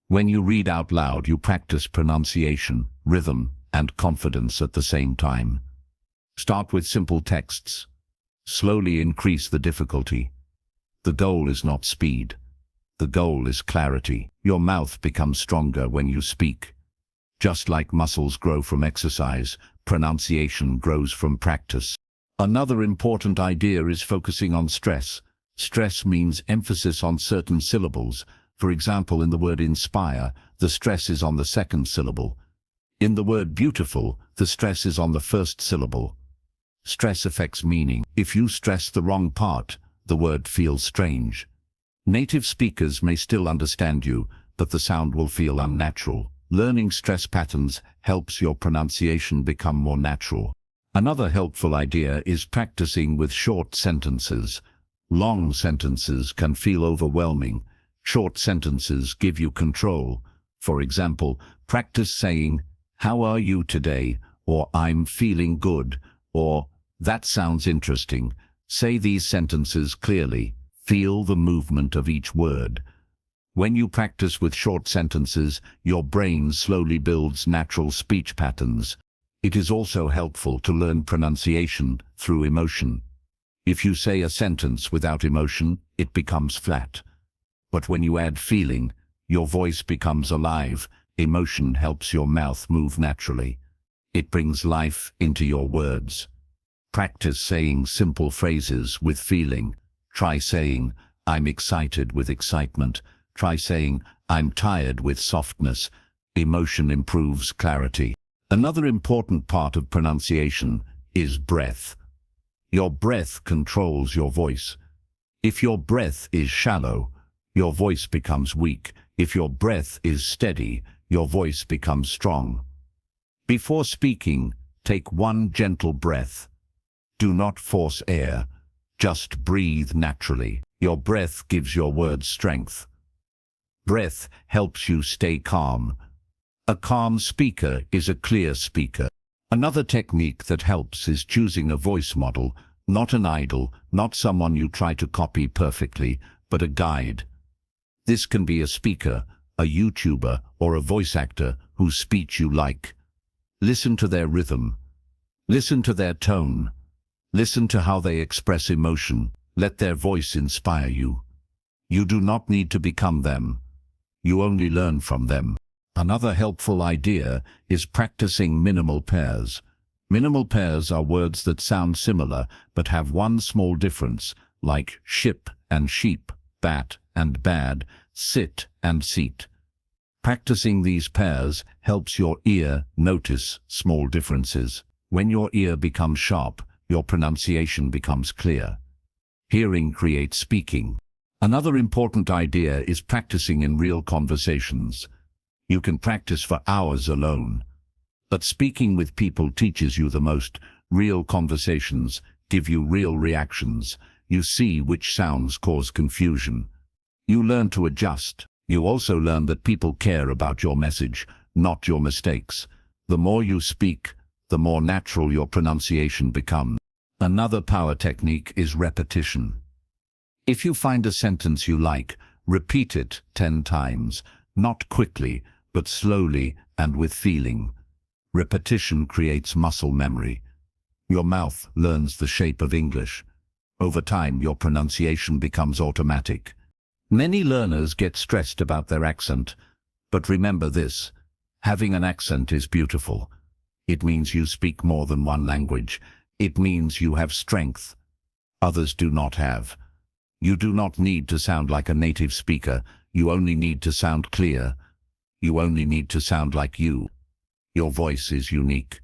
When you read out loud, you practice pronunciation, rhythm, and confidence at the same time. Start with simple texts. Slowly increase the difficulty. The goal is not speed. The goal is clarity. Your mouth becomes stronger when you speak. Just like muscles grow from exercise, pronunciation grows from practice. Another important idea is focusing on stress. Stress means emphasis on certain syllables. For example, in the word inspire, the stress is on the second syllable. In the word beautiful, the stress is on the first syllable. Stress affects meaning. If you stress the wrong part, the word feels strange. Native speakers may still understand you, but the sound will feel unnatural. Learning stress patterns helps your pronunciation become more natural. Another helpful idea is practicing with short sentences. Long sentences can feel overwhelming. Short sentences give you control. For example, practice saying, "How are you today?" or "I'm feeling good," or "That sounds interesting." Say these sentences clearly. Feel the movement of each word. When you practice with short sentences, your brain slowly builds natural speech patterns. It is also helpful to learn pronunciation through emotion. If you say a sentence without emotion, it becomes flat. But when you add feeling, your voice becomes alive. Emotion helps your mouth move naturally. It brings life into your words. Practice saying simple phrases with feeling. Try saying, "I'm excited" with excitement. Try saying, "I'm tired" with softness. Emotion improves clarity. Another important part of pronunciation is breath. Your breath controls your voice. If your breath is shallow, your voice becomes weak. If your breath is steady, your voice becomes strong. Before speaking, take one gentle breath. Do not force air. Just breathe naturally. Your breath gives your words strength. Breath helps you stay calm. A calm speaker is a clear speaker. Another technique that helps is choosing a voice model, not an idol, not someone you try to copy perfectly, but a guide. This can be a speaker, a YouTuber, or a voice actor whose speech you like. Listen to their rhythm. Listen to their tone. Listen to how they express emotion. Let their voice inspire you. You do not need to become them. You only learn from them. Another helpful idea is practicing minimal pairs. Minimal pairs are words that sound similar but have one small difference, like ship and sheep, bat and bad, sit and seat. Practicing these pairs helps your ear notice small differences. When your ear becomes sharp, your pronunciation becomes clear. Hearing creates speaking. Another important idea is practicing in real conversations. You can practice for hours alone, but speaking with people teaches you the most. Real conversations give you real reactions. You see which sounds cause confusion. You learn to adjust. You also learn that people care about your message, not your mistakes. The more you speak, the more natural your pronunciation becomes. Another power technique is repetition. If you find a sentence you like, repeat it 10 times, not quickly, but slowly and with feeling. Repetition creates muscle memory. Your mouth learns the shape of English. Over time, your pronunciation becomes automatic. Many learners get stressed about their accent, but remember this: having an accent is beautiful. It means you speak more than one language. It means you have strength others do not have. You do not need to sound like a native speaker. You only need to sound clear. You only need to sound like you. Your voice is unique.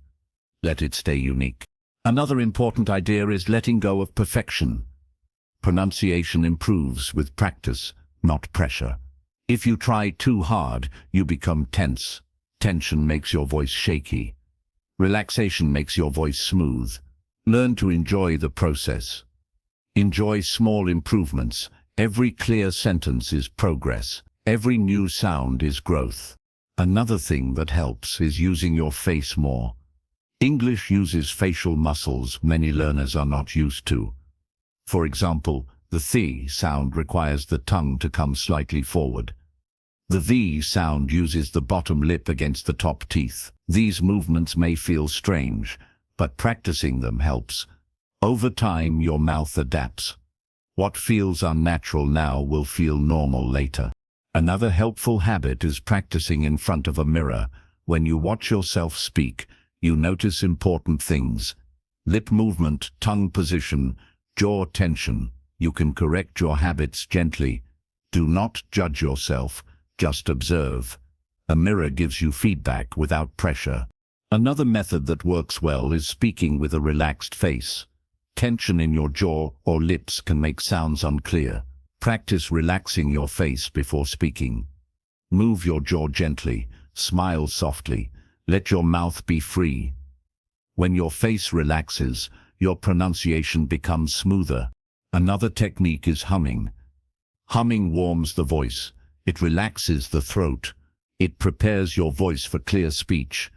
Let it stay unique. Another important idea is letting go of perfection. Pronunciation improves with practice, not pressure. If you try too hard, you become tense. Tension makes your voice shaky. Relaxation makes your voice smooth. Learn to enjoy the process. Enjoy small improvements. Every clear sentence is progress. Every new sound is growth. Another thing that helps is using your face more. English uses facial muscles many learners are not used to. For example, the th sound requires the tongue to come slightly forward. The v sound uses the bottom lip against the top teeth. These movements may feel strange, but practicing them helps. Over time, your mouth adapts. What feels unnatural now will feel normal later. Another helpful habit is practicing in front of a mirror. When you watch yourself speak, you notice important things: lip movement, tongue position, jaw tension. You can correct your habits gently. Do not judge yourself, just observe. A mirror gives you feedback without pressure. Another method that works well is speaking with a relaxed face. Tension in your jaw or lips can make sounds unclear. Practice relaxing your face before speaking. Move your jaw gently, smile softly, let your mouth be free. When your face relaxes, your pronunciation becomes smoother. Another technique is humming. Humming warms the voice. It relaxes the throat. It prepares your voice for clear speech.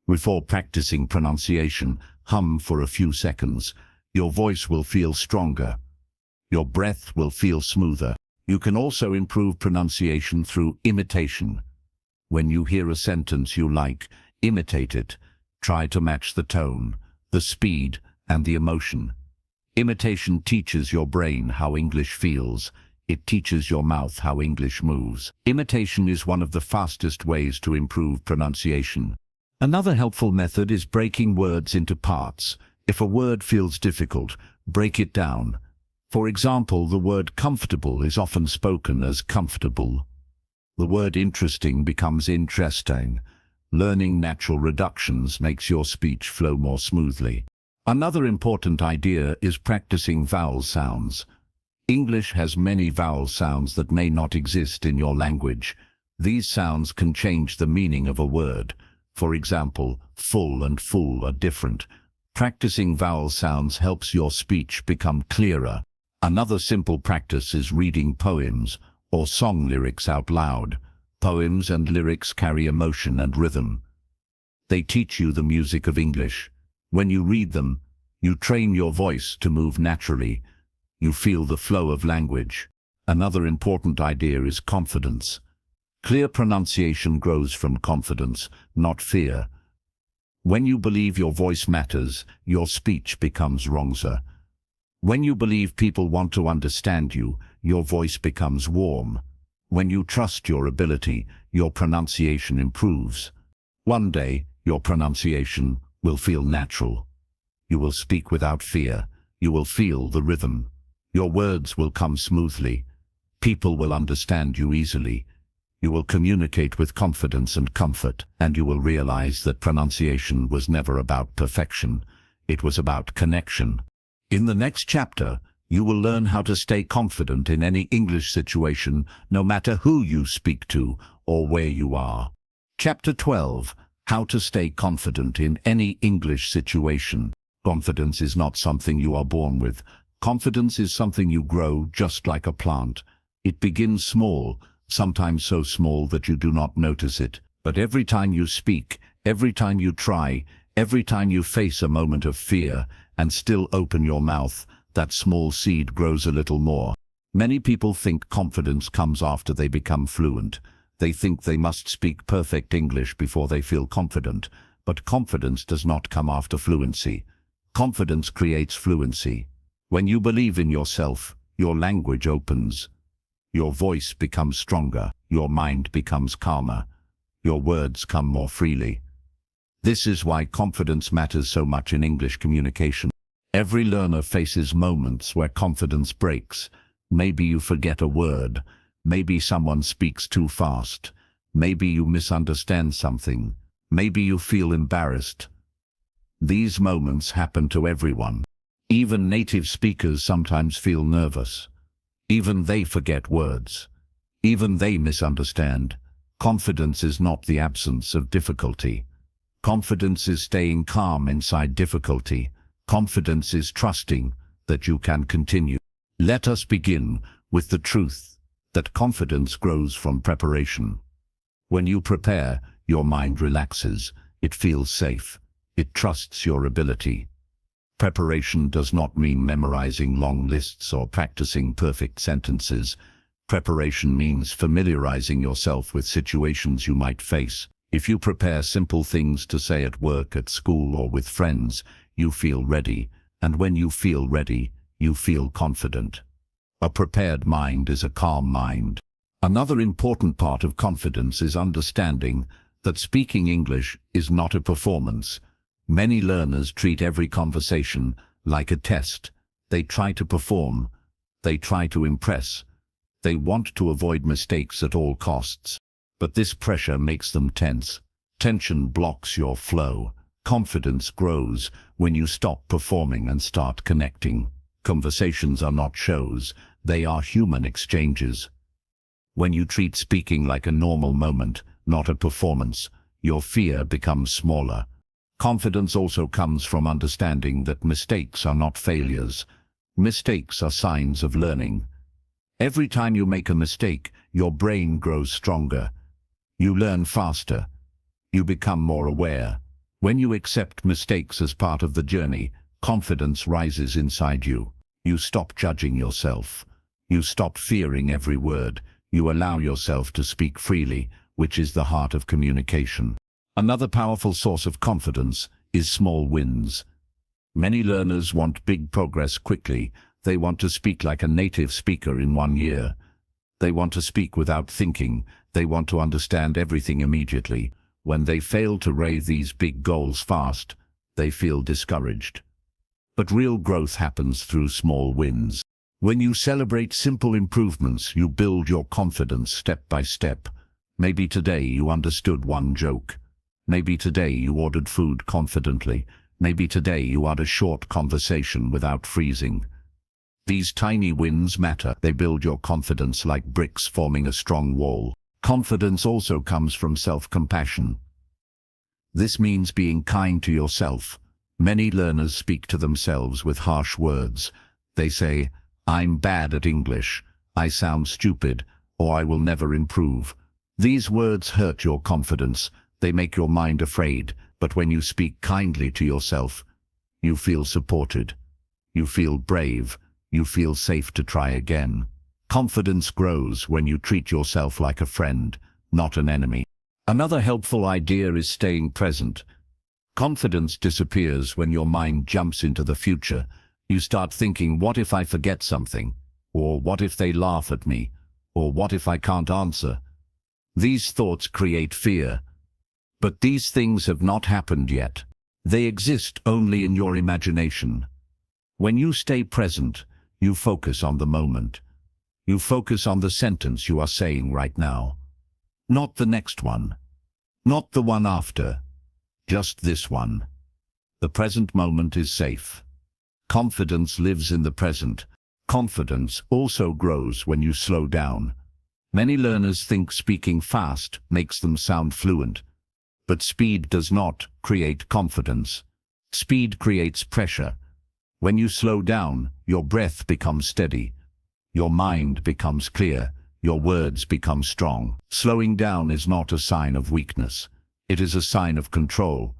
Before practicing pronunciation, hum for a few seconds. Your voice will feel stronger. Your breath will feel smoother. You can also improve pronunciation through imitation. When you hear a sentence you like, imitate it. Try to match the tone, the speed, and the emotion. Imitation teaches your brain how English feels. It teaches your mouth how English moves. Imitation is one of the fastest ways to improve pronunciation. Another helpful method is breaking words into parts. If a word feels difficult, break it down. For example, the word comfortable is often spoken as comfortable. The word interesting becomes interesting. Learning natural reductions makes your speech flow more smoothly. Another important idea is practicing vowel sounds. English has many vowel sounds that may not exist in your language. These sounds can change the meaning of a word. For example, full and fool are different. Practicing vowel sounds helps your speech become clearer. Another simple practice is reading poems or song lyrics out loud. Poems and lyrics carry emotion and rhythm. They teach you the music of English. When you read them, you train your voice to move naturally. You feel the flow of language. Another important idea is confidence. Clear pronunciation grows from confidence, not fear. When you believe your voice matters, your speech becomes wronger. When you believe people want to understand you, your voice becomes warm. When you trust your ability, your pronunciation improves. One day, your pronunciation will feel natural. You will speak without fear. You will feel the rhythm. Your words will come smoothly. People will understand you easily. You will communicate with confidence and comfort, and you will realize that pronunciation was never about perfection. It was about connection. In the next chapter, you will learn how to stay confident in any English situation, no matter who you speak to or where you are. Chapter 12. How to stay confident in any English situation. Confidence is not something you are born with. Confidence is something you grow just like a plant. It begins small, sometimes so small that you do not notice it. But every time you speak, every time you try, every time you face a moment of fear and still open your mouth, that small seed grows a little more. Many people think confidence comes after they become fluent. They think they must speak perfect English before they feel confident. But confidence does not come after fluency. Confidence creates fluency. When you believe in yourself, your language opens. Your voice becomes stronger. Your mind becomes calmer. Your words come more freely. This is why confidence matters so much in English communication. Every learner faces moments where confidence breaks. Maybe you forget a word. Maybe someone speaks too fast. Maybe you misunderstand something. Maybe you feel embarrassed. These moments happen to everyone. Even native speakers sometimes feel nervous. Even they forget words. Even they misunderstand. Confidence is not the absence of difficulty. Confidence is staying calm inside difficulty. Confidence is trusting that you can continue. Let us begin with the truth that confidence grows from preparation. When you prepare, your mind relaxes. It feels safe. It trusts your ability. Preparation does not mean memorizing long lists or practicing perfect sentences. Preparation means familiarizing yourself with situations you might face. If you prepare simple things to say at work, at school, or with friends, you feel ready. And when you feel ready, you feel confident. A prepared mind is a calm mind. Another important part of confidence is understanding that speaking English is not a performance. Many learners treat every conversation like a test. They try to perform. They try to impress. They want to avoid mistakes at all costs. But this pressure makes them tense. Tension blocks your flow. Confidence grows when you stop performing and start connecting. Conversations are not shows. They are human exchanges. When you treat speaking like a normal moment, not a performance, your fear becomes smaller. Confidence also comes from understanding that mistakes are not failures. Mistakes are signs of learning. Every time you make a mistake, your brain grows stronger. You learn faster. You become more aware. When you accept mistakes as part of the journey, confidence rises inside you. You stop judging yourself. You stop fearing every word. You allow yourself to speak freely, which is the heart of communication. Another powerful source of confidence is small wins. Many learners want big progress quickly. They want to speak like a native speaker in 1 year. They want to speak without thinking. They want to understand everything immediately. When they fail to raise these big goals fast, they feel discouraged. But real growth happens through small wins. When you celebrate simple improvements, you build your confidence step by step. Maybe today you understood one joke. Maybe today you ordered food confidently. Maybe today you had a short conversation without freezing. These tiny wins matter. They build your confidence like bricks forming a strong wall. Confidence also comes from self-compassion. This means being kind to yourself. Many learners speak to themselves with harsh words. They say, "I'm bad at English," "I sound stupid," or "I will never improve." These words hurt your confidence. They make your mind afraid. But when you speak kindly to yourself, you feel supported. You feel brave. You feel safe to try again. Confidence grows when you treat yourself like a friend, not an enemy. Another helpful idea is staying present. Confidence disappears when your mind jumps into the future. You start thinking, what if I forget something? Or what if they laugh at me? Or what if I can't answer? These thoughts create fear. But these things have not happened yet. They exist only in your imagination. When you stay present, you focus on the moment. You focus on the sentence you are saying right now. Not the next one. Not the one after. Just this one. The present moment is safe. Confidence lives in the present. Confidence also grows when you slow down. Many learners think speaking fast makes them sound fluent. But speed does not create confidence. Speed creates pressure. When you slow down, your breath becomes steady. Your mind becomes clear. Your words become strong. Slowing down is not a sign of weakness. It is a sign of control.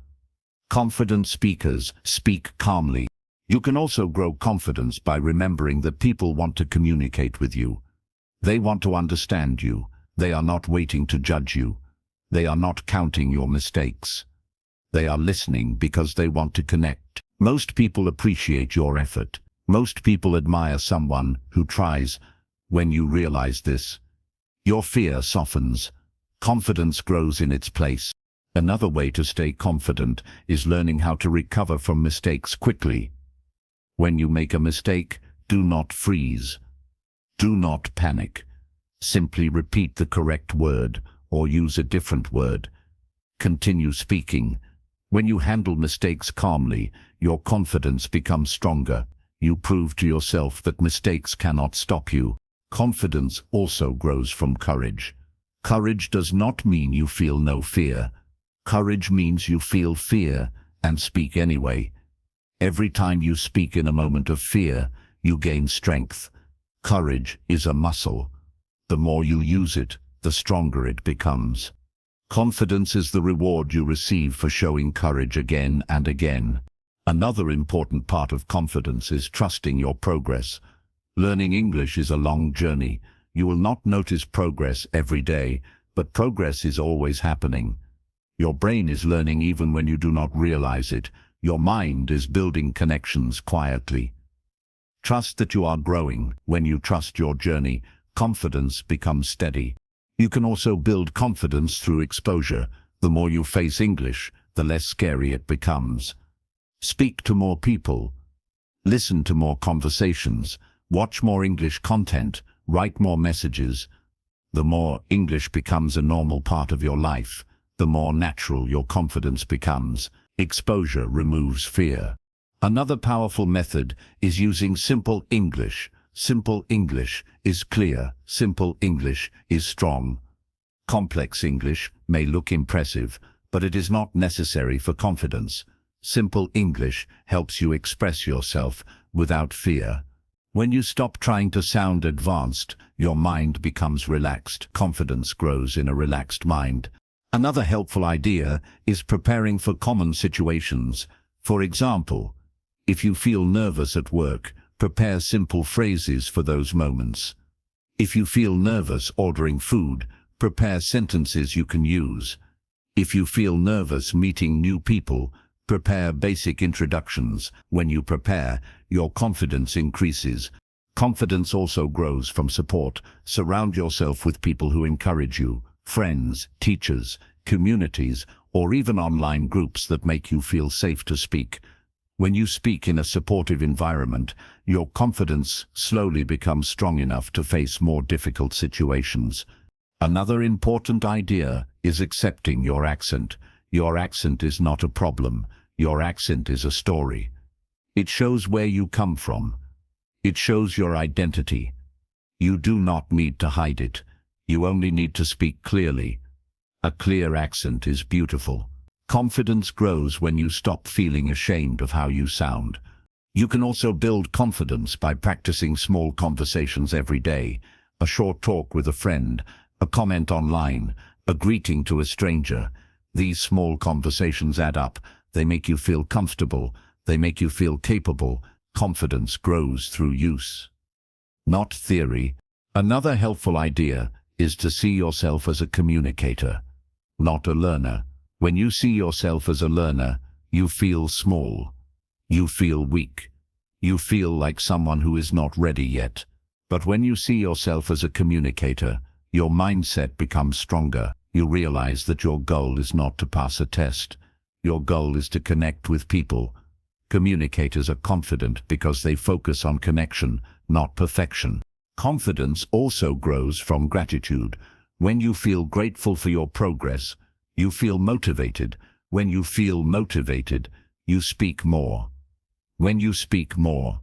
Confident speakers speak calmly. You can also grow confidence by remembering that people want to communicate with you. They want to understand you. They are not waiting to judge you. They are not counting your mistakes. They are listening because they want to connect. Most people appreciate your effort. Most people admire someone who tries. When you realize this, your fear softens. Confidence grows in its place. Another way to stay confident is learning how to recover from mistakes quickly. When you make a mistake, do not freeze. Do not panic. Simply repeat the correct word or use a different word. Continue speaking. When you handle mistakes calmly, your confidence becomes stronger. You prove to yourself that mistakes cannot stop you. Confidence also grows from courage. Courage does not mean you feel no fear. Courage means you feel fear and speak anyway. Every time you speak in a moment of fear, you gain strength. Courage is a muscle. The more you use it, the stronger it becomes. Confidence is the reward you receive for showing courage again and again. Another important part of confidence is trusting your progress. Learning English is a long journey. You will not notice progress every day, but progress is always happening. Your brain is learning even when you do not realize it. Your mind is building connections quietly. Trust that you are growing. When you trust your journey, confidence becomes steady. You can also build confidence through exposure. The more you face English, the less scary it becomes. Speak to more people. Listen to more conversations. Watch more English content. Write more messages. The more English becomes a normal part of your life, the more natural your confidence becomes. Exposure removes fear. Another powerful method is using simple English. Simple English is clear. Simple English is strong. Complex English may look impressive, but it is not necessary for confidence. Simple English helps you express yourself without fear. When you stop trying to sound advanced, your mind becomes relaxed. Confidence grows in a relaxed mind. Another helpful idea is preparing for common situations. For example, if you feel nervous at work, prepare simple phrases for those moments. If you feel nervous ordering food, prepare sentences you can use. If you feel nervous meeting new people, prepare basic introductions. When you prepare, your confidence increases. Confidence also grows from support. Surround yourself with people who encourage you. Friends, teachers, communities, or even online groups that make you feel safe to speak. When you speak in a supportive environment, your confidence slowly becomes strong enough to face more difficult situations. Another important idea is accepting your accent. Your accent is not a problem. Your accent is a story. It shows where you come from. It shows your identity. You do not need to hide it. You only need to speak clearly. A clear accent is beautiful. Confidence grows when you stop feeling ashamed of how you sound. You can also build confidence by practicing small conversations every day. A short talk with a friend, a comment online, a greeting to a stranger. These small conversations add up. They make you feel comfortable. They make you feel capable. Confidence grows through use, not theory. Another helpful idea is to see yourself as a communicator, not a learner. When you see yourself as a learner, you feel small. You feel weak. You feel like someone who is not ready yet. But when you see yourself as a communicator, your mindset becomes stronger. You realize that your goal is not to pass a test. Your goal is to connect with people. Communicators are confident because they focus on connection, not perfection. Confidence also grows from gratitude. When you feel grateful for your progress, you feel motivated. When you feel motivated, you speak more. When you speak more,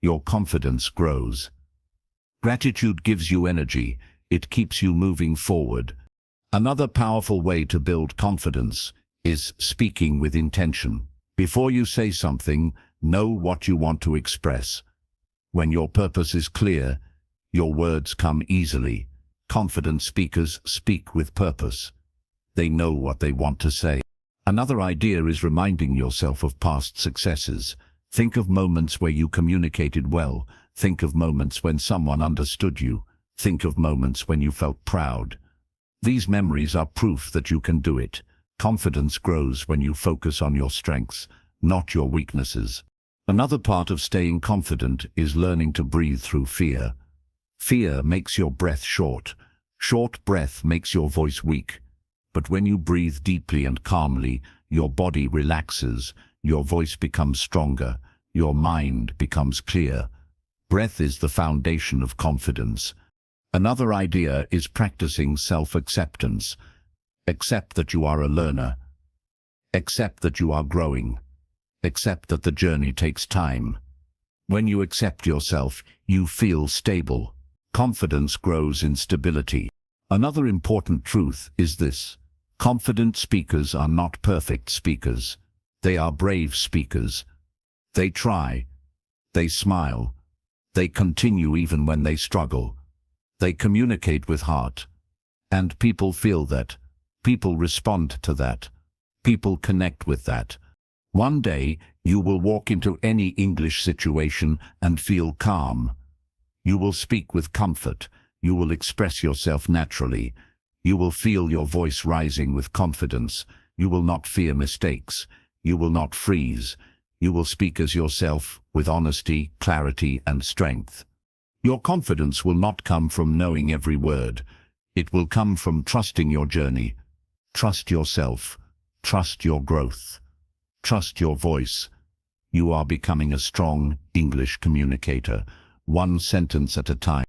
your confidence grows. Gratitude gives you energy. It keeps you moving forward. Another powerful way to build confidence is speaking with intention. Before you say something, know what you want to express. When your purpose is clear, your words come easily. Confident speakers speak with purpose. They know what they want to say. Another idea is reminding yourself of past successes. Think of moments where you communicated well. Think of moments when someone understood you. Think of moments when you felt proud. These memories are proof that you can do it. Confidence grows when you focus on your strengths, not your weaknesses. Another part of staying confident is learning to breathe through fear. Fear makes your breath short. Short breath makes your voice weak. But when you breathe deeply and calmly, your body relaxes, your voice becomes stronger, your mind becomes clear. Breath is the foundation of confidence. Another idea is practicing self-acceptance. Accept that you are a learner. Accept that you are growing. Accept that the journey takes time. When you accept yourself, you feel stable. Confidence grows in stability. Another important truth is this: confident speakers are not perfect speakers. They are brave speakers. They try. They smile. They continue even when they struggle. They communicate with heart. And people feel that. People respond to that. People connect with that. One day, you will walk into any English situation and feel calm. You will speak with comfort. You will express yourself naturally. You will feel your voice rising with confidence. You will not fear mistakes. You will not freeze. You will speak as yourself, with honesty, clarity, and strength. Your confidence will not come from knowing every word. It will come from trusting your journey. Trust yourself. Trust your growth. Trust your voice. You are becoming a strong English communicator, one sentence at a time.